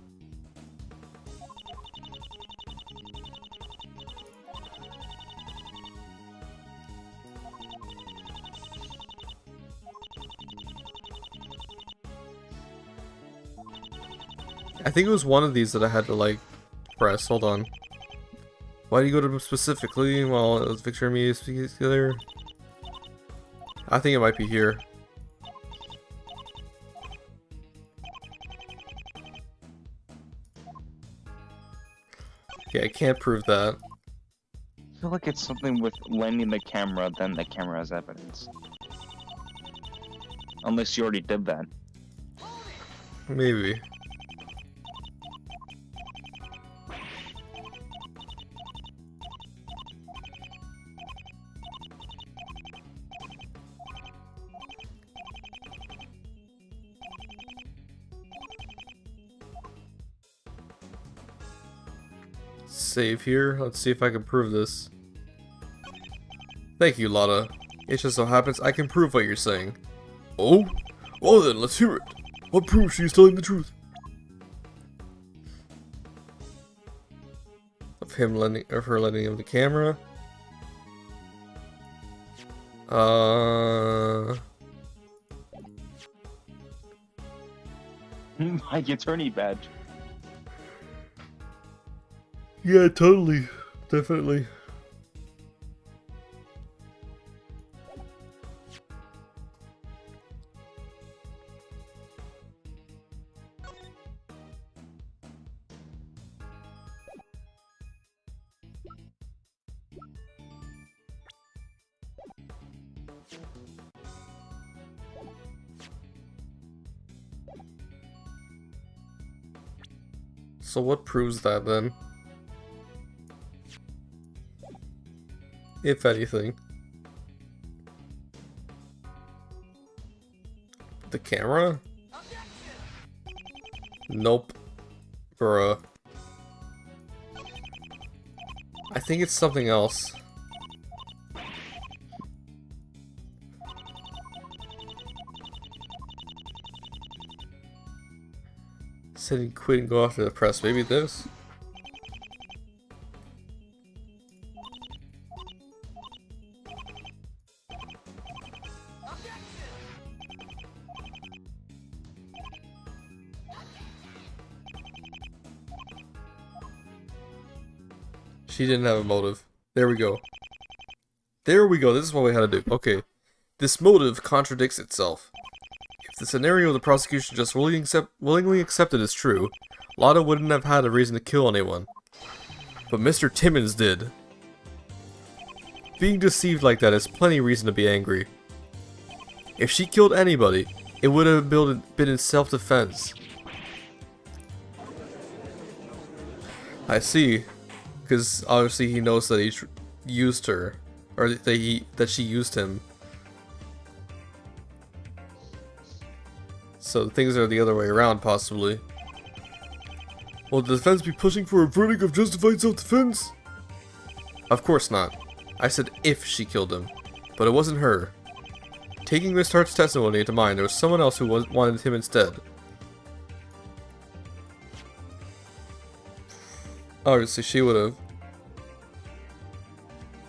I think it was one of these that I had to like press. Hold on. Why do you go to them specifically? Well, it was Victor and me speaking together. I think it might be here. Yeah, I can't prove that. I feel like it's something with lending the camera, then the camera has evidence. Unless you already did that. Maybe. Save here. Let's see if I can prove this. Thank you, Lotta. It just so happens I can prove what you're saying. Oh? Well then, let's hear it. What proves she's telling the truth? Of her lending him the camera. My attorney badge. Yeah, totally. Definitely. So what proves that then? If anything. The camera? Nope. Bruh. I think it's something else. Said quit and go after the press. Maybe this? She didn't have a motive. There we go. There we go. This is what we had to do. Okay. This motive contradicts itself. If the scenario the prosecution just willingly accepted is true, Lotta wouldn't have had a reason to kill anyone. But Mr. Timmons did. Being deceived like that is plenty reason to be angry. If she killed anybody, it would have been in self-defense. I see. Because obviously he knows that he used her. Or that she used him. So things are the other way around, possibly. Will the defense be pushing for a verdict of justified self-defense? Of course not. I said if she killed him. But it wasn't her. Taking Miss Hart's testimony into mind, there was someone else who wanted him instead. Obviously, she would have.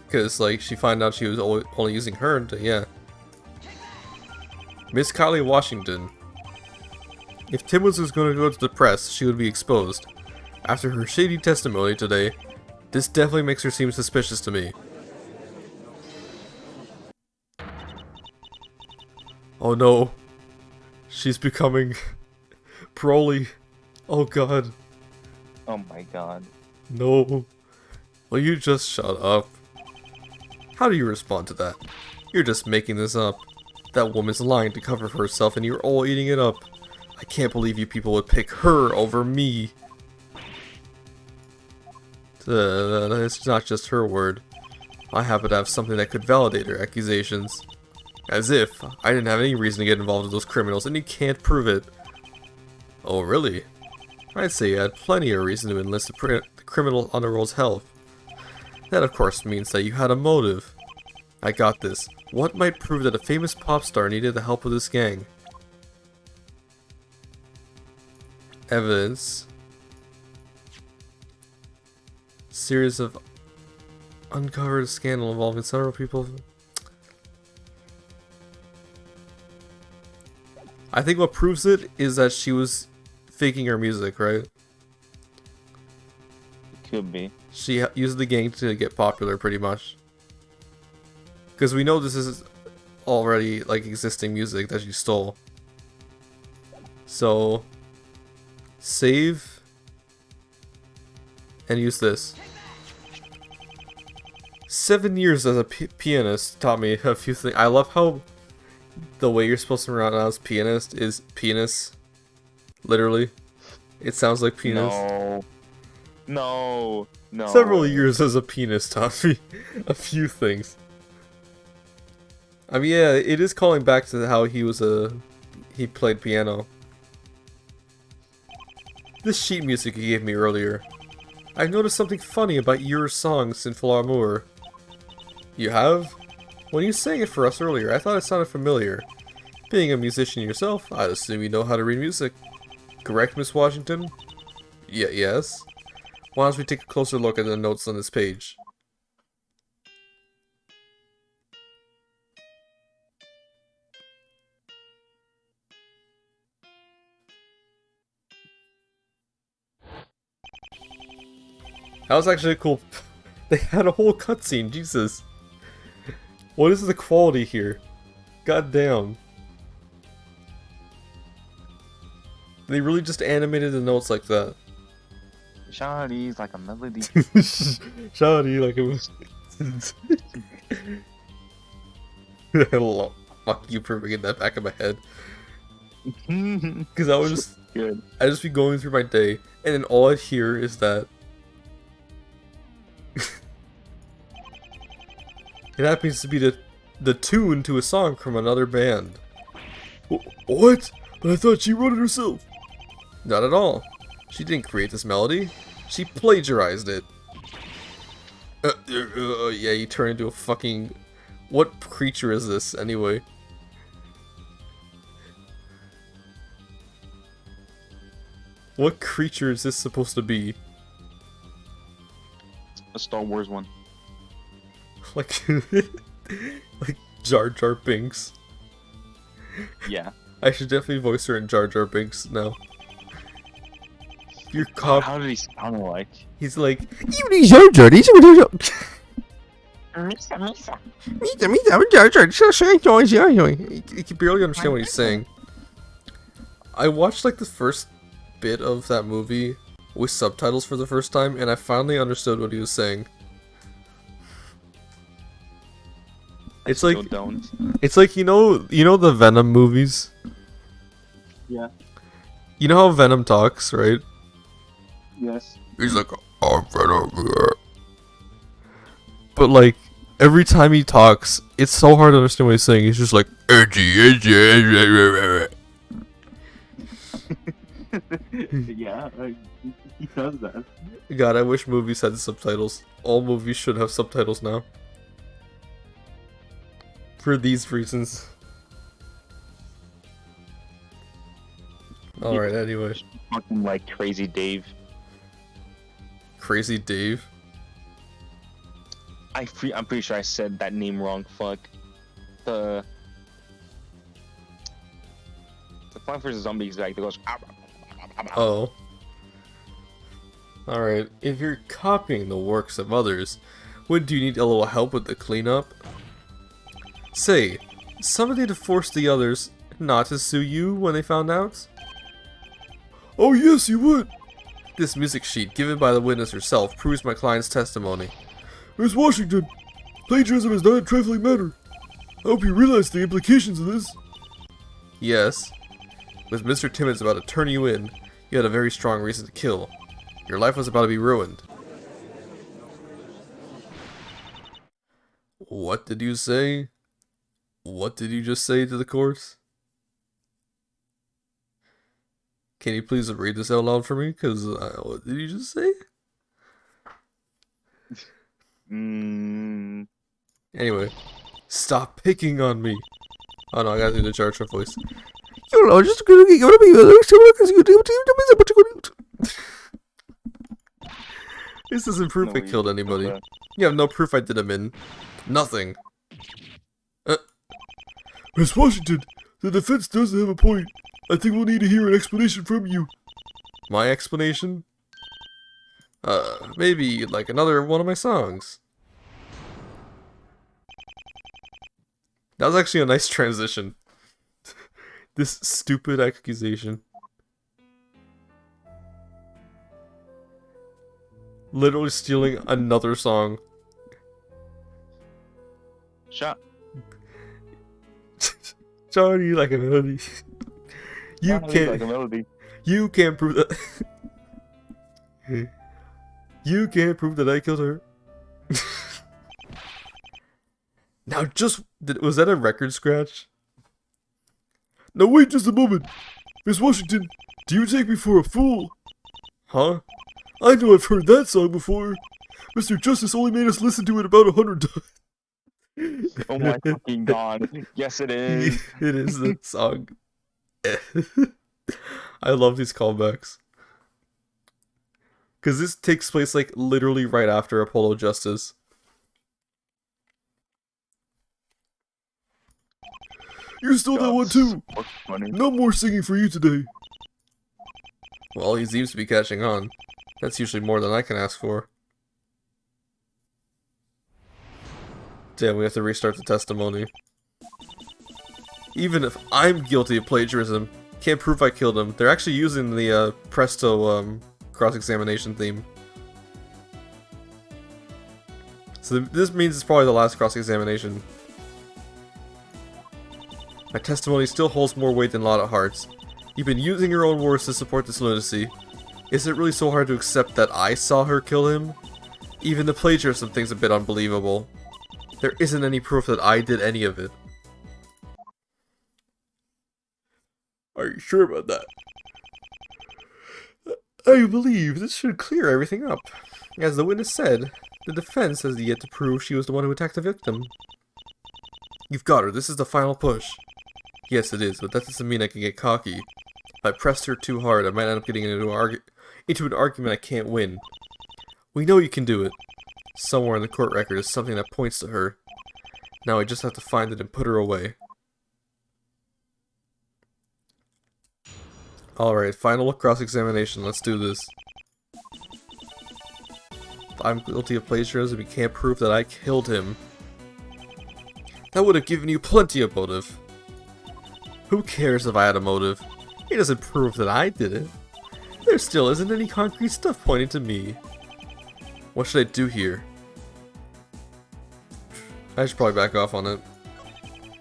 Because, like, she found out she was only using her to, yeah. Miss Kylie Washington. If Timmons was going to go to the press, she would be exposed. After her shady testimony today, this definitely makes her seem suspicious to me. Oh no. She's becoming Broly. Oh god. Oh my god. No. Will you just shut up? How do you respond to that? You're just making this up. That woman's lying to cover for herself and you're all eating it up. I can't believe you people would pick her over me. It's not just her word. I happen to have something that could validate her accusations. As if I didn't have any reason to get involved with those criminals and you can't prove it. Oh really? I'd say you had plenty of reason to enlist the criminal underworld's help. That of course means that you had a motive. I got this. What might prove that a famous pop star needed the help of this gang? Evidence. Series of uncovered scandal involving several people. I think what proves it is that she was faking her music, right? Could be. She used the game to get popular, pretty much. Because we know this is already, like, existing music that she stole. So, save, and use this. 7 years as a pianist taught me a few things. I love how the way you're supposed to pronounce pianist is penis. Literally. It sounds like penis. No. Several years as a pianist taught me a few things. I mean, yeah, it is calling back to how he played piano. This sheet music you gave me earlier. I've noticed something funny about your songs in Flarmour. You have? When you sang it for us earlier, I thought it sounded familiar. Being a musician yourself, I'd assume you know how to read music. Correct, Miss Washington? Yes. Why don't we take a closer look at the notes on this page? That was actually cool. They had a whole cutscene, Jesus. What is the quality here? God damn. They really just animated the notes like that. Shawty's like a melody. Shawty, like it was. Fuck you for bringing that back in my head. Because I was just. Good. I'd just be going through my day, and then all I'd hear is that. It happens to be the tune to a song from another band. What? But I thought she wrote it herself. Not at all. She didn't create this melody. She plagiarized it. Yeah, you turn into a fucking... What creature is this, anyway? What creature is this supposed to be? A Star Wars one. Like... like Jar Jar Binks. Yeah. I should definitely voice her in Jar Jar Binks now. Your God, cop... how did he sound like? He's like... Jar Jar, Misa. You can barely understand what he's saying. I watched like the first bit of that movie with subtitles for the first time, and I finally understood what he was saying. It's like you know the Venom movies? Yeah. You know how Venom talks, right? Yes. He's like, oh, Venom. But like every time he talks, it's so hard to understand what he's saying. He's just like Yeah, he does that. God, I wish movies had subtitles. All movies should have subtitles now. For these reasons. Alright, anyway. Fucking like Crazy Dave. Crazy Dave? I'm pretty sure I said that name wrong. Fuck. The Plant vs. Zombies guy that goes. Oh. Alright, if you're copying the works of others, wouldn't you need a little help with the cleanup? Say, somebody to force the others not to sue you when they found out? Oh yes, you would. This music sheet given by the witness herself proves my client's testimony. Miss Washington, plagiarism is not a trifling matter. I hope you realize the implications of this. Yes. With Mr. Timmons about to turn you in, you had a very strong reason to kill. Your life was about to be ruined. What did you say? What did you just say to the court? Can you please read this out loud for me? Because, what did you just say? Anyway, stop picking on me. Oh no, I gotta do the Jar Jar voice. You know, just gonna be This doesn't prove I killed anybody. You have no proof I did him in. Nothing. Miss Washington, the defense does have a point. I think we'll need to hear an explanation from you. My explanation? Maybe like another one of my songs. That was actually a nice transition. This stupid accusation. Literally stealing another song. Shot. Johnny like a melody. You Like a can't. melody. You can't prove that. You can't prove that I killed her. Now, was that a record scratch? Now wait just a moment. Miss Washington, do you take me for a fool? Huh? I know I've heard that song before. Mr. Justice only made us listen to it about 100 times. Oh my fucking god. Yes, it is. It is the song. I love these callbacks. Because this takes place like literally right after Apollo Justice. You stole that one too. Funny. No more singing for you today. Well, he seems to be catching on. That's usually more than I can ask for. Damn, we have to restart the testimony. Even if I'm guilty of plagiarism, can't prove I killed him. They're actually using the Presto cross-examination theme. So this means it's probably the last cross-examination. My testimony still holds more weight than a lot of hearts. You've been using your own words to support this lunacy. Is it really so hard to accept that I saw her kill him? Even the plagiarism thing's a bit unbelievable. There isn't any proof that I did any of it. Are you sure about that? I believe this should clear everything up. As the witness said, the defense has yet to prove she was the one who attacked the victim. You've got her. This is the final push. Yes, it is, but that doesn't mean I can get cocky. If I pressed her too hard, I might end up getting into an argument I can't win. We know you can do it. Somewhere in the court record is something that points to her. Now I just have to find it and put her away. Alright, final cross-examination. Let's do this. If I'm guilty of plagiarism, you can't prove that I killed him. That would have given you plenty of motive. Who cares if I had a motive? It doesn't prove that I did it. There still isn't any concrete stuff pointing to me. What should I do here? I should probably back off on it.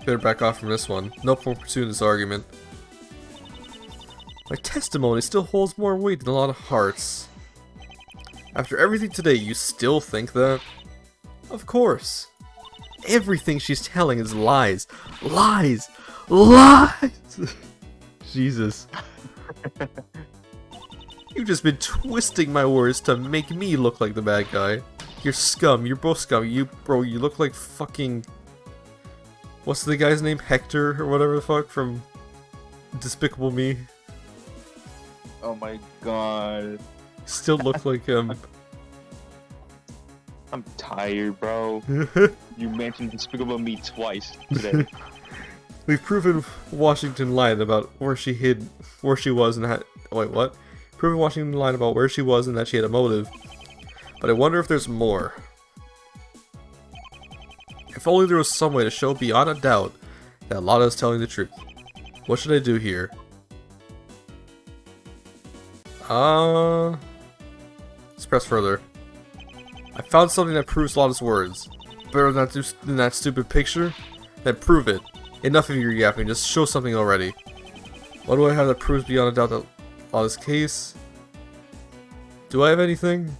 Better back off from this one. No point pursuing this argument. My testimony still holds more weight than a lot of hearts. After everything today, you still think that? Of course. Everything she's telling is lies. Lies! Lies! Jesus. You've just been twisting my words to make me look like the bad guy. You're scum. You're both scum. You look like fucking... What's the guy's name? Hector or whatever the fuck from Despicable Me. Oh my god. Still look like him. I'm tired, bro. You mentioned Despicable Me twice today. We've proven Washington lied about where she was and had... Wait, what? Proven Washington lied about where she was and that she had a motive. But I wonder if there's more. If only there was some way to show beyond a doubt that Lotta is telling the truth. What should I do here? Let's press further. I found something that proves Lotta's words. Better than that stupid picture? Then prove it. Enough of your yapping, just show something already. What do I have that proves beyond a doubt that Lotta's case? Do I have anything?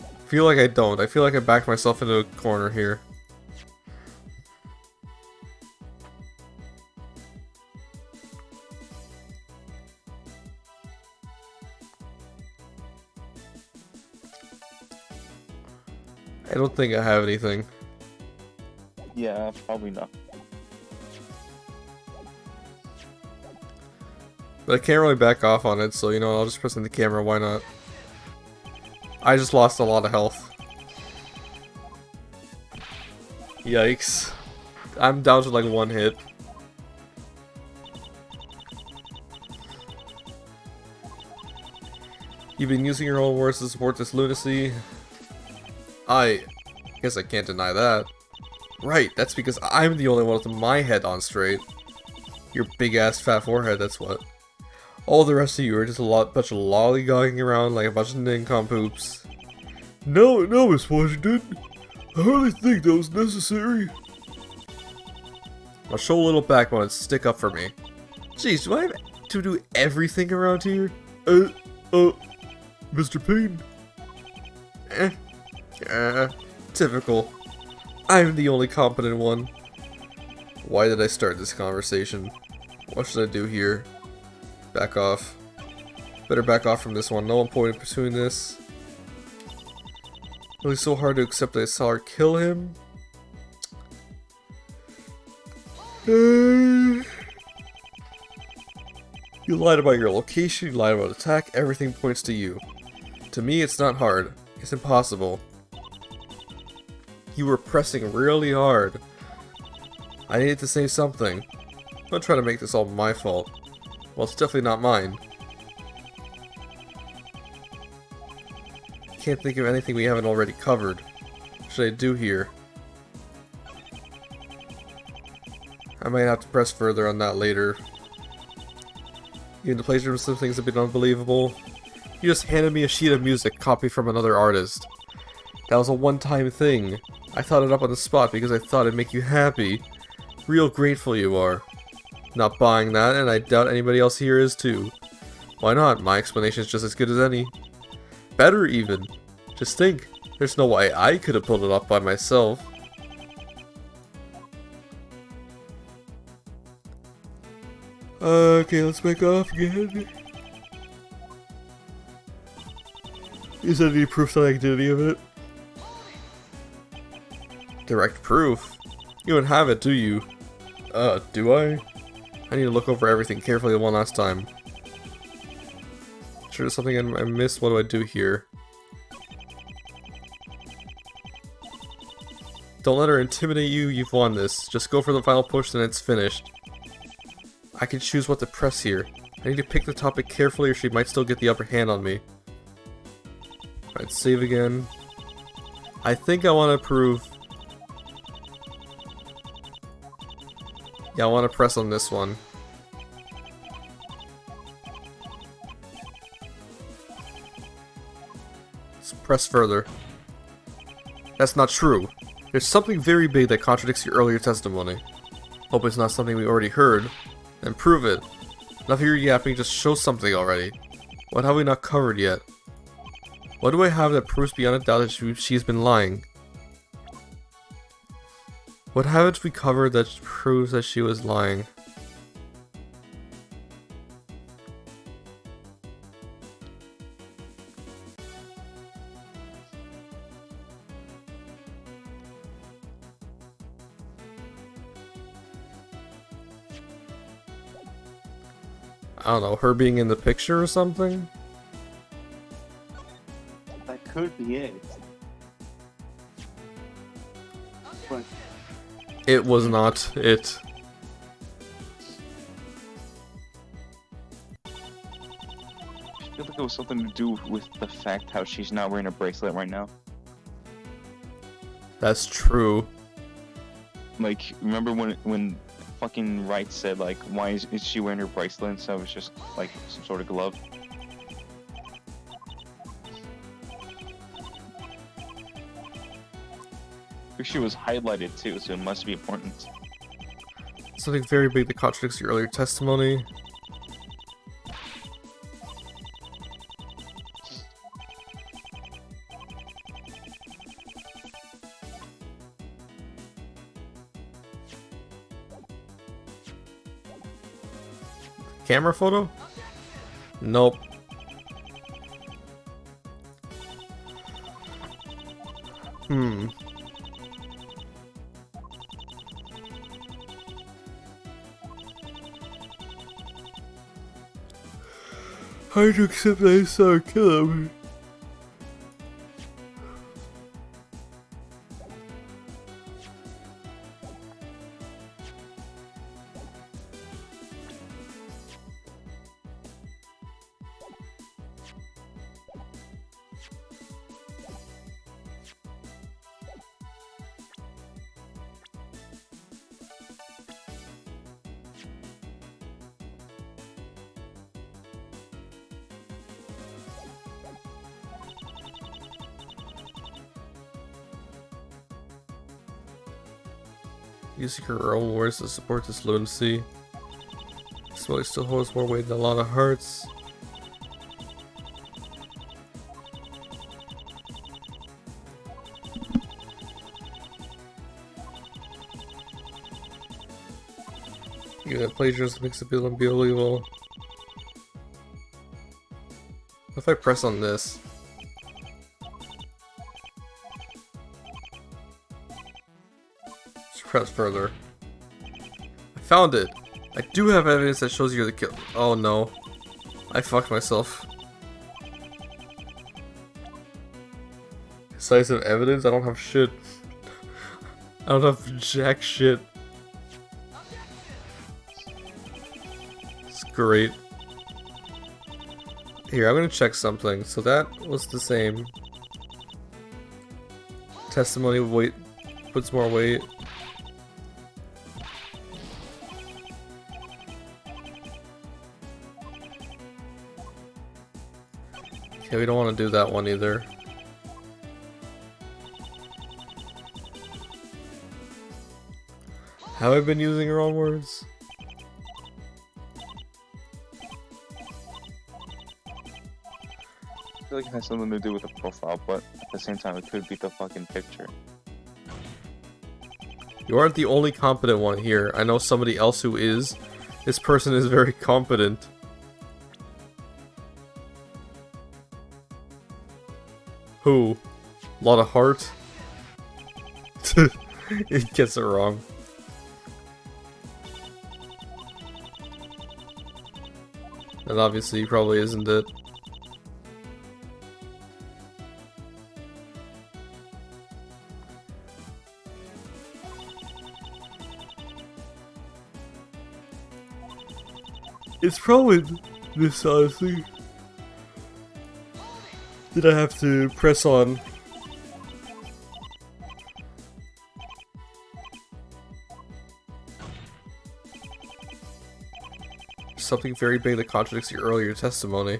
I feel like I don't. I feel like I backed myself into a corner here. I don't think I have anything. Yeah, probably not. But I can't really back off on it, so you know, I'll just press in the camera, why not? I just lost a lot of health. Yikes. I'm down to like one hit. You've been using your own words to support this lunacy. I guess I can't deny that. Right, that's because I'm the only one with my head on straight. Your big ass fat forehead, that's what. All the rest of you are just a bunch of lollygagging around like a bunch of nincompoops. No, Miss Washington. I hardly think that was necessary. I'll show a little backbone and stick up for me. Jeez, do I have to do everything around here? Mr. Payne? Typical. I'm the only competent one. Why did I start this conversation? What should I do here? Back off. Better back off from this one. No one point in pursuing this. Really so hard to accept that I saw her kill him. You lied about your location, you lied about attack, everything points to you. To me, it's not hard. It's impossible. You were pressing really hard. I needed to say something. Don't try to make this all my fault. Well, it's definitely not mine. Can't think of anything we haven't already covered. What should I do here? I might have to press further on that later. Even the plagiarism of some things have been unbelievable. You just handed me a sheet of music copied from another artist. That was a one-time thing. I thought it up on the spot because I thought it'd make you happy. Real grateful you are. Not buying that, and I doubt anybody else here is too. Why not? My explanation is just as good as any. Better even. Just think, there's no way I could have pulled it off by myself. Okay, let's back off again. Is there any proof that I did any of it? Direct proof? You don't have it, do you? Do I? I need to look over everything carefully one last time. Sure, there's something I missed. What do I do here? Don't let her intimidate you. You've won this. Just go for the final push and it's finished. I can choose what to press here. I need to pick the topic carefully or she might still get the upper hand on me. Alright, save again. I think I want to prove... Yeah, I want to press on this one. Let's press further. That's not true. There's something very big that contradicts your earlier testimony. Hope it's not something we already heard. Then prove it. Enough of your yapping, just show something already. What have we not covered yet? What do I have that proves beyond a doubt that she's been lying? What haven't we covered that proves that she was lying? I don't know, her being in the picture or something? That could be it. But It was not it. I feel like it was something to do with the fact how she's not wearing a bracelet right now. That's true. Like, remember when fucking Wright said, like, why is she wearing her bracelet instead of just, like, some sort of glove? She was highlighted too, so it must be important. Something very big that contradicts your earlier testimony. Camera photo? Nope. Hard to accept that I saw her kill him. Using her own words to support this lunacy. This boy still holds more weight than a lot of hearts. Even that plagiarism makes it unbelievable. What if I press on this? Let's press further. I found it! I do have evidence that shows you're the killer. Oh no. I fucked myself. Decisive evidence? I don't have shit. I don't have jack shit. It's great. Here, I'm gonna check something. So that was the same. Testimony weight puts more weight. Okay, we don't want to do that one either. Have I been using your own words? I feel like it has something to do with the profile, but at the same time, it could be the fucking picture. You aren't the only competent one here. I know somebody else who is. This person is very competent. Who? A lot of heart? It gets it wrong. And obviously he probably isn't it. It's probably this, honestly. Did I have to press on? Something very big that contradicts your earlier testimony.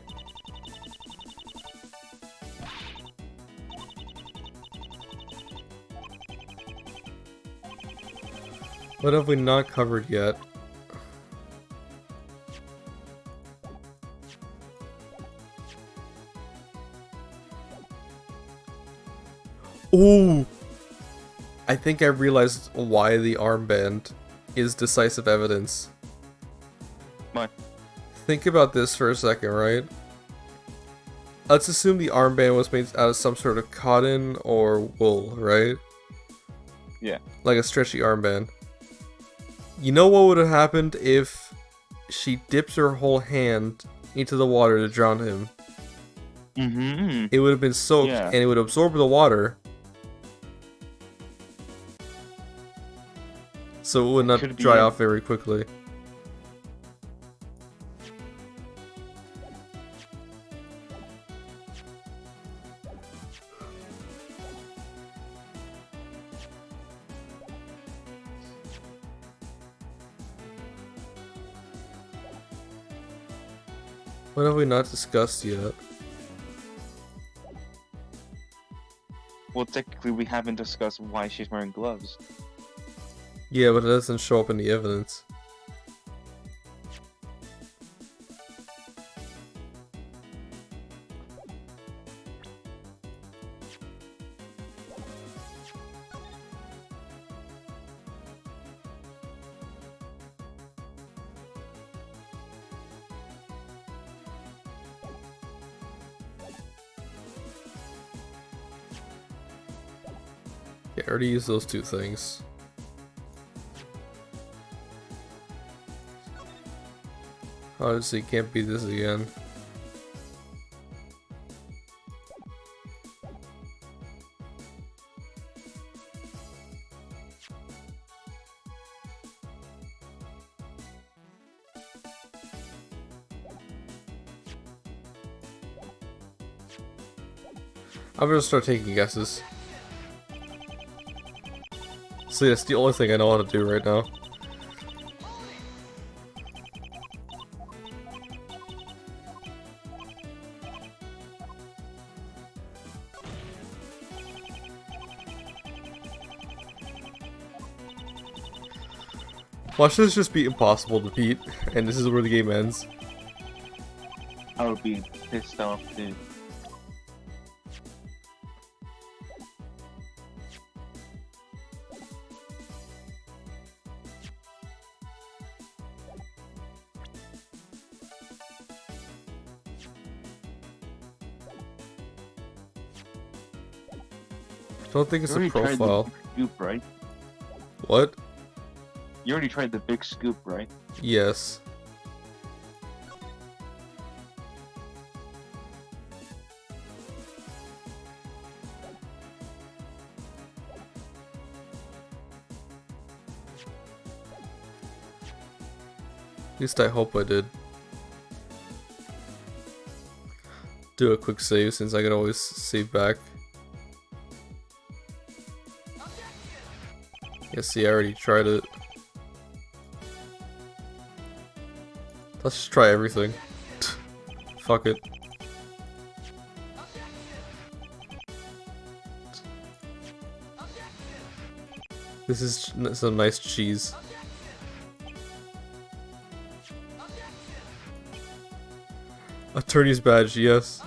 What have we not covered yet? Ooh! I think I realized why the armband is decisive evidence. Why? Think about this for a second, right? Let's assume the armband was made out of some sort of cotton or wool, right? Yeah. Like a stretchy armband. You know what would have happened if she dips her whole hand into the water to drown him? Mm-hmm. It would have been soaked and it would absorb the water. So it would not dry off very quickly. What have we not discussed yet? Well, technically, we haven't discussed why she's wearing gloves. Yeah, but it doesn't show up in the evidence. Yeah, I already used those two things. Obviously, can't beat this again. I'm gonna start taking guesses. See, that's the only thing I know how to do right now. Watch this just be impossible to beat, and this is where the game ends. I would be pissed off too. Don't think it's You a already tried profile. the big scoop, right? What? You already tried the big scoop, right? Yes. At least I hope I did. Do a quick save since I can always save back. Yeah, see, I already tried it. Let's just try everything. Fuck it. This is some nice cheese. Attorney's badge, yes.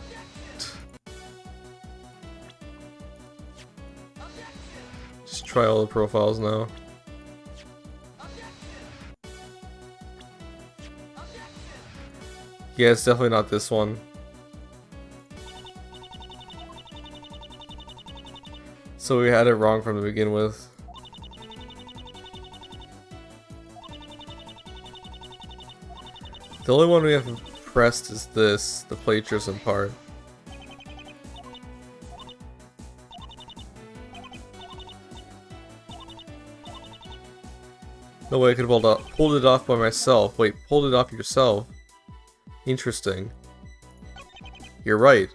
Just try all the profiles now. Yeah, it's definitely not this one. So we had it wrong from the begin with. The only one we have pressed is this, the plagiarism part. No way I could have pulled it off by myself. Wait, pulled it off yourself? Interesting. You're right.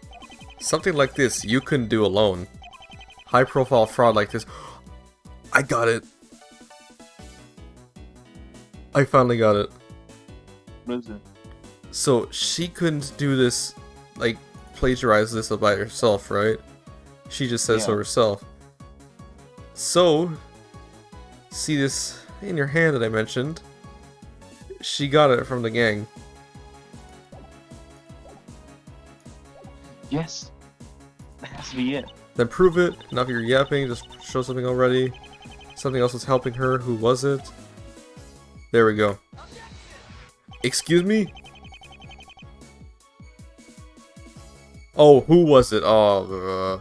Something like this you couldn't do alone. High profile fraud like this. I got it. I finally got it. What is it? So she couldn't do this, like, plagiarize this by herself, right? She just says so Yeah. herself. So, see this in your hand that I mentioned? She got it from the gang. Yes. That has to be it. Then prove it. Enough of your yapping, just show something already. Something else was helping her. Who was it? There we go. Excuse me? Oh, who was it? Oh,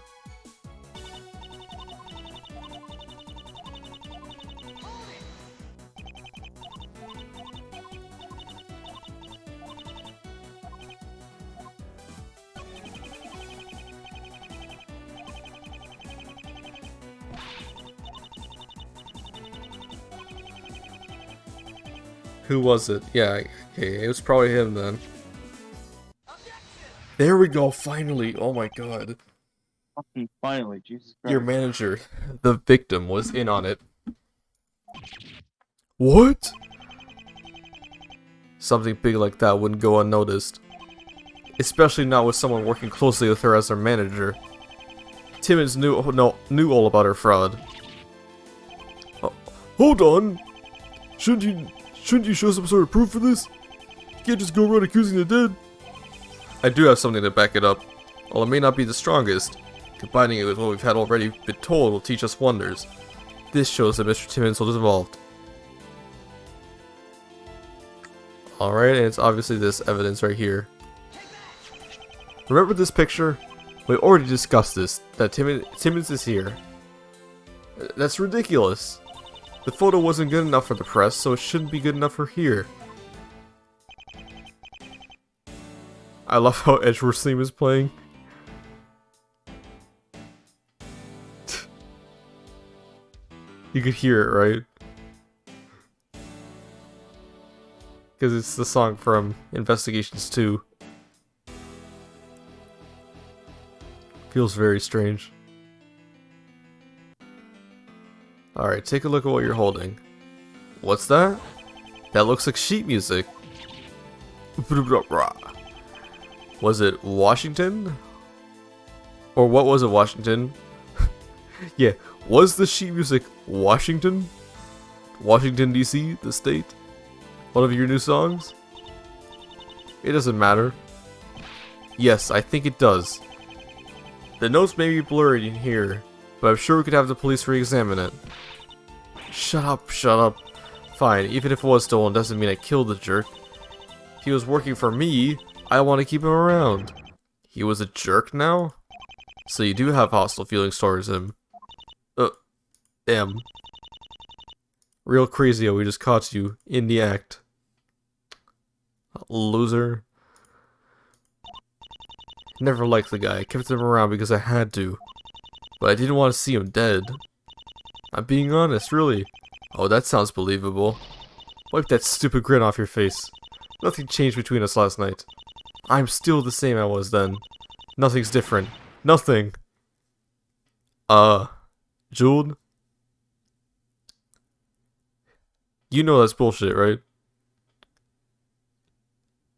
who was it? Yeah, okay, it was probably him then. There we go, finally! Oh my god. Fucking finally, Jesus Christ. Your manager, the victim, was in on it. What? Something big like that wouldn't go unnoticed. Especially not with someone working closely with her as her manager. Timmons knew all about her fraud. Hold on. Shouldn't you show some sort of proof for this? You can't just go around accusing the dead. I do have something to back it up. While it may not be the strongest, combining it with what we've had already been told will teach us wonders. This shows that Mr. Timmons was involved. Alright, and it's obviously this evidence right here. Remember this picture? We already discussed this, that Timmons is here. That's ridiculous. The photo wasn't good enough for the press, so it shouldn't be good enough for here. I love how Edgeworth's theme is playing. You could hear it, right? Because it's the song from Investigations 2. Feels very strange. Alright, take a look at what you're holding. What's that? That looks like sheet music. Was it Washington? Or what was it, Washington? Yeah, was the sheet music Washington? Washington, D.C., the state? One of your new songs? It doesn't matter. Yes, I think it does. The notes may be blurry in here, but I'm sure we could have the police re-examine it. Shut up, shut up. Fine, even if it was stolen doesn't mean I killed the jerk. If he was working for me, I want to keep him around. He was a jerk now? So you do have hostile feelings towards him. Damn. Real crazy how we just caught you in the act. Loser. Never liked the guy. I kept him around because I had to. But I didn't want to see him dead. I'm being honest, really. Oh, that sounds believable. Wipe that stupid grin off your face. Nothing changed between us last night. I'm still the same I was then. Nothing's different. Nothing. Jewel? You know that's bullshit, right?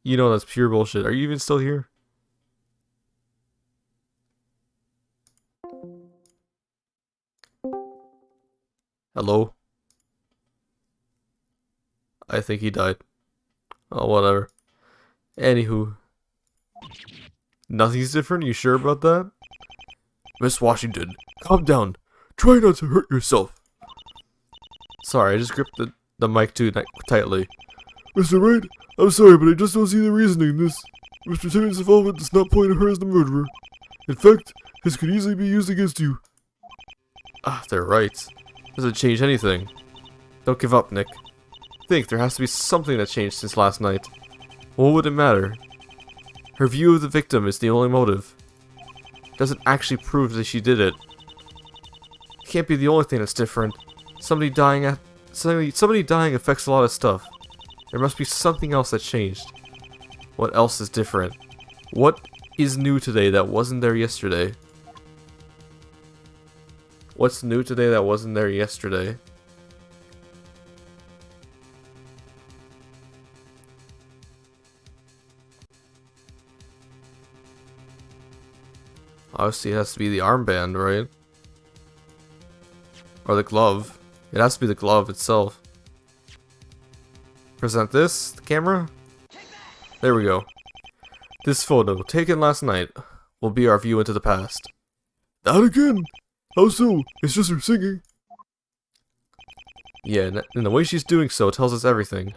You know that's pure bullshit. Are you even still here? Hello? I think he died. Oh, whatever. Anywho. Nothing's different? You sure about that? Miss Washington, calm down. Try not to hurt yourself. Sorry, I just gripped the mic too tightly. Mr. Wright, I'm sorry, but I just don't see the reasoning in this. Mr. Timmons' involvement does not point to her as the murderer. In fact, this could easily be used against you. Ah, they're right. Doesn't change anything. Don't give up, Nick. Think, there has to be something that changed since last night. What would it matter? Her view of the victim is the only motive. Doesn't actually prove that she did it. It can't be the only thing that's different. Somebody dying affects a lot of stuff. There must be something else that changed. What else is different? What is new today that wasn't there yesterday? What's new today that wasn't there yesterday? Obviously it has to be the armband, right? Or the glove. It has to be the glove itself. Present this, the camera. There we go. This photo, taken last night, will be our view into the past. That again? How so? It's just her singing. Yeah, and the way she's doing so tells us everything.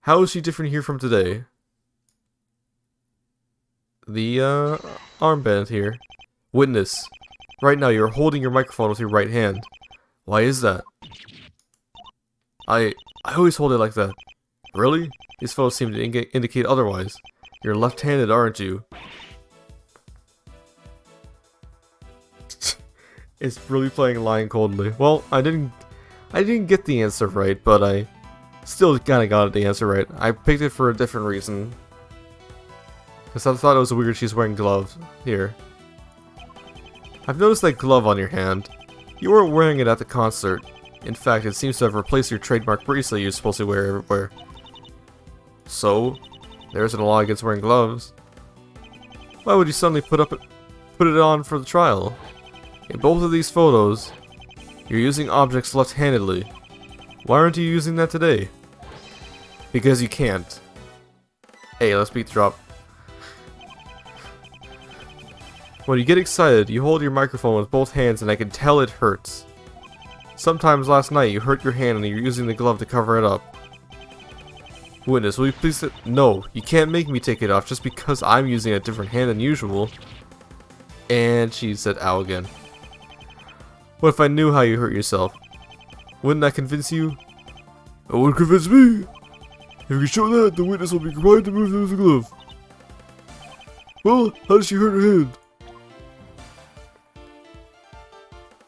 How is she different here from today? The, armband here. Witness. Right now you're holding your microphone with your right hand. Why is that? I always hold it like that. Really? These photos seem to indicate otherwise. You're left-handed, aren't you? It's really playing lying coldly. Well, I didn't get the answer right, but I still kinda got the answer right. I picked it for a different reason. Because I thought it was weird she's wearing gloves. Here. I've noticed that glove on your hand. You weren't wearing it at the concert. In fact, it seems to have replaced your trademark bracelet you're supposed to wear everywhere. So, there isn't a law against wearing gloves. Why would you suddenly put it on for the trial? In both of these photos, you're using objects left-handedly. Why aren't you using that today? Because you can't. Hey, let's beat the drop. When you get excited, you hold your microphone with both hands and I can tell it hurts. Sometimes last night you hurt your hand and you're using the glove to cover it up. Witness, will you please no, you can't make me take it off just because I'm using a different hand than usual. And she said ow again. What if I knew how you hurt yourself? Wouldn't that convince you? It would convince me. If you can show that, the witness will be required to move the glove. Well, how did she hurt her hand?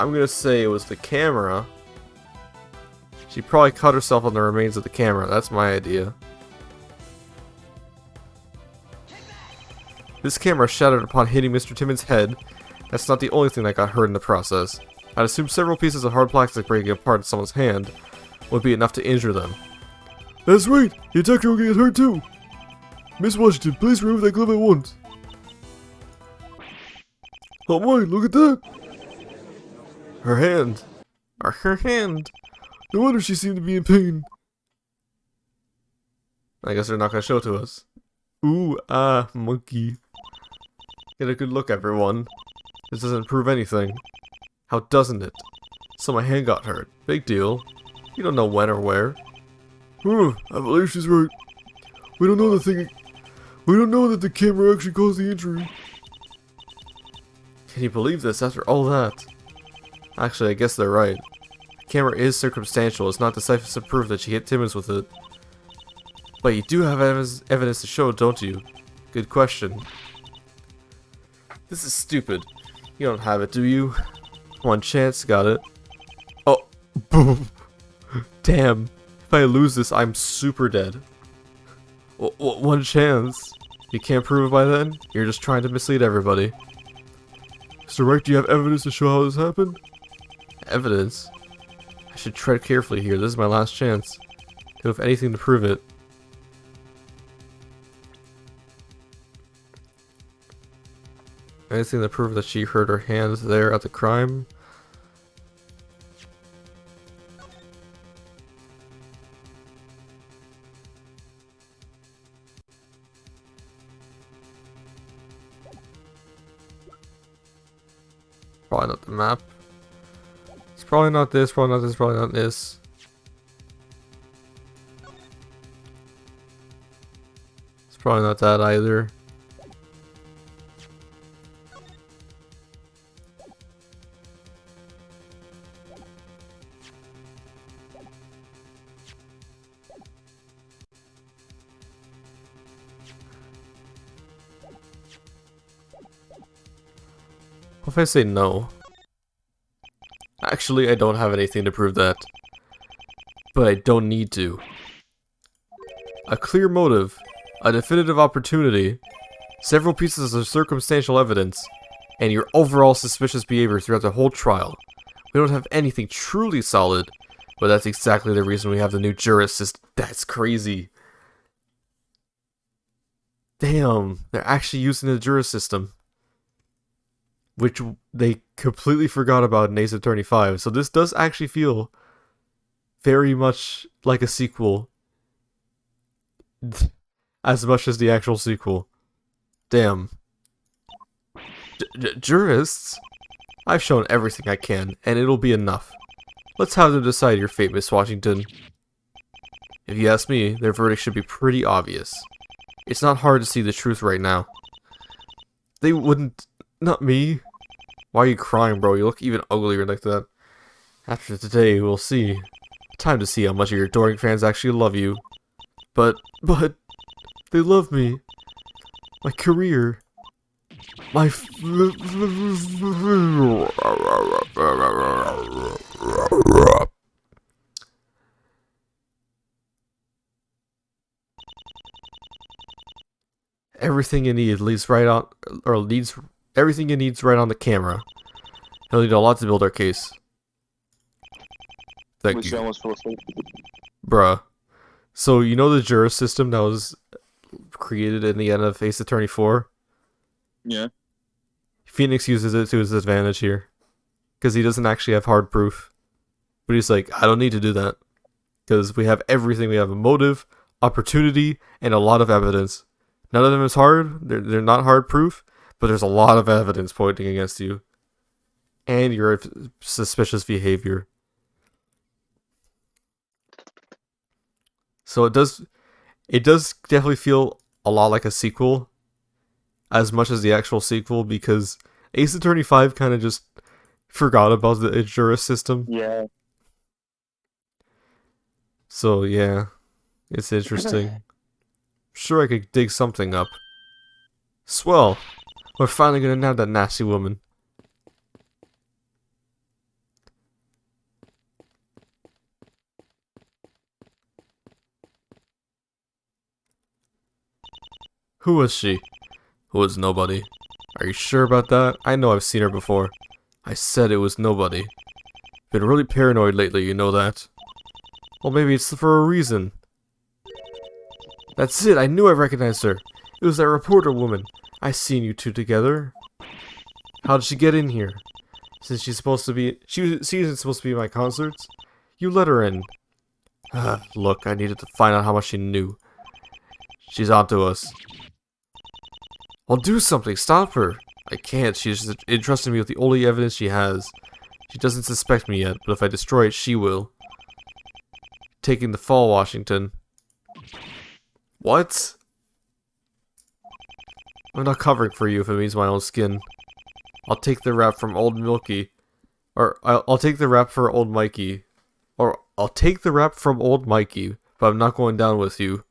I'm gonna say it was the camera. She probably cut herself on the remains of the camera. That's my idea. This camera shattered upon hitting Mr. Timmons' head. That's not the only thing that got hurt in the process. I'd assume several pieces of hard plastic breaking apart in someone's hand would be enough to injure them. That's right. The attacker will get hurt too. Miss Washington, please remove that glove at once. Oh my, look at that. Her hand. Her hand. No wonder she seemed to be in pain. I guess they're not gonna show it to us. Ooh, monkey. Get a good look, everyone. This doesn't prove anything. How doesn't it? So my hand got hurt. Big deal. You don't know when or where. I believe she's right. We don't know that the camera actually caused the injury. Can you believe this after all that? Actually, I guess they're right. The camera is circumstantial. It's not decisive proof that she hit Timmons with it. But you do have evidence to show, don't you? Good question. This is stupid. You don't have it, do you? One chance, got it. Oh, boom. Damn. If I lose this, I'm super dead. One chance. You can't prove it by then? You're just trying to mislead everybody. Mr. Reich, do you have evidence to show how this happened? Evidence? I should tread carefully here. This is my last chance. Do have anything to prove it. Anything to prove that she hurt her hands there at the crime? Probably not the map. It's probably not this, probably not this, probably not this. It's probably not that either. What if I say no? Actually, I don't have anything to prove that. But I don't need to. A clear motive, a definitive opportunity, several pieces of circumstantial evidence, and your overall suspicious behavior throughout the whole trial. We don't have anything truly solid, but that's exactly the reason we have the new jurist system. That's crazy. Damn, they're actually using the jurist system. Which they completely forgot about in Ace Attorney 5. So this does actually feel very much like a sequel. As much as the actual sequel. Damn. Jurists? I've shown everything I can, and it'll be enough. Let's have them decide your fate, Miss Washington. If you ask me, their verdict should be pretty obvious. It's not hard to see the truth right now. They wouldn't... Not me. Why are you crying, bro? You look even uglier like that. After today, we'll see. Time to see how much of your adoring fans actually love you. But, they love me. My career. My everything you need leads right on, or leads everything you need's right on the camera. He'll need a lot to build our case. Thank you, bruh. So you know the juror system that was created in the end of Ace Attorney 4? Yeah. Phoenix uses it to his advantage here. Because he doesn't actually have hard proof. But he's like, I don't need to do that. Because we have everything. We have a motive, opportunity, and a lot of evidence. None of them is hard. They're not hard proof. But there's a lot of evidence pointing against you. And your suspicious behavior. So it does definitely feel a lot like a sequel. As much as the actual sequel. Because Ace Attorney 5 kind of just forgot about the jurist system. Yeah. So yeah. It's interesting. Sure, I could dig something up. Swell. We're finally gonna nab that nasty woman. Who was she? Who was nobody? Are you sure about that? I know I've seen her before. I said it was nobody. Been really paranoid lately, you know that. Well, maybe it's for a reason. That's it, I knew I recognized her. It was that reporter woman. I seen you two together. How did she get in here? Since she's supposed to be... She isn't supposed to be at my concerts? You let her in. Look, I needed to find out how much she knew. She's onto us. I'll do something. Stop her. I can't. She's just entrusted me with the only evidence she has. She doesn't suspect me yet, but if I destroy it, she will. Taking the fall, Washington. What? I'm not covering for you if it means my own skin. I'll take the rap from old Milky. Or, I'll take the rap for old Mikey. Or, I'll take the rap from old Mikey, but I'm not going down with you.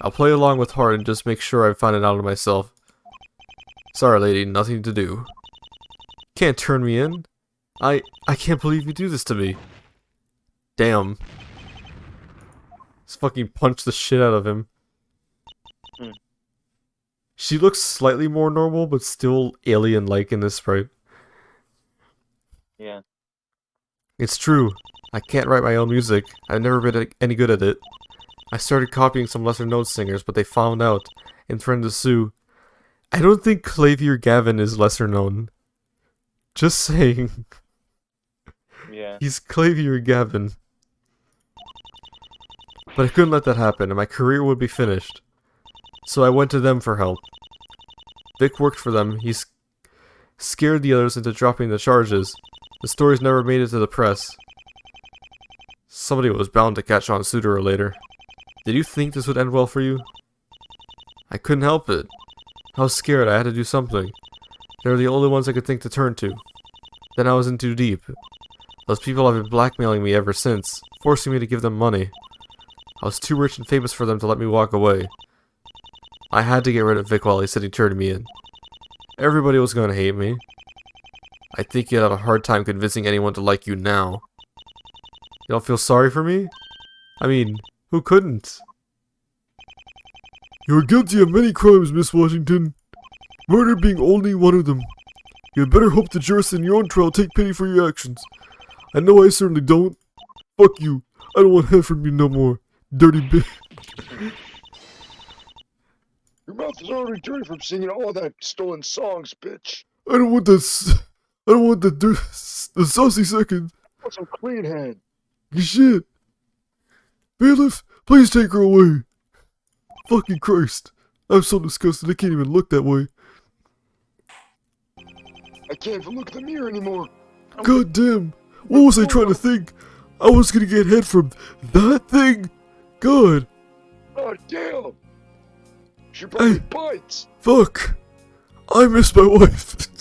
I'll play along with heart and just make sure I find it out of myself. Sorry, lady, nothing to do. Can't turn me in. I can't believe you do this to me. Damn. Just fucking punch the shit out of him. She looks slightly more normal, but still alien-like in this sprite. Yeah. It's true. I can't write my own music. I've never been any good at it. I started copying some lesser-known singers, but they found out and threatened to sue. I don't think Clavier Gavin is lesser-known. Just saying. Yeah. He's Clavier Gavin. But I couldn't let that happen, and my career would be finished. So I went to them for help. Vic worked for them. He scared the others into dropping the charges. The stories never made it to the press. Somebody was bound to catch on sooner or later. Did you think this would end well for you? I couldn't help it. I was scared. I had to do something. They were the only ones I could think to turn to. Then I was in too deep. Those people have been blackmailing me ever since, forcing me to give them money. I was too rich and famous for them to let me walk away. I had to get rid of Vic while he said he turned me in. Everybody was going to hate me. I think you'd have a hard time convincing anyone to like you now. You don't feel sorry for me? I mean, who couldn't? You are guilty of many crimes, Miss Washington. Murder being only one of them. You had better hope the jurists in your own trial take pity for your actions. I know I certainly don't. Fuck you. I don't want help from you no more. Dirty bitch. Your mouth is already dirty from singing all that stolen songs, bitch. I don't want this. I don't want the saucy second. Want some clean hand. Shit. Bailiff, please take her away. Fucking Christ. I'm so disgusted I can't even look that way. I can't even look at the mirror anymore. God damn. What was I trying to think? I was gonna get head from that thing? God. God damn. She probably bites. Fuck. I miss my wife.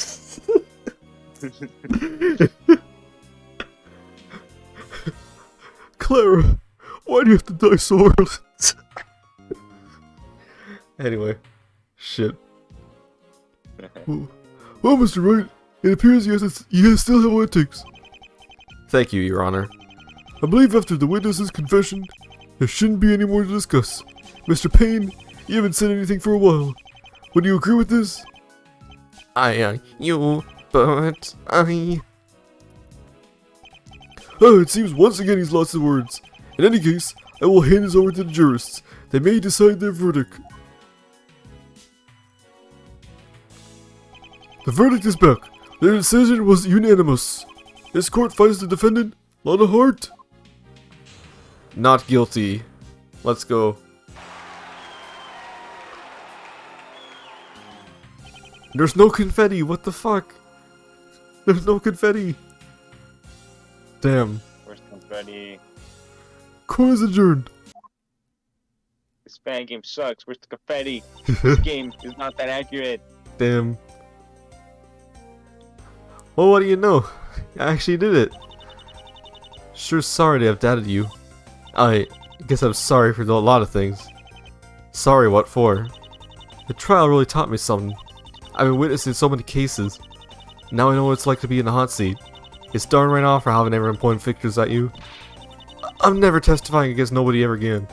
Clara, why do you have to die so early? Anyway. Shit. Well, Mr. Wright, it appears you guys still have what it takes. Thank you, Your Honor. I believe after the witness's confession, there shouldn't be any more to discuss. Mr. Payne, you haven't said anything for a while. Would you agree with this? Oh, it seems once again he's lost his words. In any case, I will hand this over to the jurists. They may decide their verdict. The verdict is back. Their decision was unanimous. This court finds the defendant, Lana Hart, Not guilty. Let's go. There's no confetti. What the fuck? There's no confetti. Damn. Where's confetti? Court is adjourned. This fan game sucks. Where's the confetti? This game is not that accurate. Damn. Well, what do you know? I actually did it. Sure sorry to have doubted you. I guess I'm sorry for a lot of things. Sorry what for? The trial really taught me something. I've been witnessing so many cases. Now I know what it's like to be in the hot seat. It's darn right off for having everyone point fingers at you. I'm never testifying against nobody ever again.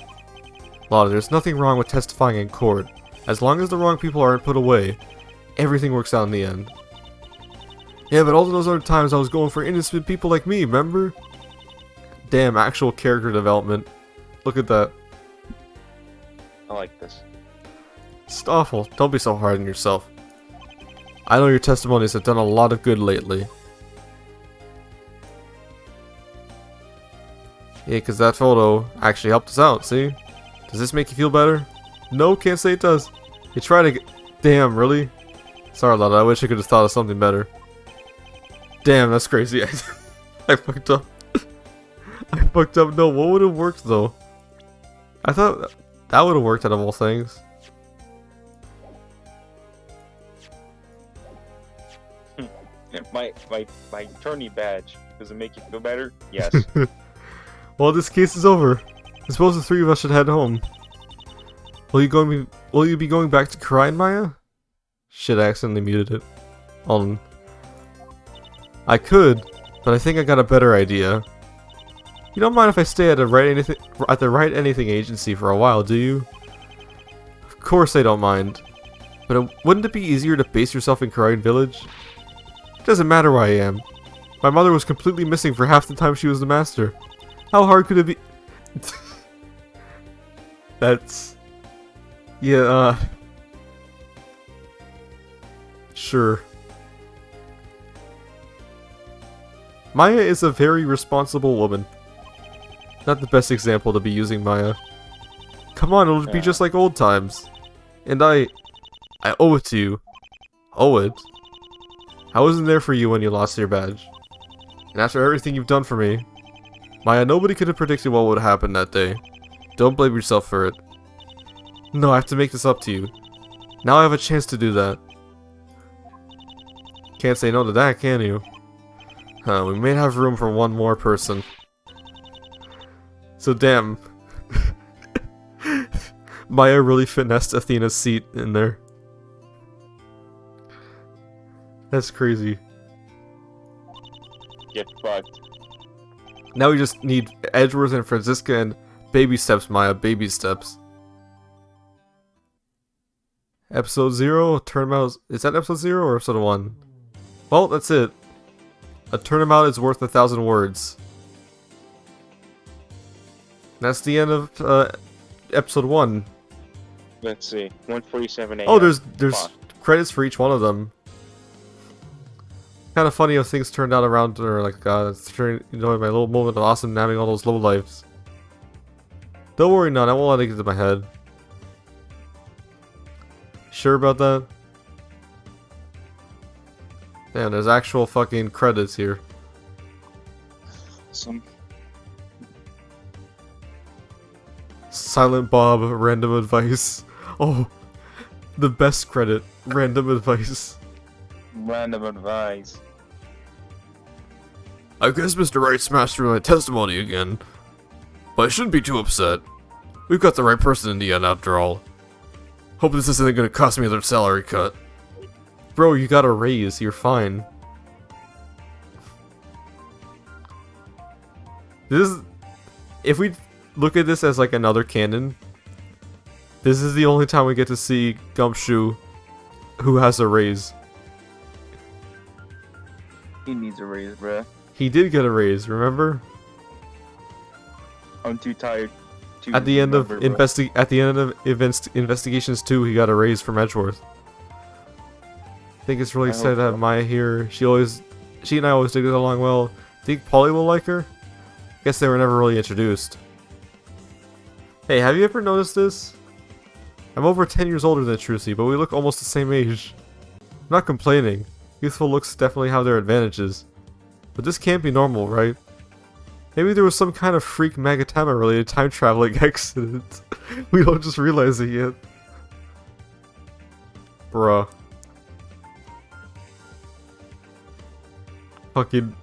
Lotta, there's nothing wrong with testifying in court. As long as the wrong people aren't put away, everything works out in the end. Yeah, but all those other times I was going for innocent people like me, remember? Damn, actual character development. Look at that. I like this. It's awful. Don't be so hard on yourself. I know your testimonies have done a lot of good lately. Yeah, because that photo actually helped us out, see? Does this make you feel better? No, can't say it does. You try to get... Damn, really? Sorry, Lotta, I wish I could have thought of something better. Damn, that's crazy. I fucked up. I fucked up. No, what would have worked, though? I thought that would have worked out of all things. My attorney badge. Does it make you feel better? Yes. Well, this case is over. I suppose the three of us should head home. Will you be going back to crying, Maya? Shit, I accidentally muted it. I could, but I think I got a better idea. You don't mind if I stay at the Write Anything agency for a while, do you? Of course I don't mind. But wouldn't it be easier to base yourself in Crying Village? It doesn't matter where I am. My mother was completely missing for half the time she was the master. How hard could it be? That's... Yeah, Sure. Maya is a very responsible woman. Not the best example to be using, Maya. Come on, it'll be just like old times. And I owe it to you. Owe it? I wasn't there for you when you lost your badge. And after everything you've done for me, Maya, nobody could have predicted what would happen that day. Don't blame yourself for it. No, I have to make this up to you. Now I have a chance to do that. Can't say no to that, can you? We may have room for one more person. So damn. Maya really finessed Athena's seat in there. That's crazy. Get fucked. Now we just need Edgeworth and Franziska and baby steps, Maya, baby steps. Episode 0, turnabout. Is that episode 0 or episode 1? Well, that's it. A turnabout is worth 1,000 words. That's the end of episode 1. Let's see. 1:47 a.m. Oh, there's Fuck. credits for each one of them. Kind of funny how things turned out around, or like, my little moment of awesome nabbing all those lowlives. Don't worry, none. I won't let it get to my head. Sure about that? Damn, there's actual fucking credits here. Some Silent Bob, random advice. Oh, the best credit, random advice. random advice. I guess Mr. Wright smashed through my testimony again. But I shouldn't be too upset. We've got the right person in the end after all. Hope this isn't gonna cost me another salary cut. Bro, you got a raise, you're fine. If we look at this as like another canon, this is the only time we get to see Gumshoe who has a raise. He needs a raise, bruh. He did get a raise, remember? I'm too tired. At the end of Investigations 2, he got a raise from Edgeworth. I think it's really I excited hope to have so. Maya here. She and I always did get along well. Think Polly will like her? Guess they were never really introduced. Hey, have you ever noticed this? I'm over 10 years older than Trucy, but we look almost the same age. I'm not complaining. Youthful looks definitely have their advantages. But this can't be normal, right? Maybe there was some kind of freak Magatama related time traveling accident. We don't just realize it yet. Bruh. Fucking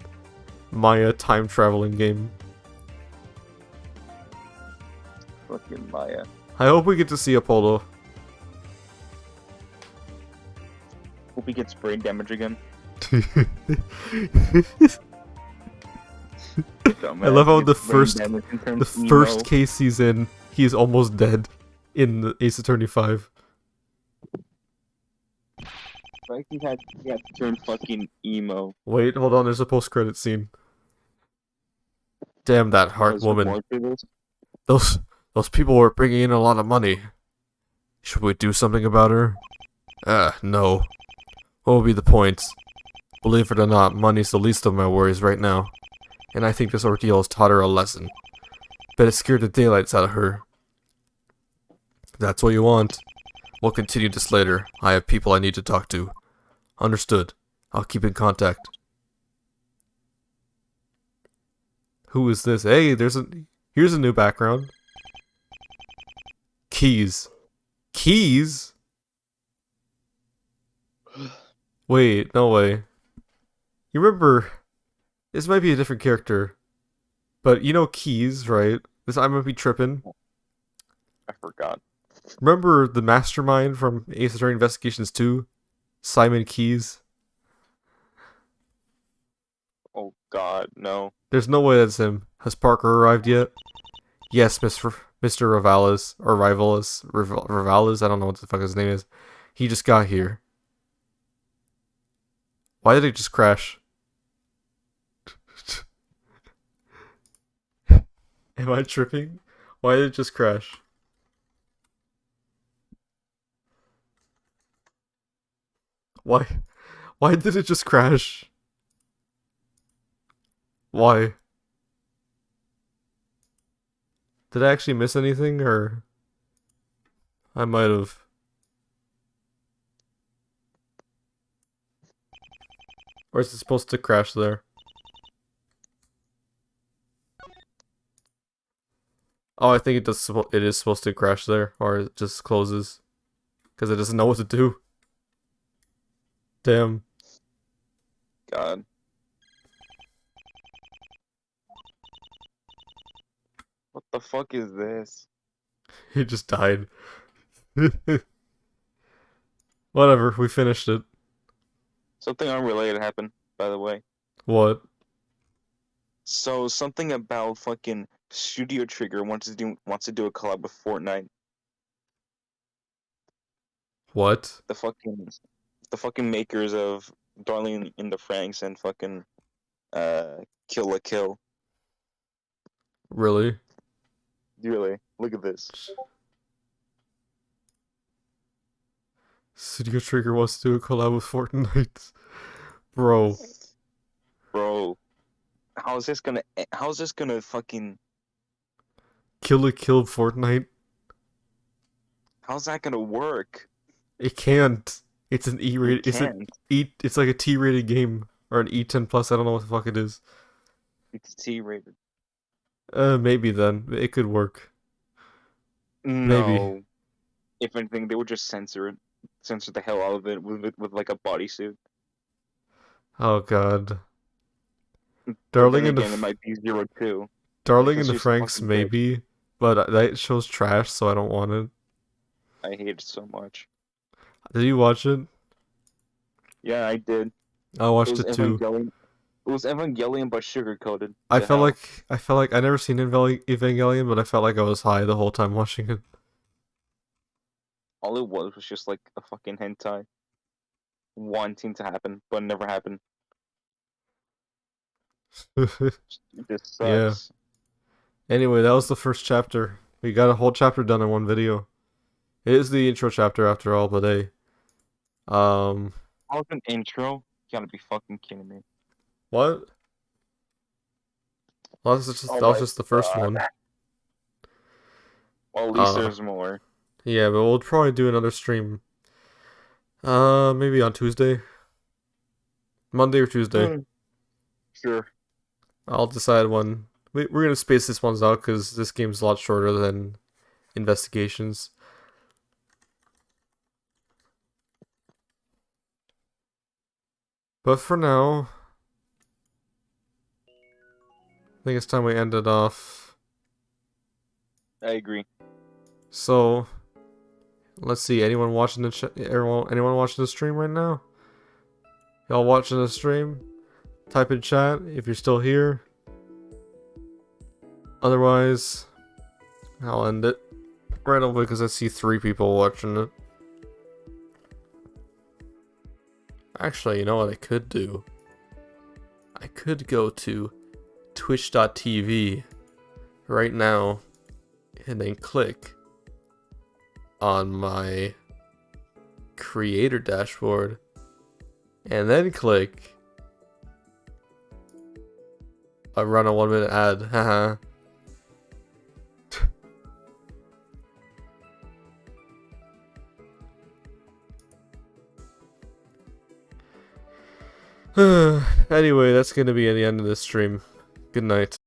Maya time traveling game. Fucking Maya. I hope we get to see Apollo. Hope he gets brain damage again. I love how the first case he's in, he's almost dead in the Ace Attorney 5. Like he had to turn fucking emo. Wait, hold on, there's a post-credit scene. Damn that heart Was there woman. more to this? Those people were bringing in a lot of money. Should we do something about her? No. What would be the point? Believe it or not, money's the least of my worries right now. And I think this ordeal has taught her a lesson. Bet it scared the daylights out of her. If that's what you want. We'll continue this later. I have people I need to talk to. Understood. I'll keep in contact. Who is this? Hey, here's a new background. Keys. Keys? Wait, no way. You remember, this might be a different character, but you know Keys, right? I might be tripping. I forgot. Remember the mastermind from Ace Attorney Investigations 2? Simon Keys? Oh God, no. There's no way that's him. Has Parker arrived yet? Yes, Mr. Rivalis, or Rivalis, I don't know what the fuck his name is. He just got here. Why did it just crash? Am I tripping? Why did it just crash? Why? Why did it just crash? Why? Did I actually miss anything, or I might have? Or is it supposed to crash there? Oh, I think it does. It is supposed to crash there, or it just closes because it doesn't know what to do. Damn. God. What the fuck is this? He just died. Whatever, we finished it. Something unrelated happened, by the way. What? So something about fucking Studio Trigger wants to do a collab with Fortnite. What? The fucking makers of Darling in the Franxx and fucking Kill la Kill. Really? Really? Look at this. Studio Trigger wants to do a collab with Fortnite. Bro. Bro. How's this gonna fucking Kill Fortnite? how's that gonna work? It can't. It's an E-rated. It can't. It's like a T-rated game or an E10 plus. I don't know what the fuck it is. It's T-rated. Maybe then it could work. No. Maybe. If anything, they would just censor the hell out of it with like a bodysuit. Oh god. But Darling then in the again, it might be 02. Darling in Because the she's Franxx fucking maybe, but that shows trash, so I don't want it. I hate it so much. Did you watch it? Yeah, I did. I watched it too. Evangelion. It was Evangelion, but sugar coated. I felt like I never seen Evangelion, but I felt like I was high the whole time watching it. All it was just like a fucking hentai wanting to happen, but never happened. It just sucks. Yeah. Anyway, that was the first chapter. We got a whole chapter done in one video. It is the intro chapter after all, but hey. That was an intro? You gotta be fucking kidding me. What? Well, that was just the first one. Well, at least there's more. Yeah, but we'll probably do another stream. Maybe on Tuesday. Monday or Tuesday. Sure. I'll decide when. We're gonna space this ones out because this game's a lot shorter than Investigations. But for now, I think it's time we end it off. I agree. So, let's see. Anyone watching the anyone watching the stream right now? Y'all watching the stream? Type in chat if you're still here. Otherwise, I'll end it right away because I see 3 people watching it. Actually, you know what I could do? I could go to twitch.tv right now and then click on my creator dashboard and then click run a 1-minute ad. Haha. Anyway, that's gonna be the end of this stream. Good night.